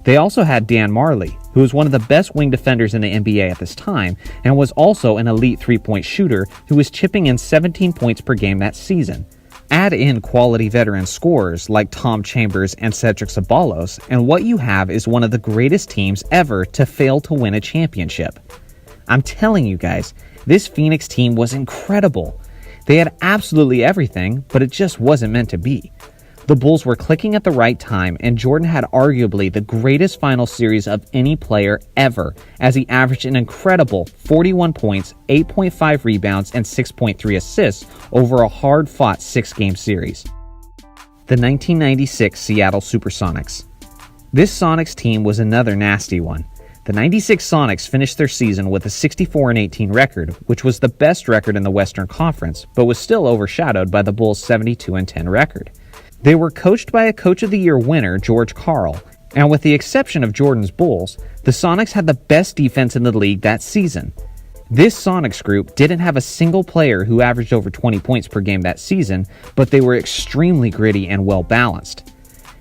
S7: They also had Dan Marley, who was one of the best wing defenders in the NBA at this time, and was also an elite three-point shooter who was chipping in 17 points per game that season. Add in quality veteran scorers like Tom Chambers and Cedric Ceballos, and what you have is one of the greatest teams ever to fail to win a championship. I'm telling you guys, this Phoenix team was incredible. They had absolutely everything, but it just wasn't meant to be. The Bulls were clicking at the right time, and Jordan had arguably the greatest final series of any player ever, as he averaged an incredible 41 points, 8.5 rebounds, and 6.3 assists over a hard-fought 6-game series. The 1996 Seattle Supersonics. This Sonics team was another nasty one. The 96 Sonics finished their season with a 64-18 record, which was the best record in the Western Conference, but was still overshadowed by the Bulls' 72-10 record. They were coached by a Coach of the Year winner, George Karl, and with the exception of Jordan's Bulls, the Sonics had the best defense in the league that season. This Sonics group didn't have a single player who averaged over 20 points per game that season, but they were extremely gritty and well-balanced.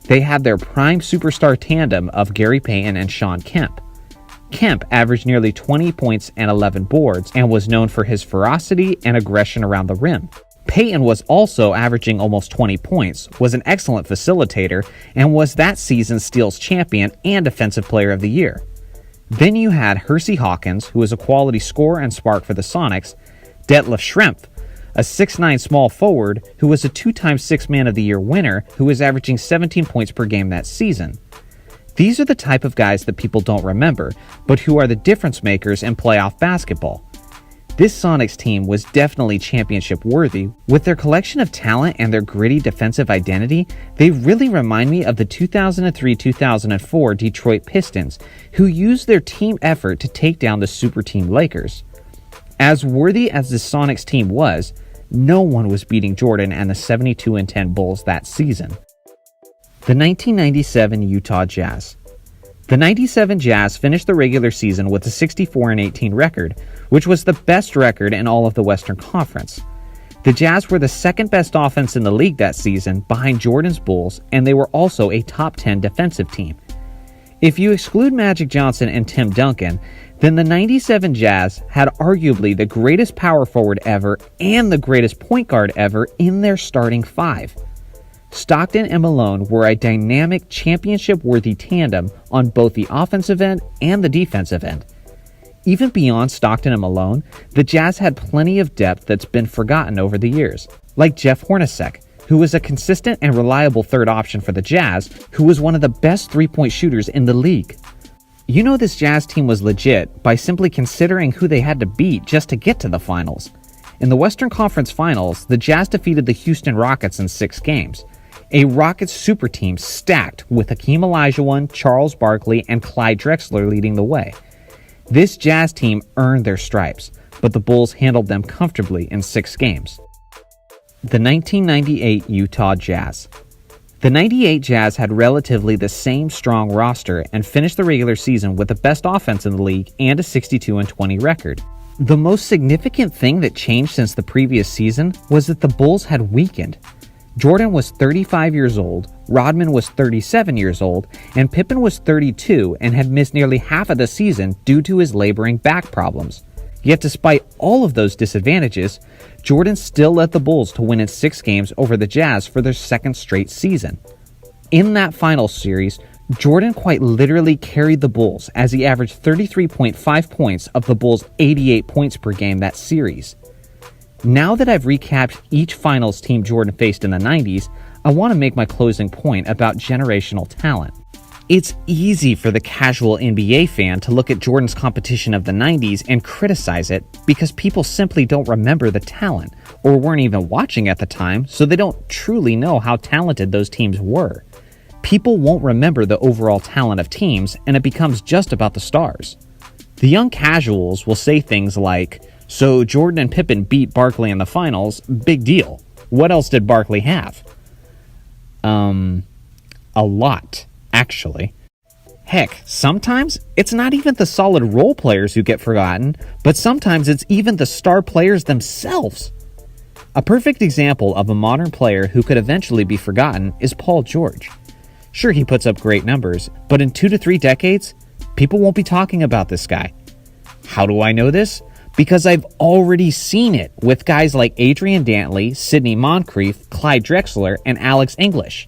S7: They had their prime superstar tandem of Gary Payton and Shawn Kemp. Kemp averaged nearly 20 points and 11 boards and was known for his ferocity and aggression around the rim. Payton was also averaging almost 20 points, was an excellent facilitator, and was that season's steals champion and Defensive Player of the Year. Then you had Hersey Hawkins, who was a quality scorer and spark for the Sonics, Detlef Schrempf, a 6'9 small forward who was a 2-time Sixth Man of the Year winner who was averaging 17 points per game that season. These are the type of guys that people don't remember, but who are the difference makers in playoff basketball. This Sonics team was definitely championship worthy. With their collection of talent and their gritty defensive identity, they really remind me of the 2003-2004 Detroit Pistons, who used their team effort to take down the super team Lakers. As worthy as the Sonics team was, no one was beating Jordan and the 72-10 Bulls that season. The 1997 Utah Jazz. The 97 Jazz finished the regular season with a 64-18 record, which was the best record in all of the Western Conference. The Jazz were the second best offense in the league that season, behind Jordan's Bulls, and they were also a top 10 defensive team. If you exclude Magic Johnson and Tim Duncan, then the 97 Jazz had arguably the greatest power forward ever and the greatest point guard ever in their starting five. Stockton and Malone were a dynamic, championship-worthy tandem on both the offensive end and the defensive end. Even beyond Stockton and Malone, the Jazz had plenty of depth that's been forgotten over the years, like Jeff Hornacek, who was a consistent and reliable third option for the Jazz, who was one of the best three-point shooters in the league. You know this Jazz team was legit by simply considering who they had to beat just to get to the finals. In the Western Conference Finals, the Jazz defeated the Houston Rockets in 6 games. A Rockets super team stacked with Hakeem Olajuwon, Charles Barkley, and Clyde Drexler leading the way. This Jazz team earned their stripes, but the Bulls handled them comfortably in 6 games. The 1998 Utah Jazz. The 98 Jazz had relatively the same strong roster and finished the regular season with the best offense in the league and a 62-20 record. The most significant thing that changed since the previous season was that the Bulls had weakened. Jordan was 35 years old, Rodman was 37 years old, and Pippen was 32 and had missed nearly half of the season due to his laboring back problems. Yet despite all of those disadvantages, Jordan still led the Bulls to win in 6 games over the Jazz for their second straight season. In that final series, Jordan quite literally carried the Bulls as he averaged 33.5 points of the Bulls' 88 points per game that series. Now that I've recapped each finals team Jordan faced in the 90s, I want to make my closing point about generational talent. It's easy for the casual NBA fan to look at Jordan's competition of the 90s and criticize it because people simply don't remember the talent or weren't even watching at the time, so they don't truly know how talented those teams were. People won't remember the overall talent of teams, and it becomes just about the stars. The young casuals will say things like, "So Jordan and Pippen beat Barkley in the finals, big deal. What else did Barkley have?" A lot, actually. Heck, sometimes it's not even the solid role players who get forgotten, but sometimes it's even the star players themselves. A perfect example of a modern player who could eventually be forgotten is Paul George. Sure, he puts up great numbers, but in 2 to 3 decades, people won't be talking about this guy. How do I know this? Because I've already seen it with guys like Adrian Dantley, Sidney Moncrief, Clyde Drexler, and Alex English.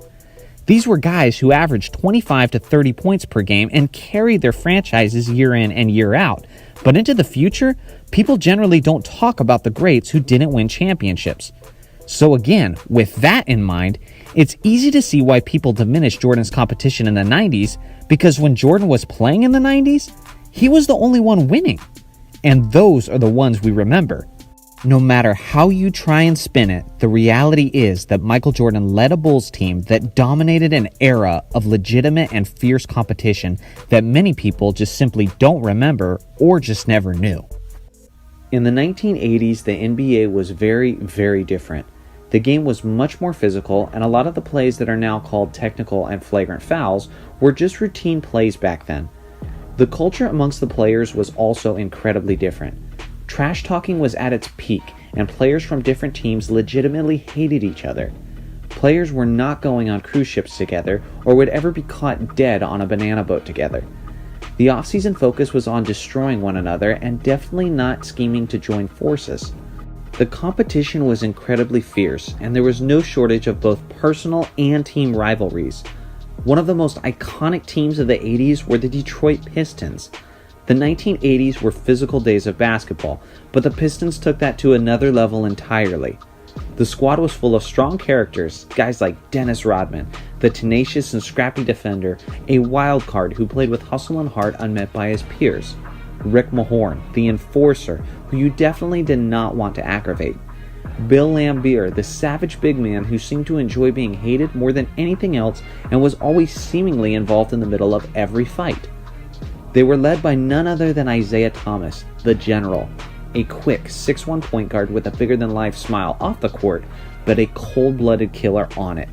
S7: These were guys who averaged 25 to 30 points per game and carried their franchises year in and year out. But into the future, people generally don't talk about the greats who didn't win championships. So again, with that in mind, it's easy to see why people diminish Jordan's competition in the 90s, because when Jordan was playing in the 90s, he was the only one winning. And those are the ones we remember. No matter how you try and spin it, the reality is that Michael Jordan led a Bulls team that dominated an era of legitimate and fierce competition that many people just simply don't remember or just never knew. In the 1980s, the NBA was very, very different. The game was much more physical, and a lot of the plays that are now called technical and flagrant fouls were just routine plays back then. The culture amongst the players was also incredibly different. Trash talking was at its peak, and players from different teams legitimately hated each other. Players were not going on cruise ships together or would ever be caught dead on a banana boat together. The off-season focus was on destroying one another and definitely not scheming to join forces. The competition was incredibly fierce, and there was no shortage of both personal and team rivalries. One of the most iconic teams of the 80s were the Detroit Pistons. The 1980s were physical days of basketball, but the Pistons took that to another level entirely. The squad was full of strong characters, guys like Dennis Rodman, the tenacious and scrappy defender, a wild card who played with hustle and heart unmet by his peers, Rick Mahorn, the enforcer, who you definitely did not want to aggravate, Bill Laimbeer, the savage big man who seemed to enjoy being hated more than anything else and was always seemingly involved in the middle of every fight. They were led by none other than Isiah Thomas, the General, a quick 6'1" point guard with a bigger-than-life smile off the court, but a cold-blooded killer on it.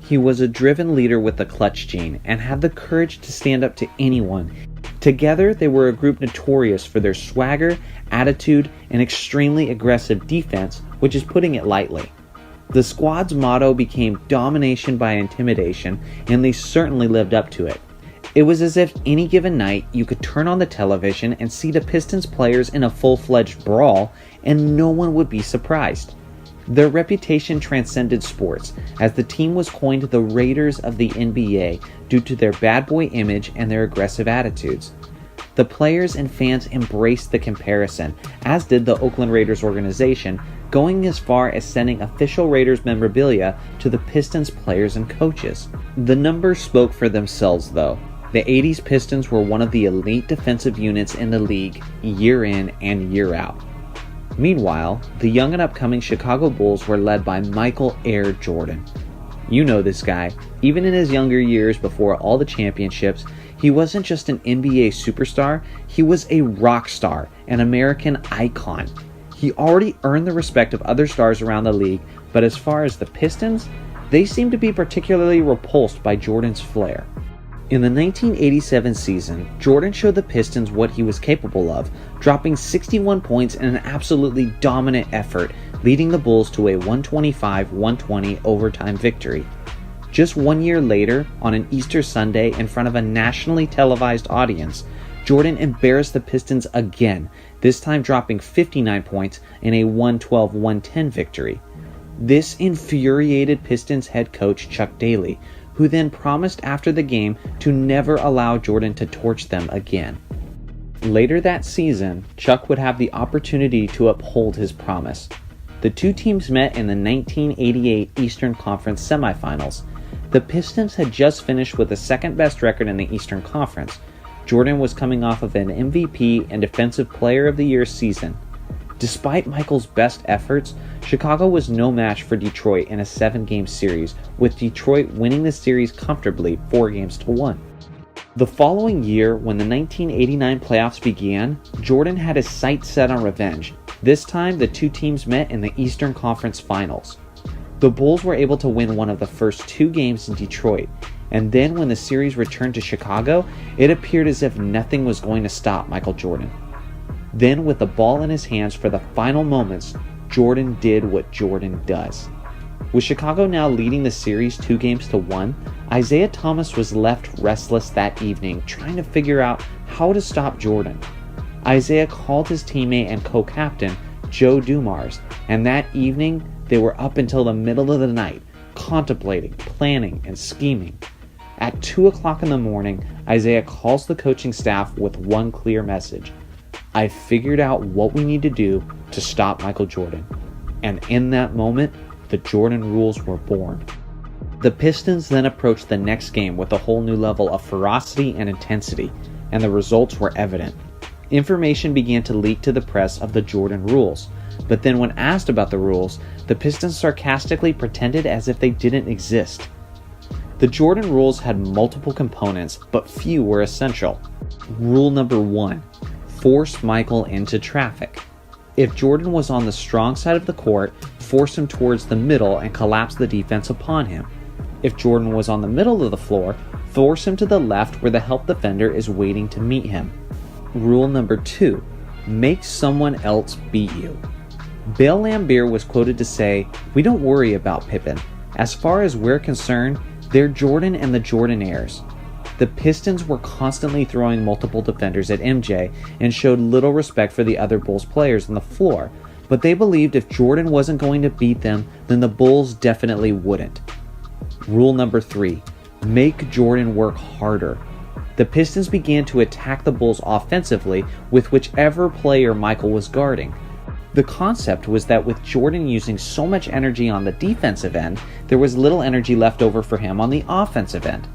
S7: He was a driven leader with the clutch gene and had the courage to stand up to anyone. Together, they were a group notorious for their swagger, attitude, and extremely aggressive defense, which is putting it lightly. The squad's motto became domination by intimidation, and they certainly lived up to it. It was as if any given night you could turn on the television and see the Pistons players in a full-fledged brawl, and no one would be surprised. Their reputation transcended sports, as the team was coined the Raiders of the NBA due to their bad boy image and their aggressive attitudes. The players and fans embraced the comparison, as did the Oakland Raiders organization, going as far as sending official Raiders memorabilia to the Pistons players and coaches. The numbers spoke for themselves though. The 80s Pistons were one of the elite defensive units in the league year in and year out. Meanwhile, the young and upcoming Chicago Bulls were led by Michael Air Jordan. You know this guy. Even in his younger years before all the championships, he wasn't just an NBA superstar, he was a rock star, an American icon. He already earned the respect of other stars around the league, but as far as the Pistons, they seemed to be particularly repulsed by Jordan's flair. In the 1987 season, Jordan showed the Pistons what he was capable of, dropping 61 points in an absolutely dominant effort, leading the Bulls to a 125-120 overtime victory. Just 1 year later, on an Easter Sunday in front of a nationally televised audience, Jordan embarrassed the Pistons again, this time dropping 59 points in a 112-110 victory. This infuriated Pistons head coach Chuck Daly, who then promised after the game to never allow Jordan to torch them again. Later that season, Chuck would have the opportunity to uphold his promise. The two teams met in the 1988 Eastern Conference semifinals. The Pistons had just finished with the second best record in the Eastern Conference. Jordan was coming off of an MVP and Defensive Player of the Year season. Despite Michael's best efforts, Chicago was no match for Detroit in a 7-game series, with Detroit winning the series comfortably 4-1. The following year, when the 1989 playoffs began, Jordan had his sights set on revenge. This time, the two teams met in the Eastern Conference Finals. The Bulls were able to win one of the first 2 games in Detroit, and then when the series returned to Chicago, it appeared as if nothing was going to stop Michael Jordan. Then, with the ball in his hands for the final moments, Jordan did what Jordan does. With Chicago now leading the series 2-1, Isiah Thomas was left restless that evening, trying to figure out how to stop Jordan. Isiah called his teammate and co-captain, Joe Dumars, and that evening they were up until the middle of the night, contemplating, planning, and scheming. At 2 o'clock in the morning, Isiah calls the coaching staff with one clear message: I figured out what we need to do to stop Michael Jordan. And in that moment, the Jordan rules were born. The Pistons then approached the next game with a whole new level of ferocity and intensity, and the results were evident. Information began to leak to the press of the Jordan rules. but then when asked about the rules, the Pistons sarcastically pretended as if they didn't exist. The Jordan rules had multiple components, but few were essential. Rule number 1. Force Michael into traffic. If Jordan was on the strong side of the court, force him towards the middle and collapse the defense upon him. If Jordan was on the middle of the floor, force him to the left where the help defender is waiting to meet him. Rule number 2. Make someone else beat you. Bill Laimbeer was quoted to say, "We don't worry about Pippen. As far as we're concerned, they're Jordan and the Jordanaires." The Pistons were constantly throwing multiple defenders at MJ and showed little respect for the other Bulls players on the floor, but they believed if Jordan wasn't going to beat them, then the Bulls definitely wouldn't. Rule number 3. Make Jordan work harder. The Pistons began to attack the Bulls offensively with whichever player Michael was guarding. The concept was that with Jordan using so much energy on the defensive end, there was little energy left over for him on the offensive end.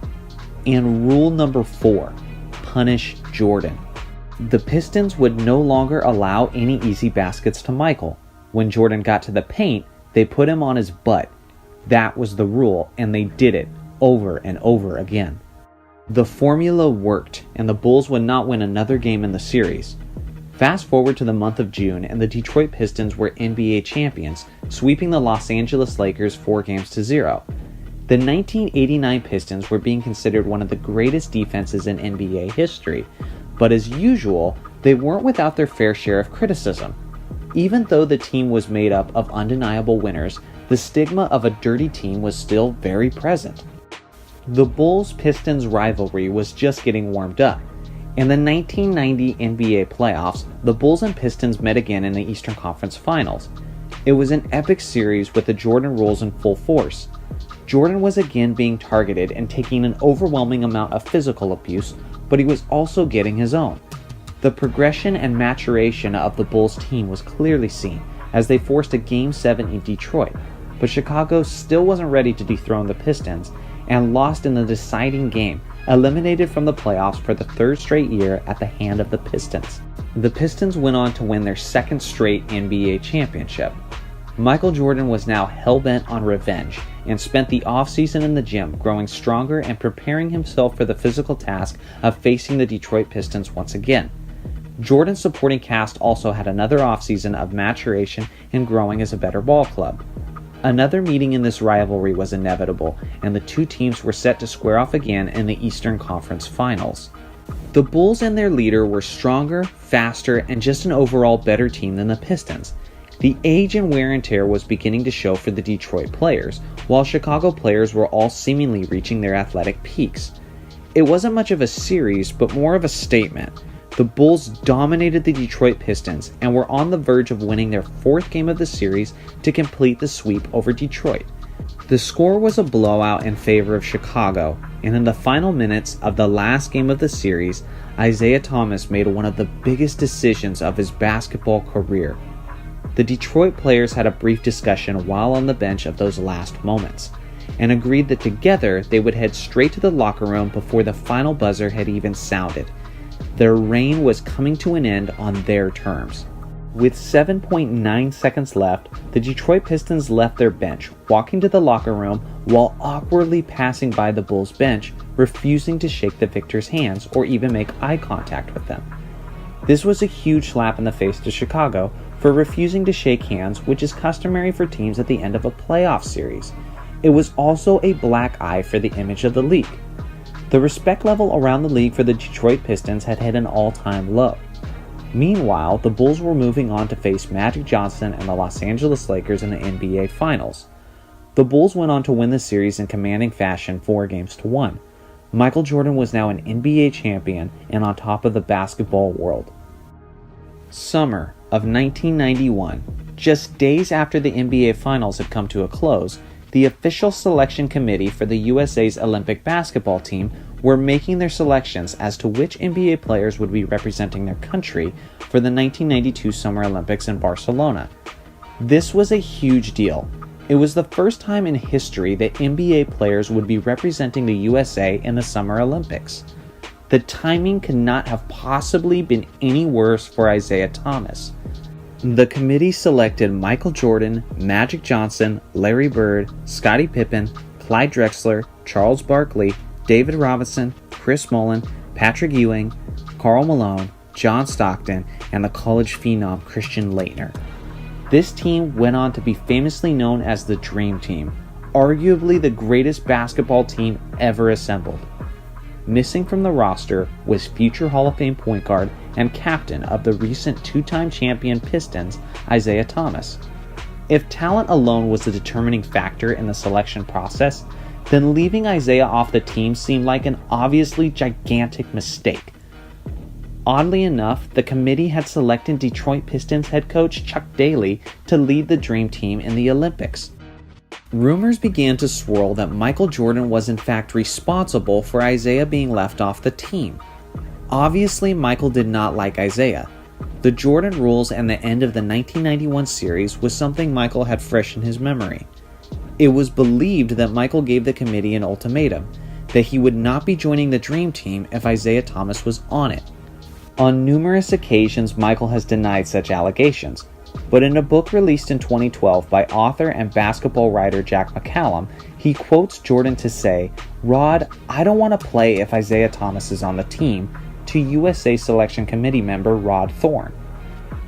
S7: And rule number 4, punish Jordan. The Pistons would no longer allow any easy baskets to Michael. When Jordan got to the paint, they put him on his butt. That was the rule, and they did it over and over again. The formula worked, and the Bulls would not win another game in the series. Fast forward to the month of June, and the Detroit Pistons were NBA champions, sweeping the Los Angeles Lakers 4-0. The 1989 Pistons were being considered one of the greatest defenses in NBA history, but as usual, they weren't without their fair share of criticism. Even though the team was made up of undeniable winners, the stigma of a dirty team was still very present. The Bulls-Pistons rivalry was just getting warmed up. In the 1990 NBA playoffs, the Bulls and Pistons met again in the Eastern Conference Finals. It was an epic series with the Jordan rules in full force. Jordan was again being targeted and taking an overwhelming amount of physical abuse, but he was also getting his own. The progression and maturation of the Bulls team was clearly seen as they forced a Game 7 in Detroit, but Chicago still wasn't ready to dethrone the Pistons and lost in the deciding game, eliminated from the playoffs for the third straight year at the hand of the Pistons. The Pistons went on to win their second straight NBA championship. Michael Jordan was now hell-bent on revenge and spent the offseason in the gym growing stronger and preparing himself for the physical task of facing the Detroit Pistons once again. Jordan's supporting cast also had another offseason of maturation and growing as a better ball club. Another meeting in this rivalry was inevitable, and the two teams were set to square off again in the Eastern Conference Finals. The Bulls and their leader were stronger, faster, and just an overall better team than the Pistons. The age and wear and tear was beginning to show for the Detroit players, while Chicago players were all seemingly reaching their athletic peaks. It wasn't much of a series, but more of a statement. The Bulls dominated the Detroit Pistons and were on the verge of winning their fourth game of the series to complete the sweep over Detroit. The score was a blowout in favor of Chicago, and in the final minutes of the last game of the series, Isaiah Thomas made one of the biggest decisions of his basketball career. The Detroit players had a brief discussion while on the bench of those last moments, and agreed that together they would head straight to the locker room before the final buzzer had even sounded. Their reign was coming to an end on their terms. With 7.9 seconds left, the Detroit Pistons left their bench, walking to the locker room while awkwardly passing by the Bulls bench, refusing to shake the victors' hands or even make eye contact with them. This was a huge slap in the face to Chicago for refusing to shake hands, which is customary for teams at the end of a playoff series. It was also a black eye for the image of the league. The respect level around the league for the Detroit Pistons had hit an all-time low. Meanwhile, the Bulls were moving on to face Magic Johnson and the Los Angeles Lakers in the NBA Finals. The Bulls went on to win the series in commanding fashion 4-1. Michael Jordan was now an NBA champion and on top of the basketball world. Summer of 1991, just days after the NBA Finals had come to a close, the official selection committee for the USA's Olympic basketball team were making their selections as to which NBA players would be representing their country for the 1992 Summer Olympics in Barcelona. This was a huge deal. It was the first time in history that NBA players would be representing the USA in the Summer Olympics. The timing could not have possibly been any worse for Isaiah Thomas. The committee selected Michael Jordan, Magic Johnson, Larry Bird, Scottie Pippen, Clyde Drexler, Charles Barkley, David Robinson, Chris Mullin, Patrick Ewing, Karl Malone, John Stockton, and the college phenom Christian Laettner. This team went on to be famously known as the Dream Team, arguably the greatest basketball team ever assembled. Missing from the roster was future Hall of Fame point guard and captain of the recent two-time champion Pistons, Isaiah Thomas. If talent alone was the determining factor in the selection process, then leaving Isaiah off the team seemed like an obviously gigantic mistake. Oddly enough, the committee had selected Detroit Pistons head coach Chuck Daly to lead the Dream Team in the Olympics. Rumors began to swirl that Michael Jordan was in fact responsible for Isaiah being left off the team. Obviously, Michael did not like Isaiah. The Jordan rules and the end of the 1991 series was something Michael had fresh in his memory. It was believed that Michael gave the committee an ultimatum, that he would not be joining the Dream Team if Isaiah Thomas was on it. On numerous occasions, Michael has denied such allegations, but in a book released in 2012 by author and basketball writer Jack McCallum, he quotes Jordan to say, "Rod, I don't want to play if Isaiah Thomas is on the team," to USA Selection Committee member Rod Thorne.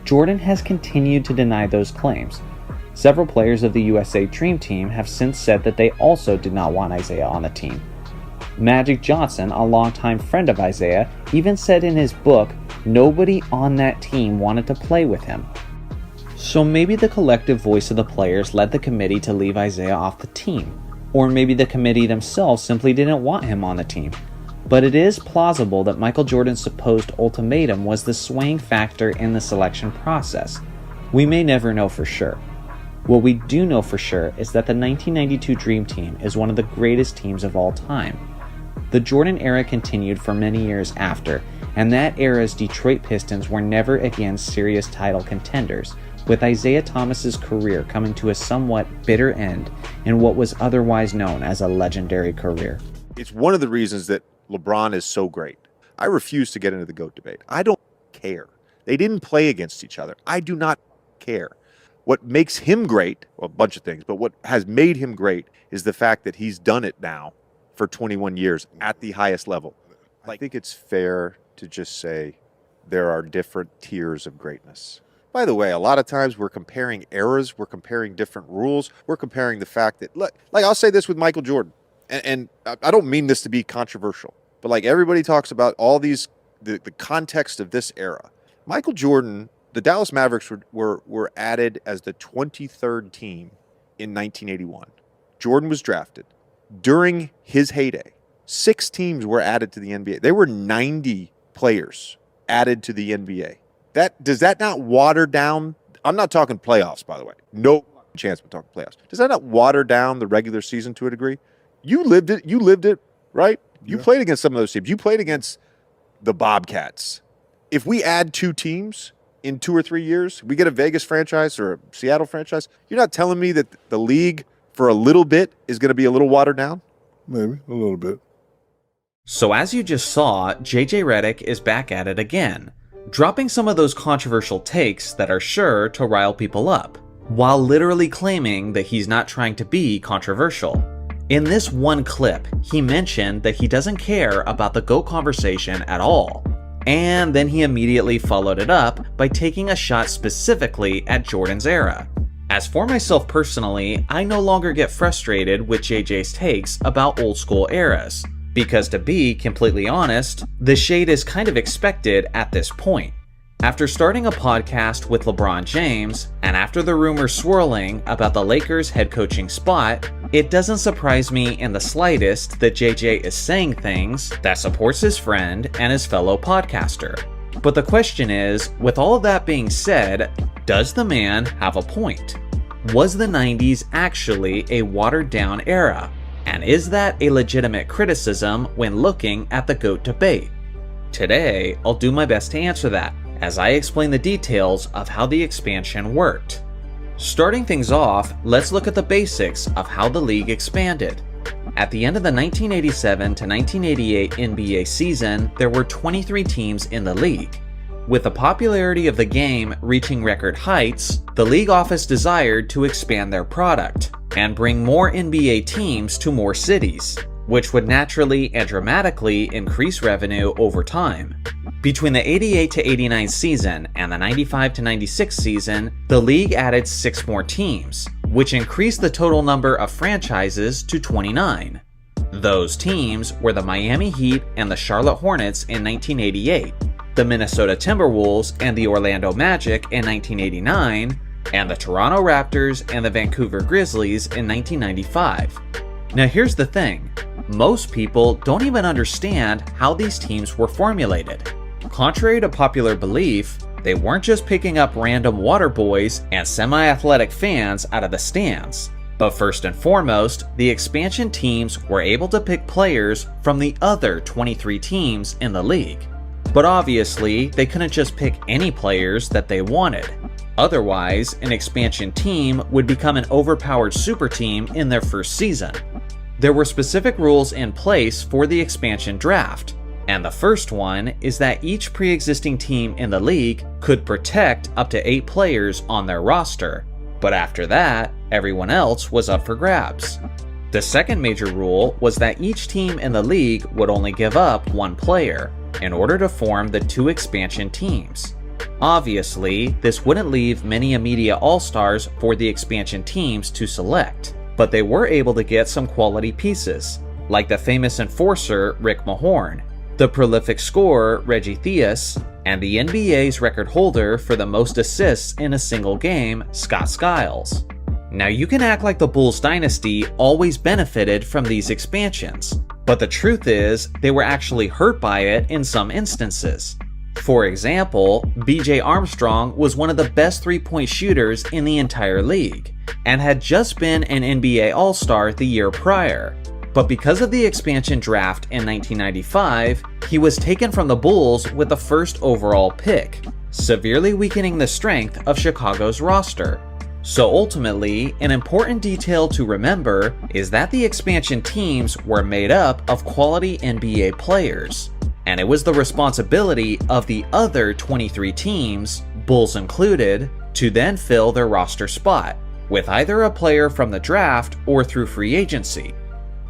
S7: Jordan has continued to deny those claims. Several players of the USA Dream Team have since said that they also did not want Isaiah on the team. Magic Johnson, a longtime friend of Isaiah, even said in his book, nobody on that team wanted to play with him. So maybe the collective voice of the players led the committee to leave Isaiah off the team, or maybe the committee themselves simply didn't want him on the team. But it is plausible that Michael Jordan's supposed ultimatum was the swaying factor in the selection process. We may never know for sure. What we do know for sure is that the 1992 Dream Team is one of the greatest teams of all time. The Jordan era continued for many years after, and that era's Detroit Pistons were never again serious title contenders, with Isaiah Thomas's career coming to a somewhat bitter end in what was otherwise known as a legendary career.
S10: It's one of the reasons that LeBron is so great. I refuse to get into the GOAT debate. I don't care. They didn't play against each other. I do not care. What makes him great, well, a bunch of things, but what has made him great is the fact that he's done it now for 21 years at the highest level. I think it's fair to just say there are different tiers of greatness. By the way, a lot of times we're comparing eras, we're comparing different rules, we're comparing the fact that, look, like I'll say this with Michael Jordan, and I don't mean this to be controversial, but like everybody talks about all these, the context of this era. Michael Jordan, the Dallas Mavericks were added as the 23rd team in 1981. Jordan was drafted. During his heyday, 6 teams were added to the NBA. There were 90 players added to the NBA. Does that not water down? I'm not talking playoffs, by the way. No chance we're talking playoffs. Does that not water down the regular season to a degree? You lived it, right? You played against some of those teams. You played against the Bobcats. If we add 2 teams in 2 or 3 years, we get a Vegas franchise or a Seattle franchise, you're not telling me that the league for a little bit is going to be a little watered down?
S8: Maybe a little bit.
S1: So as you just saw, JJ Redick is back at it again, dropping some of those controversial takes that are sure to rile people up, while literally claiming that he's not trying to be controversial. In this one clip, he mentioned that he doesn't care about the GOAT conversation at all, and then he immediately followed it up by taking a shot specifically at Jordan's era. As for myself personally, I no longer get frustrated with JJ's takes about old school eras, because to be completely honest, the shade is kind of expected at this point. After starting a podcast with LeBron James, and after the rumors swirling about the Lakers head coaching spot, it doesn't surprise me in the slightest that JJ is saying things that supports his friend and his fellow podcaster. But the question is, with all of that being said, does the man have a point? Was the 90s actually a watered down era? And is that a legitimate criticism when looking at the GOAT debate? Today, I'll do my best to answer that, as I explain the details of how the expansion worked. Starting things off, let's look at the basics of how the league expanded. At the end of the 1987 to 1988 NBA season, there were 23 teams in the league. With the popularity of the game reaching record heights, the league office desired to expand their product and bring more NBA teams to more cities, which would naturally and dramatically increase revenue over time. Between the 88 to 89 season and the 95 to 96 season, the league added 6 more teams, which increased the total number of franchises to 29. Those teams were the Miami Heat and the Charlotte Hornets in 1988, the Minnesota Timberwolves and the Orlando Magic in 1989, and the Toronto Raptors and the Vancouver Grizzlies in 1995. Now here's the thing, most people don't even understand how these teams were formulated. Contrary to popular belief, they weren't just picking up random water boys and semi-athletic fans out of the stands. But first and foremost, the expansion teams were able to pick players from the other 23 teams in the league. But obviously, they couldn't just pick any players that they wanted. Otherwise, an expansion team would become an overpowered super team in their first season. There were specific rules in place for the expansion draft, and the first one is that each pre-existing team in the league could protect up to 8 players on their roster, but after that, everyone else was up for grabs. The second major rule was that each team in the league would only give up 1 player in order to form the 2 expansion teams. Obviously, this wouldn't leave many immediate all-stars for the expansion teams to select, but they were able to get some quality pieces, like the famous enforcer Rick Mahorn, the prolific scorer Reggie Theus, and the NBA's record holder for the most assists in a single game, Scott Skiles. Now you can act like the Bulls dynasty always benefited from these expansions, but the truth is they were actually hurt by it in some instances. For example, BJ Armstrong was one of the best three-point shooters in the entire league, and had just been an NBA All-Star the year prior. But because of the expansion draft in 1995, he was taken from the Bulls with the first overall pick, severely weakening the strength of Chicago's roster. So ultimately, an important detail to remember is that the expansion teams were made up of quality NBA players, and it was the responsibility of the other 23 teams, Bulls included, to then fill their roster spot, with either a player from the draft or through free agency.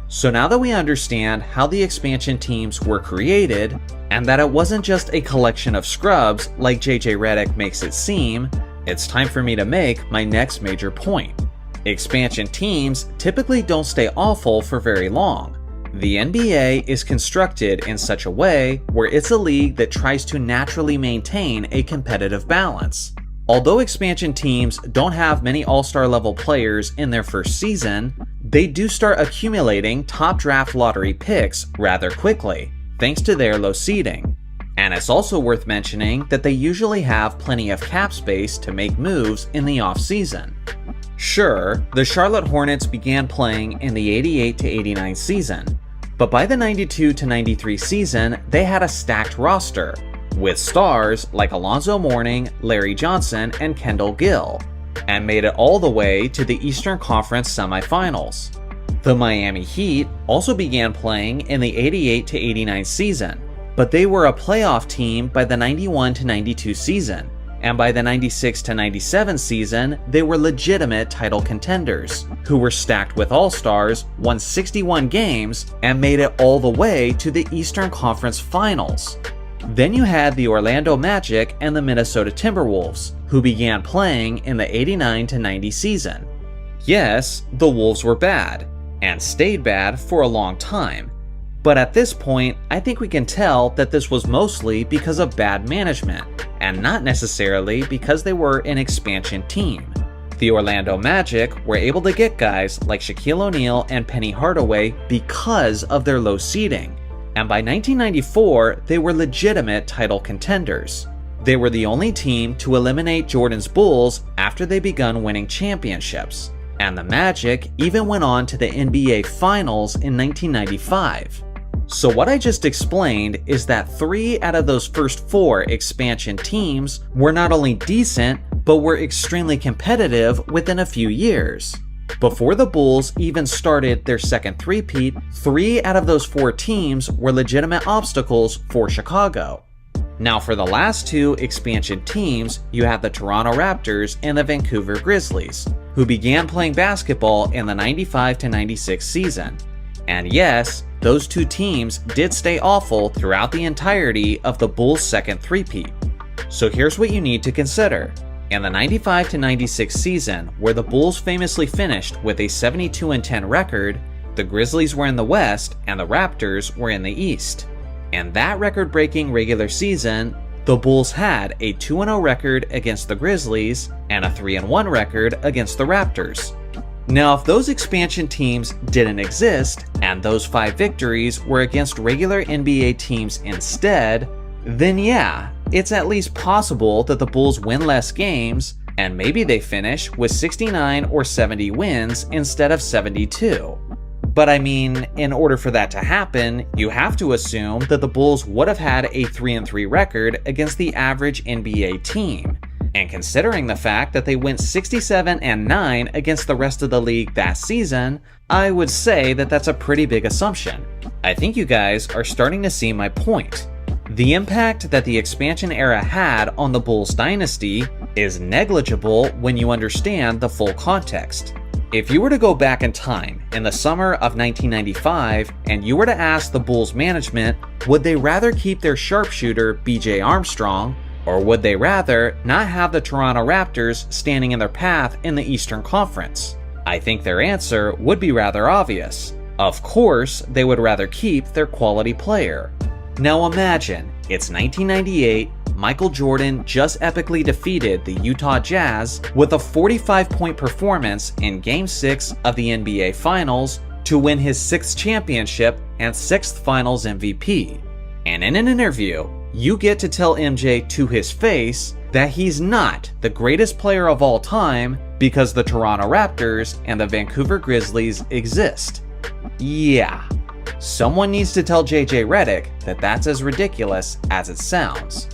S1: So now that we understand how the expansion teams were created, and that it wasn't just a collection of scrubs like JJ Redick makes it seem, it's time for me to make my next major point. Expansion teams typically don't stay awful for very long. The NBA is constructed in such a way where it's a league that tries to naturally maintain a competitive balance. Although expansion teams don't have many all-star level players in their first season, they do start accumulating top draft lottery picks rather quickly, thanks to their low seeding. And it's also worth mentioning that they usually have plenty of cap space to make moves in the off-season. Sure, the Charlotte Hornets began playing in the 88 to 89 season, but by the 92 to 93 season, they had a stacked roster, with stars like Alonzo Mourning, Larry Johnson, and Kendall Gill, and made it all the way to the Eastern Conference semifinals. The Miami Heat also began playing in the 88 to 89 season, but they were a playoff team by the 91 to 92 season, and by the 96 to 97 season, they were legitimate title contenders, who were stacked with all-stars, won 61 games, and made it all the way to the Eastern Conference Finals. Then you had the Orlando Magic and the Minnesota Timberwolves, who began playing in the 89 to 90 season. Yes, the Wolves were bad, and stayed bad for a long time. But at this point, I think we can tell that this was mostly because of bad management, and not necessarily because they were an expansion team. The Orlando Magic were able to get guys like Shaquille O'Neal and Penny Hardaway because of their low seeding, and by 1994, they were legitimate title contenders. They were the only team to eliminate Jordan's Bulls after they begun winning championships, and the Magic even went on to the NBA Finals in 1995. So what I just explained is that 3 out of those first 4 expansion teams were not only decent, but were extremely competitive within a few years. Before the Bulls even started their second three-peat, 3 out of those 4 teams were legitimate obstacles for Chicago. Now for the last two expansion teams, you have the Toronto Raptors and the Vancouver Grizzlies, who began playing basketball in the 95-96 season. And yes, those two teams did stay awful throughout the entirety of the Bulls' second three-peat. So here's what you need to consider. In the 95-96 season, where the Bulls famously finished with a 72-10 record, the Grizzlies were in the West and the Raptors were in the East. In that record-breaking regular season, the Bulls had a 2-0 record against the Grizzlies and a 3-1 record against the Raptors. Now, if those expansion teams didn't exist, and those 5 victories were against regular NBA teams instead, then yeah, it's at least possible that the Bulls win less games, and maybe they finish with 69 or 70 wins instead of 72. But I mean, in order for that to happen, you have to assume that the Bulls would have had a 3-3 record against the average NBA team. And considering the fact that they went 67-9 against the rest of the league that season, I would say that that's a pretty big assumption. I think you guys are starting to see my point. The impact that the expansion era had on the Bulls dynasty is negligible when you understand the full context. If you were to go back in time in the summer of 1995 and you were to ask the Bulls management, would they rather keep their sharpshooter BJ Armstrong, or would they rather not have the Toronto Raptors standing in their path in the Eastern Conference? I think their answer would be rather obvious. Of course, they would rather keep their quality player. Now imagine, it's 1998, Michael Jordan just epically defeated the Utah Jazz with a 45-point performance in Game 6 of the NBA Finals to win his 6th championship and 6th Finals MVP. And in an interview, you get to tell MJ to his face that he's not the greatest player of all time because the Toronto Raptors and the Vancouver Grizzlies exist. Yeah. Someone needs to tell JJ Redick that that's as ridiculous as it sounds.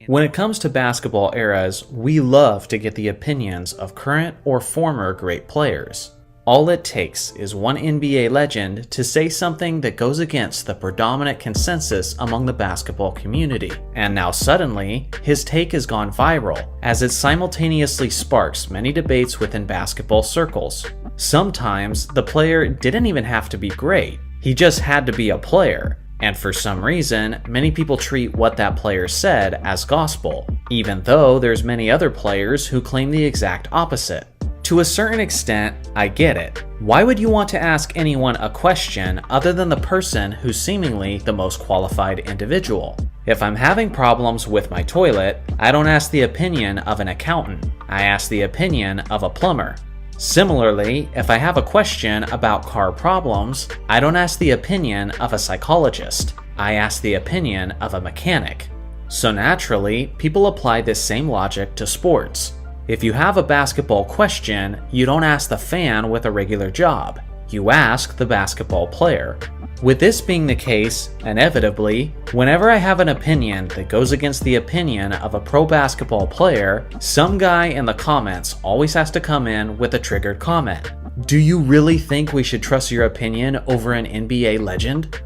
S1: When it comes to basketball eras, we love to get the opinions of current or former great players. All it takes is one NBA legend to say something that goes against the predominant consensus among the basketball community, and now suddenly, his take has gone viral, as it simultaneously sparks many debates within basketball circles. Sometimes, the player didn't even have to be great, he just had to be a player. And for some reason, many people treat what that player said as gospel, even though there's many other players who claim the exact opposite. To a certain extent, I get it. Why would you want to ask anyone a question other than the person who's seemingly the most qualified individual? If I'm having problems with my toilet, I don't ask the opinion of an accountant, I ask the opinion of a plumber. Similarly, if I have a question about car problems, I don't ask the opinion of a psychologist, I ask the opinion of a mechanic. So naturally, people apply this same logic to sports. If you have a basketball question, you don't ask the fan with a regular job, you ask the basketball player. With this being the case, inevitably, whenever I have an opinion that goes against the opinion of a pro basketball player, some guy in the comments always has to come in with a triggered comment. Do you really think we should trust your opinion over an NBA legend?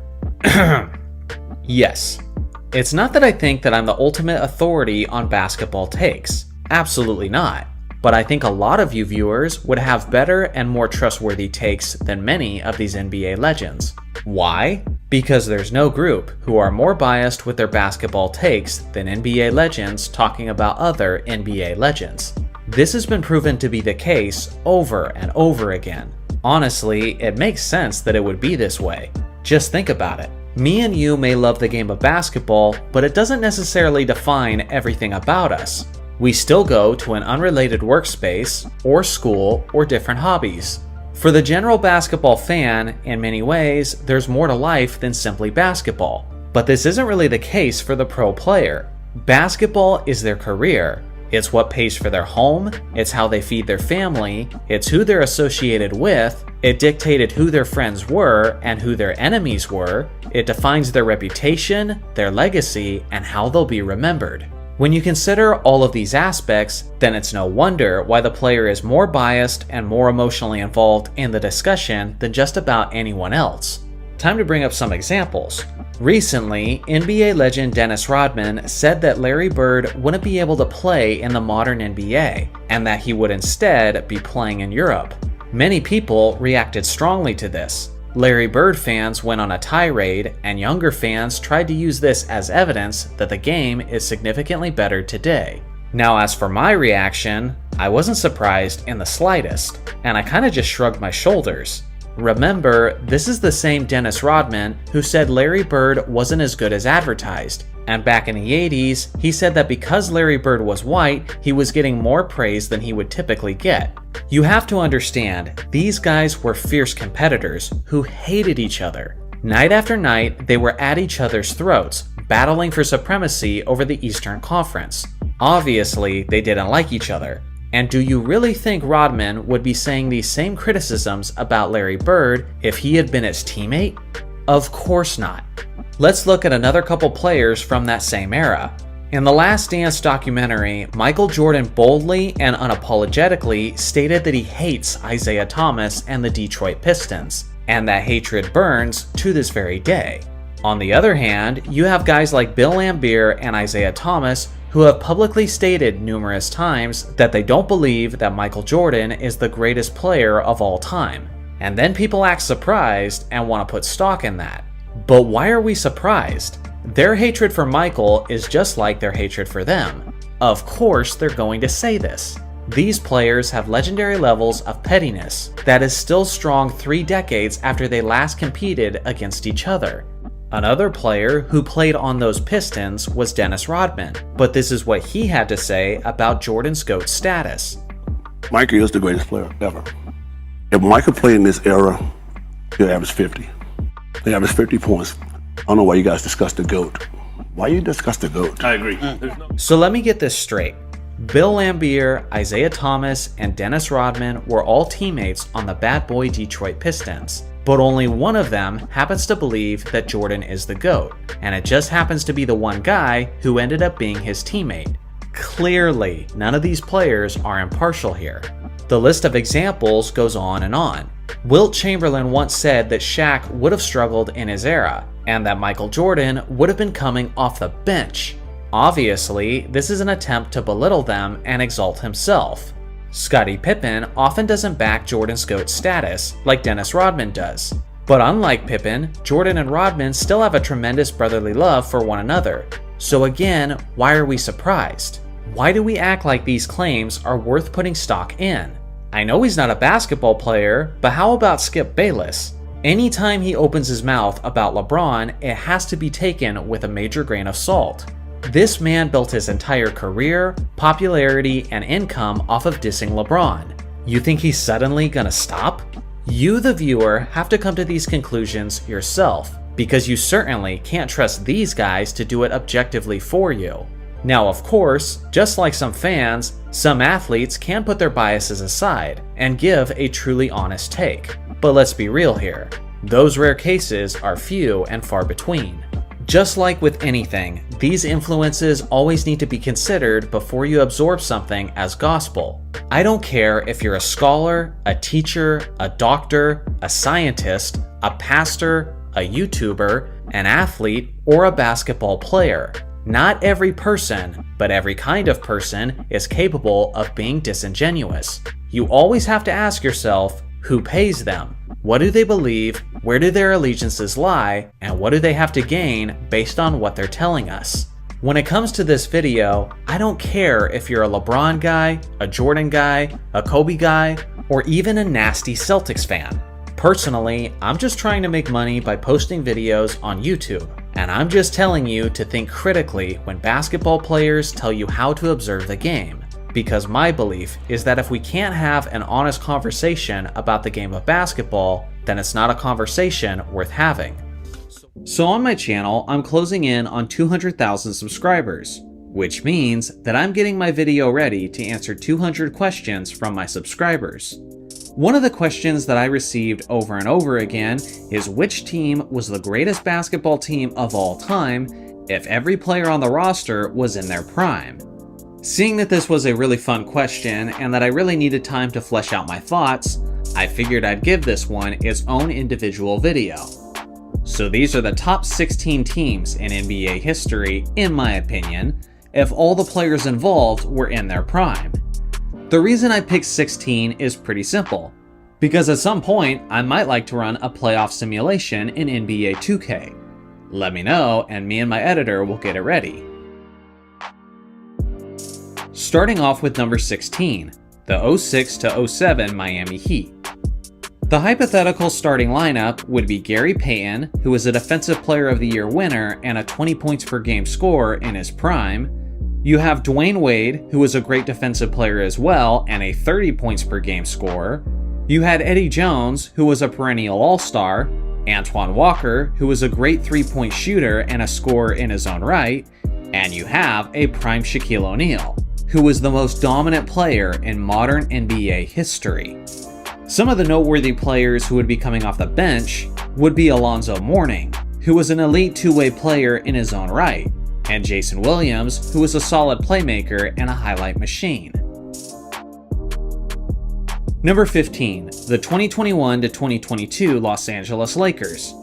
S1: Yes. It's not that I think that I'm the ultimate authority on basketball takes. Absolutely not. But I think a lot of you viewers would have better and more trustworthy takes than many of these NBA legends. Why? Because there's no group who are more biased with their basketball takes than NBA legends talking about other NBA legends. This has been proven to be the case over and over again. Honestly, it makes sense that it would be this way. Just think about it. Me and you may love the game of basketball, but it doesn't necessarily define everything about us. We still go to an unrelated workspace, or school, or different hobbies. For the general basketball fan, in many ways, there's more to life than simply basketball. But this isn't really the case for the pro player. Basketball is their career. It's what pays for their home, it's how they feed their family, it's who they're associated with, it dictated who their friends were and who their enemies were, it defines their reputation, their legacy, and how they'll be remembered. When you consider all of these aspects, then it's no wonder why the player is more biased and more emotionally involved in the discussion than just about anyone else. Time to bring up some examples. Recently, NBA legend Dennis Rodman said that Larry Bird wouldn't be able to play in the modern NBA, and that he would instead be playing in Europe. Many people reacted strongly to this. Larry Bird fans went on a tirade, and younger fans tried to use this as evidence that the game is significantly better today. Now, as for my reaction, I wasn't surprised in the slightest, and I kinda just shrugged my shoulders. Remember, this is the same Dennis Rodman who said Larry Bird wasn't as good as advertised, and back in the 80s, he said that because Larry Bird was white, he was getting more praise than he would typically get. You have to understand, these guys were fierce competitors who hated each other. Night after night, they were at each other's throats, battling for supremacy over the Eastern Conference. Obviously, they didn't like each other. And do you really think Rodman would be saying these same criticisms about Larry Bird if he had been his teammate? Of course not. Let's look at another couple players from that same era. In The Last Dance documentary, Michael Jordan boldly and unapologetically stated that he hates Isaiah Thomas and the Detroit Pistons, and that hatred burns to this very day. On the other hand, you have guys like Bill Laimbeer and Isaiah Thomas who have publicly stated numerous times that they don't believe that Michael Jordan is the greatest player of all time. And then people act surprised and want to put stock in that. But why are we surprised? Their hatred for Michael is just like their hatred for them. Of course they're going to say this. These players have legendary levels of pettiness that is still strong 3 decades after they last competed against each other. Another player who played on those Pistons was Dennis Rodman, but this is what he had to say about Jordan's GOAT status.
S11: Michael is the greatest player ever. If Michael played in this era, he'll average 50. He averaged 50 points. I don't know why you guys discuss the GOAT. Why you discuss the GOAT?
S9: I agree.
S1: So let me get this straight. Bill Laimbeer, Isaiah Thomas, and Dennis Rodman were all teammates on the bad boy Detroit Pistons. But only one of them happens to believe that Jordan is the GOAT, and it just happens to be the one guy who ended up being his teammate. Clearly, none of these players are impartial here. The list of examples goes on and on. Wilt Chamberlain once said that Shaq would have struggled in his era, and that Michael Jordan would have been coming off the bench. Obviously, this is an attempt to belittle them and exalt himself. Scotti Pippen often doesn't back Jordan's GOAT status like Dennis Rodman does. But unlike Pippen, Jordan and Rodman still have a tremendous brotherly love for one another. So again, why are we surprised? Why do we act like these claims are worth putting stock in? I know he's not a basketball player, but how about Skip Bayless? Anytime he opens his mouth about LeBron, it has to be taken with a major grain of salt. This man built his entire career, popularity, and income off of dissing LeBron. You think he's suddenly gonna stop? You, the viewer, have to come to these conclusions yourself, because you certainly can't trust these guys to do it objectively for you. Now, of course, just like some fans, some athletes can put their biases aside and give a truly honest take. But let's be real here. Those rare cases are few and far between. Just like with anything, these influences always need to be considered before you absorb something as gospel. I don't care if you're a scholar, a teacher, a doctor, a scientist, a pastor, a YouTuber, an athlete, or a basketball player. Not every person, but every kind of person is capable of being disingenuous. You always have to ask yourself, who pays them? What do they believe? Where do their allegiances lie? And what do they have to gain based on what they're telling us? When it comes to this video, I don't care if you're a LeBron guy, a Jordan guy, a Kobe guy, or even a nasty Celtics fan. Personally, I'm just trying to make money by posting videos on YouTube, and I'm just telling you to think critically when basketball players tell you how to observe the game. Because my belief is that if we can't have an honest conversation about the game of basketball, then it's not a conversation worth having. So on my channel, I'm closing in on 200,000 subscribers, which means that I'm getting my video ready to answer 200 questions from my subscribers. One of the questions that I received over and over again is which team was the greatest basketball team of all time if every player on the roster was in their prime. Seeing that this was a really fun question and that I really needed time to flesh out my thoughts, I figured I'd give this one its own individual video. So these are the top 16 teams in NBA history, in my opinion, if all the players involved were in their prime. The reason I picked 16 is pretty simple, because at some point I might like to run a playoff simulation in NBA 2K. Let me know and me and my editor will get it ready. Starting off with number 16, the 06 to 07 Miami Heat. The hypothetical starting lineup would be Gary Payton, who was a Defensive Player of the Year winner and a 20 points per game scorer in his prime. You have Dwayne Wade, who was a great defensive player as well and a 30 points per game scorer. You had Eddie Jones, who was a perennial all-star, Antoine Walker, who was a great three-point shooter and a scorer in his own right, and you have a prime Shaquille O'Neal, who was the most dominant player in modern NBA history. Some of the noteworthy players who would be coming off the bench would be Alonzo Mourning, who was an elite two-way player in his own right, and Jason Williams, who was a solid playmaker and a highlight machine. Number 15, the 2021 to 2022 Los Angeles Lakers.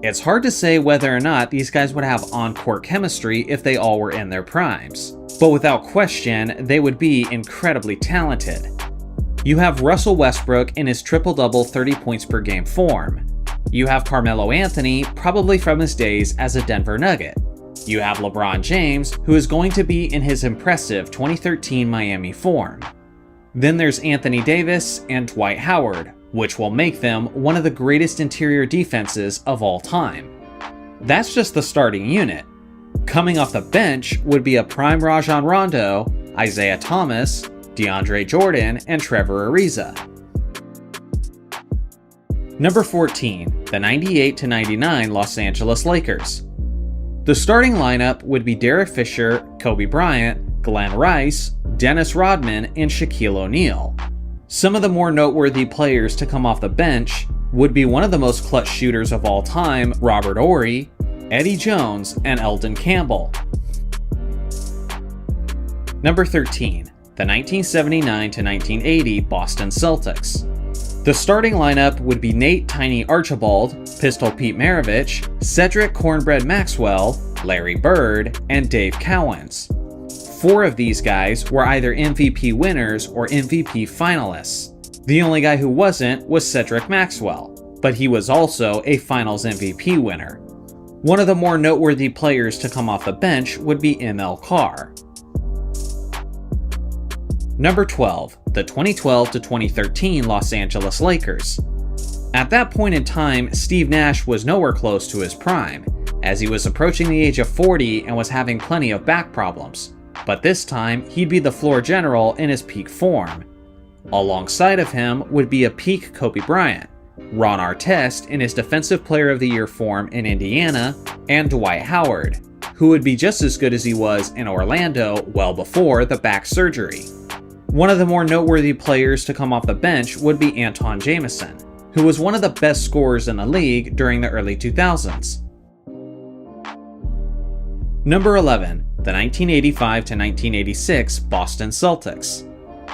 S1: It's hard to say whether or not these guys would have on-court chemistry if they all were in their primes, but without question, they would be incredibly talented. You have Russell Westbrook in his triple-double 30 points per game form. You have Carmelo Anthony, probably from his days as a Denver Nugget. You have LeBron James, who is going to be in his impressive 2013 Miami form. Then there's Anthony Davis and Dwight Howard, which will make them one of the greatest interior defenses of all time. That's just the starting unit. Coming off the bench would be a prime Rajon Rondo, Isaiah Thomas, DeAndre Jordan, and Trevor Ariza. Number 14, the 98 to 99 Los Angeles Lakers. The starting lineup would be Derek Fisher, Kobe Bryant, Glenn Rice, Dennis Rodman, and Shaquille O'Neal. Some of the more noteworthy players to come off the bench would be one of the most clutch shooters of all time, Robert Horry, Eddie Jones, and Eldon Campbell. Number 13, the 1979 to 1980 Boston Celtics. The starting lineup would be Nate Tiny Archibald, Pistol Pete Maravich, Cedric Cornbread Maxwell, Larry Bird, and Dave Cowens. 4 of these guys were either MVP winners or MVP finalists. The only guy who wasn't was Cedric Maxwell, but he was also a Finals MVP winner. One of the more noteworthy players to come off the bench would be ML Carr. Number 12, the 2012 to 2013 Los Angeles Lakers. At that point in time, Steve Nash was nowhere close to his prime, as he was approaching the age of 40 and was having plenty of back problems. But this time, he'd be the floor general in his peak form. Alongside of him would be a peak Kobe Bryant, Ron Artest in his Defensive Player of the Year form in Indiana, and Dwight Howard, who would be just as good as he was in Orlando well before the back surgery. One of the more noteworthy players to come off the bench would be Anton Jamison, who was one of the best scorers in the league during the early 2000s. Number 11, the 1985 to 1986 Boston Celtics.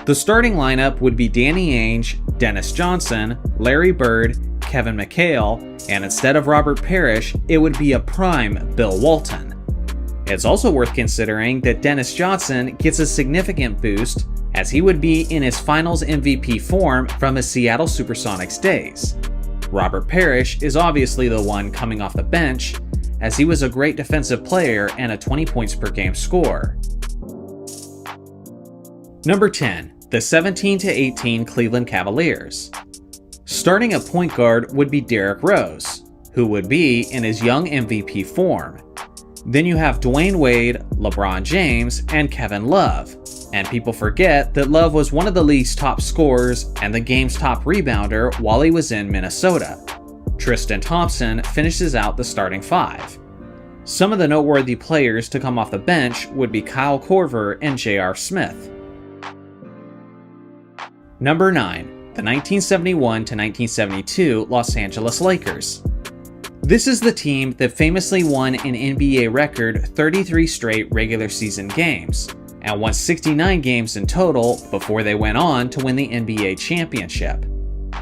S1: The starting lineup would be Danny Ainge, Dennis Johnson, Larry Bird, Kevin McHale, and instead of Robert Parrish, it would be a prime Bill Walton. It's also worth considering that Dennis Johnson gets a significant boost as he would be in his Finals MVP form from his Seattle Supersonics days. Robert Parrish is obviously the one coming off the bench, as he was a great defensive player and a 20 points per game scorer. Number 10, the 17 to 18 Cleveland Cavaliers. Starting at point guard would be Derrick Rose, who would be in his young MVP form. Then you have Dwayne Wade, LeBron James, and Kevin Love. And people forget that Love was one of the league's top scorers and the game's top rebounder while he was in Minnesota. Tristan Thompson finishes out the starting 5. Some of the noteworthy players to come off the bench would be Kyle Korver and J.R. Smith. Number 9, the 1971 to 1972 Los Angeles Lakers. This is the team that famously won an NBA record 33 straight regular season games, and won 69 games in total before they went on to win the NBA championship.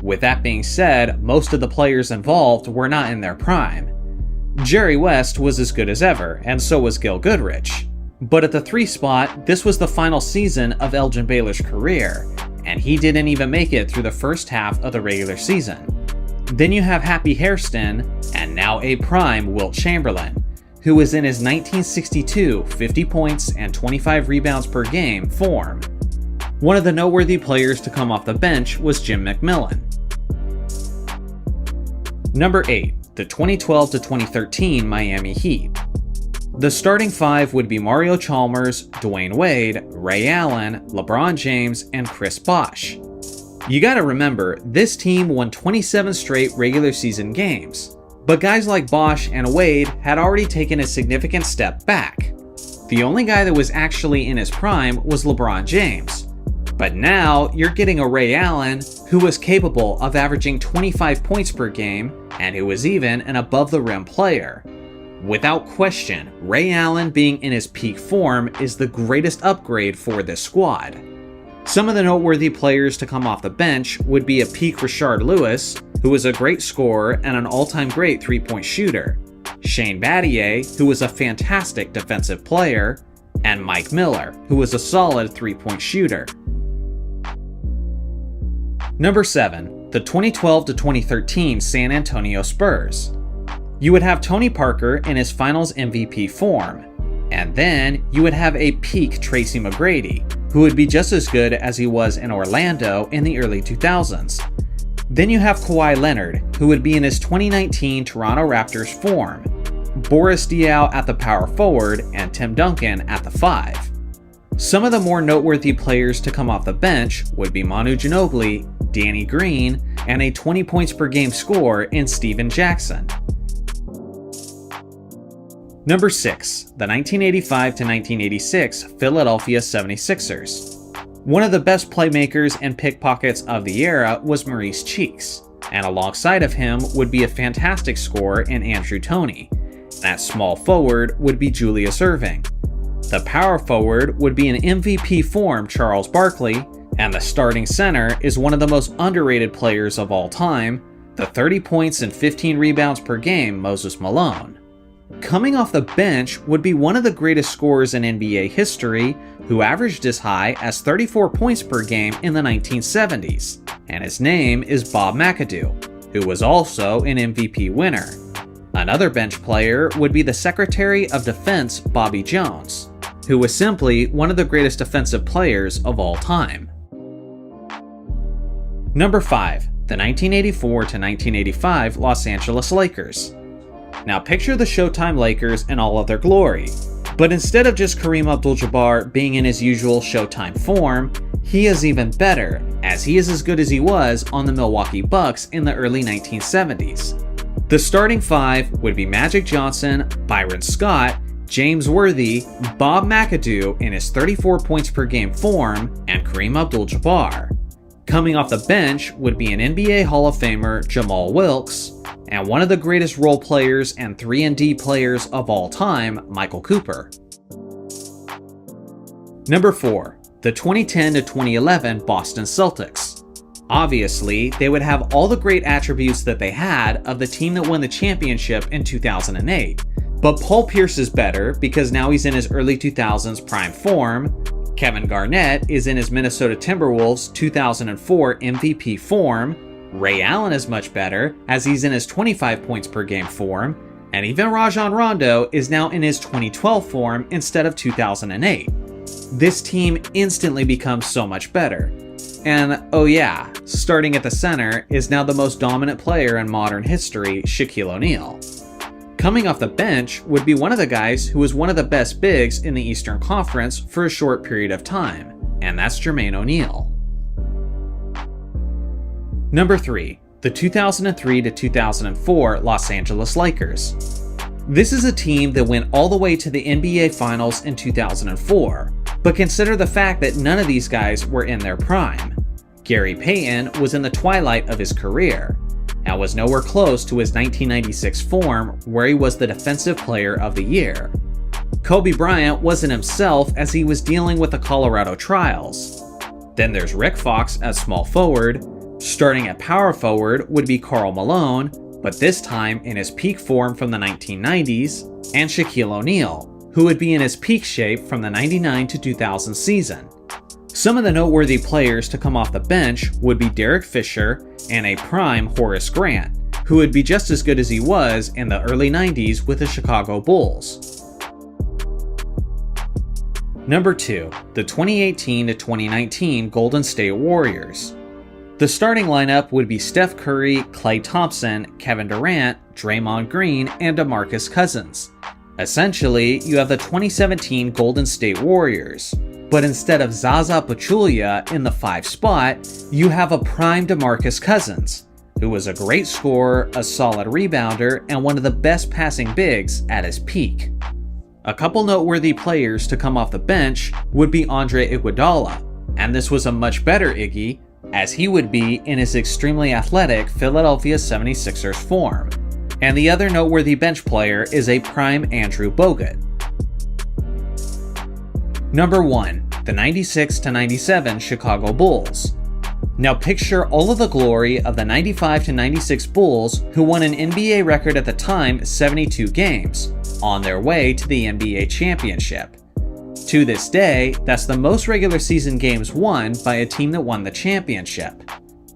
S1: With that being said, most of the players involved were not in their prime, Jerry West was as good as ever, and so was Gil Goodrich. But at the 3 spot, this was the final season of Elgin Baylor's career, and he didn't even make it through the first half of the regular season. Then you have Happy Hairston, and now a prime Wilt Chamberlain, who was in his 1962 50 points and 25 rebounds per game form. One of the noteworthy players to come off the bench was Jim McMillan. Number 8, the 2012 to 2013 Miami Heat. The starting 5 would be Mario Chalmers, Dwayne Wade, Ray Allen, LeBron James, and Chris Bosh. You gotta remember, this team won 27 straight regular season games, but guys like Bosh and Wade had already taken a significant step back. The only guy that was actually in his prime was LeBron James. But now you're getting a Ray Allen who was capable of averaging 25 points per game and who was even an above-the-rim player. Without question, Ray Allen being in his peak form is the greatest upgrade for this squad. Some of the noteworthy players to come off the bench would be a peak Rashard Lewis, who was a great scorer and an all-time great three-point shooter, Shane Battier, who was a fantastic defensive player, and Mike Miller, who was a solid three-point shooter. Number 7, the 2012 to 2013 San Antonio Spurs. You would have Tony Parker in his finals MVP form, and then you would have a peak Tracy McGrady, who would be just as good as he was in Orlando in the early 2000s. Then you have Kawhi Leonard, who would be in his 2019 Toronto Raptors form, Boris Diaw at the power forward, and Tim Duncan at the 5. Some of the more noteworthy players to come off the bench would be Manu Ginobili, Danny Green, and a 20 points per game scorer in Steven Jackson. Number 6, the 1985 to 1986 Philadelphia 76ers. One of the best playmakers and pickpockets of the era was Maurice Cheeks, and alongside of him would be a fantastic scorer in Andrew Toney. That small forward would be Julius Erving. The power forward would be an MVP form Charles Barkley, and the starting center is one of the most underrated players of all time, the 30 points and 15 rebounds per game Moses Malone. Coming off the bench would be one of the greatest scorers in NBA history, who averaged as high as 34 points per game in the 1970s, and his name is Bob McAdoo, who was also an MVP winner. Another bench player would be the Secretary of Defense Bobby Jones, who was simply one of the greatest defensive players of all time. Number 5, the 1984 to 1985 Los Angeles Lakers. Now picture the Showtime Lakers in all of their glory, but instead of just Kareem Abdul-Jabbar being in his usual Showtime form, he is even better, as he is as good as he was on the Milwaukee Bucks in the early 1970s. The starting 5 would be Magic Johnson, Byron Scott, James Worthy, Bob McAdoo in his 34 points per game form, and Kareem Abdul-Jabbar. Coming off the bench would be an NBA Hall of Famer Jamal Wilkes, and one of the greatest role players and 3-and-D players of all time, Michael Cooper. Number 4, the 2010 to 2011 Boston Celtics. Obviously, they would have all the great attributes that they had of the team that won the championship in 2008, but Paul Pierce is better because now he's in his early 2000s prime form. Kevin Garnett is in his Minnesota Timberwolves 2004 MVP form. Ray Allen is much better, as he's in his 25 points per game form, and even Rajon Rondo is now in his 2012 form instead of 2008. This team instantly becomes so much better. And oh yeah, starting at the center is now the most dominant player in modern history, Shaquille O'Neal. Coming off the bench would be one of the guys who was one of the best bigs in the Eastern Conference for a short period of time, and that's Jermaine O'Neal. Number 3, the 2003 to 2004 Los Angeles Lakers. This is a team that went all the way to the NBA Finals in 2004, but consider the fact that none of these guys were in their prime. Gary Payton was in the twilight of his career, and was nowhere close to his 1996 form where he was the Defensive Player of the Year. Kobe Bryant wasn't himself as he was dealing with the Colorado trials. Then there's Rick Fox as small forward. Starting at power forward would be Karl Malone, but this time in his peak form from the 1990s, and Shaquille O'Neal, who would be in his peak shape from the 99 to 2000 season. Some of the noteworthy players to come off the bench would be Derek Fisher and a prime Horace Grant, who would be just as good as he was in the early 90s with the Chicago Bulls. Number 2, the 2018 to 2019 Golden State Warriors. The starting lineup would be Steph Curry, Klay Thompson, Kevin Durant, Draymond Green, and DeMarcus Cousins. Essentially, you have the 2017 Golden State Warriors, but instead of Zaza Pachulia in the 5 spot, you have a prime DeMarcus Cousins, who was a great scorer, a solid rebounder, and one of the best passing bigs at his peak. A couple noteworthy players to come off the bench would be Andre Iguodala, and this was a much better Iggy, as he would be in his extremely athletic Philadelphia 76ers form. And the other noteworthy bench player is a prime Andrew Bogut. Number 1, the 96 to 97 Chicago Bulls. Now picture all of the glory of the 95 to 96 Bulls, who won an NBA record at the time 72 games, on their way to the NBA championship. To this day, that's the most regular season games won by a team that won the championship.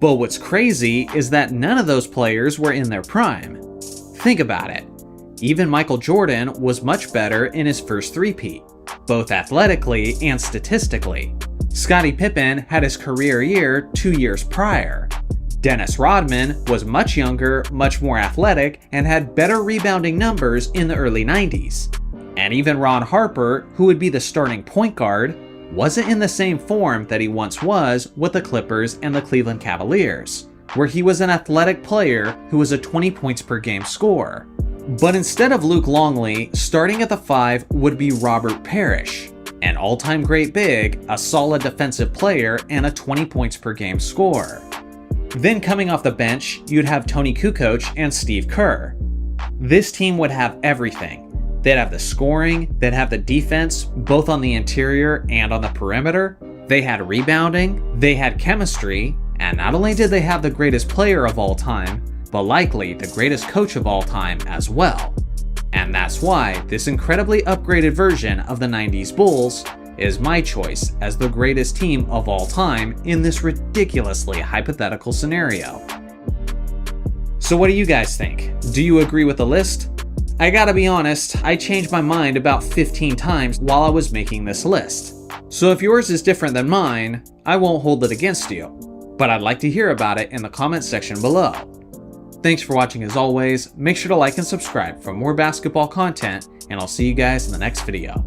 S1: But what's crazy is that none of those players were in their prime. Think about it. Even Michael Jordan was much better in his first three-peat, both athletically and statistically. Scottie Pippen had his career year 2 years prior. Dennis Rodman was much younger, much more athletic, and had better rebounding numbers in the early 90s. And even Ron Harper, who would be the starting point guard, wasn't in the same form that he once was with the Clippers and the Cleveland Cavaliers, where he was an athletic player who was a 20 points per game scorer. But instead of Luke Longley, starting at the 5 would be Robert Parrish, an all-time great big, a solid defensive player, and a 20 points per game scorer. Then coming off the bench, you'd have Tony Kukoc and Steve Kerr. This team would have everything. They'd have the scoring, they'd have the defense, both on the interior and on the perimeter. They had rebounding, they had chemistry, and not only did they have the greatest player of all time, but likely the greatest coach of all time as well. And that's why this incredibly upgraded version of the 90s Bulls is my choice as the greatest team of all time in this ridiculously hypothetical scenario. So what do you guys think? Do you agree with the list? I gotta be honest, I changed my mind about 15 times while I was making this list. So if yours is different than mine, I won't hold it against you, but I'd like to hear about it in the comments section below. Thanks for watching as always, make sure to like and subscribe for more basketball content, and I'll see you guys in the next video.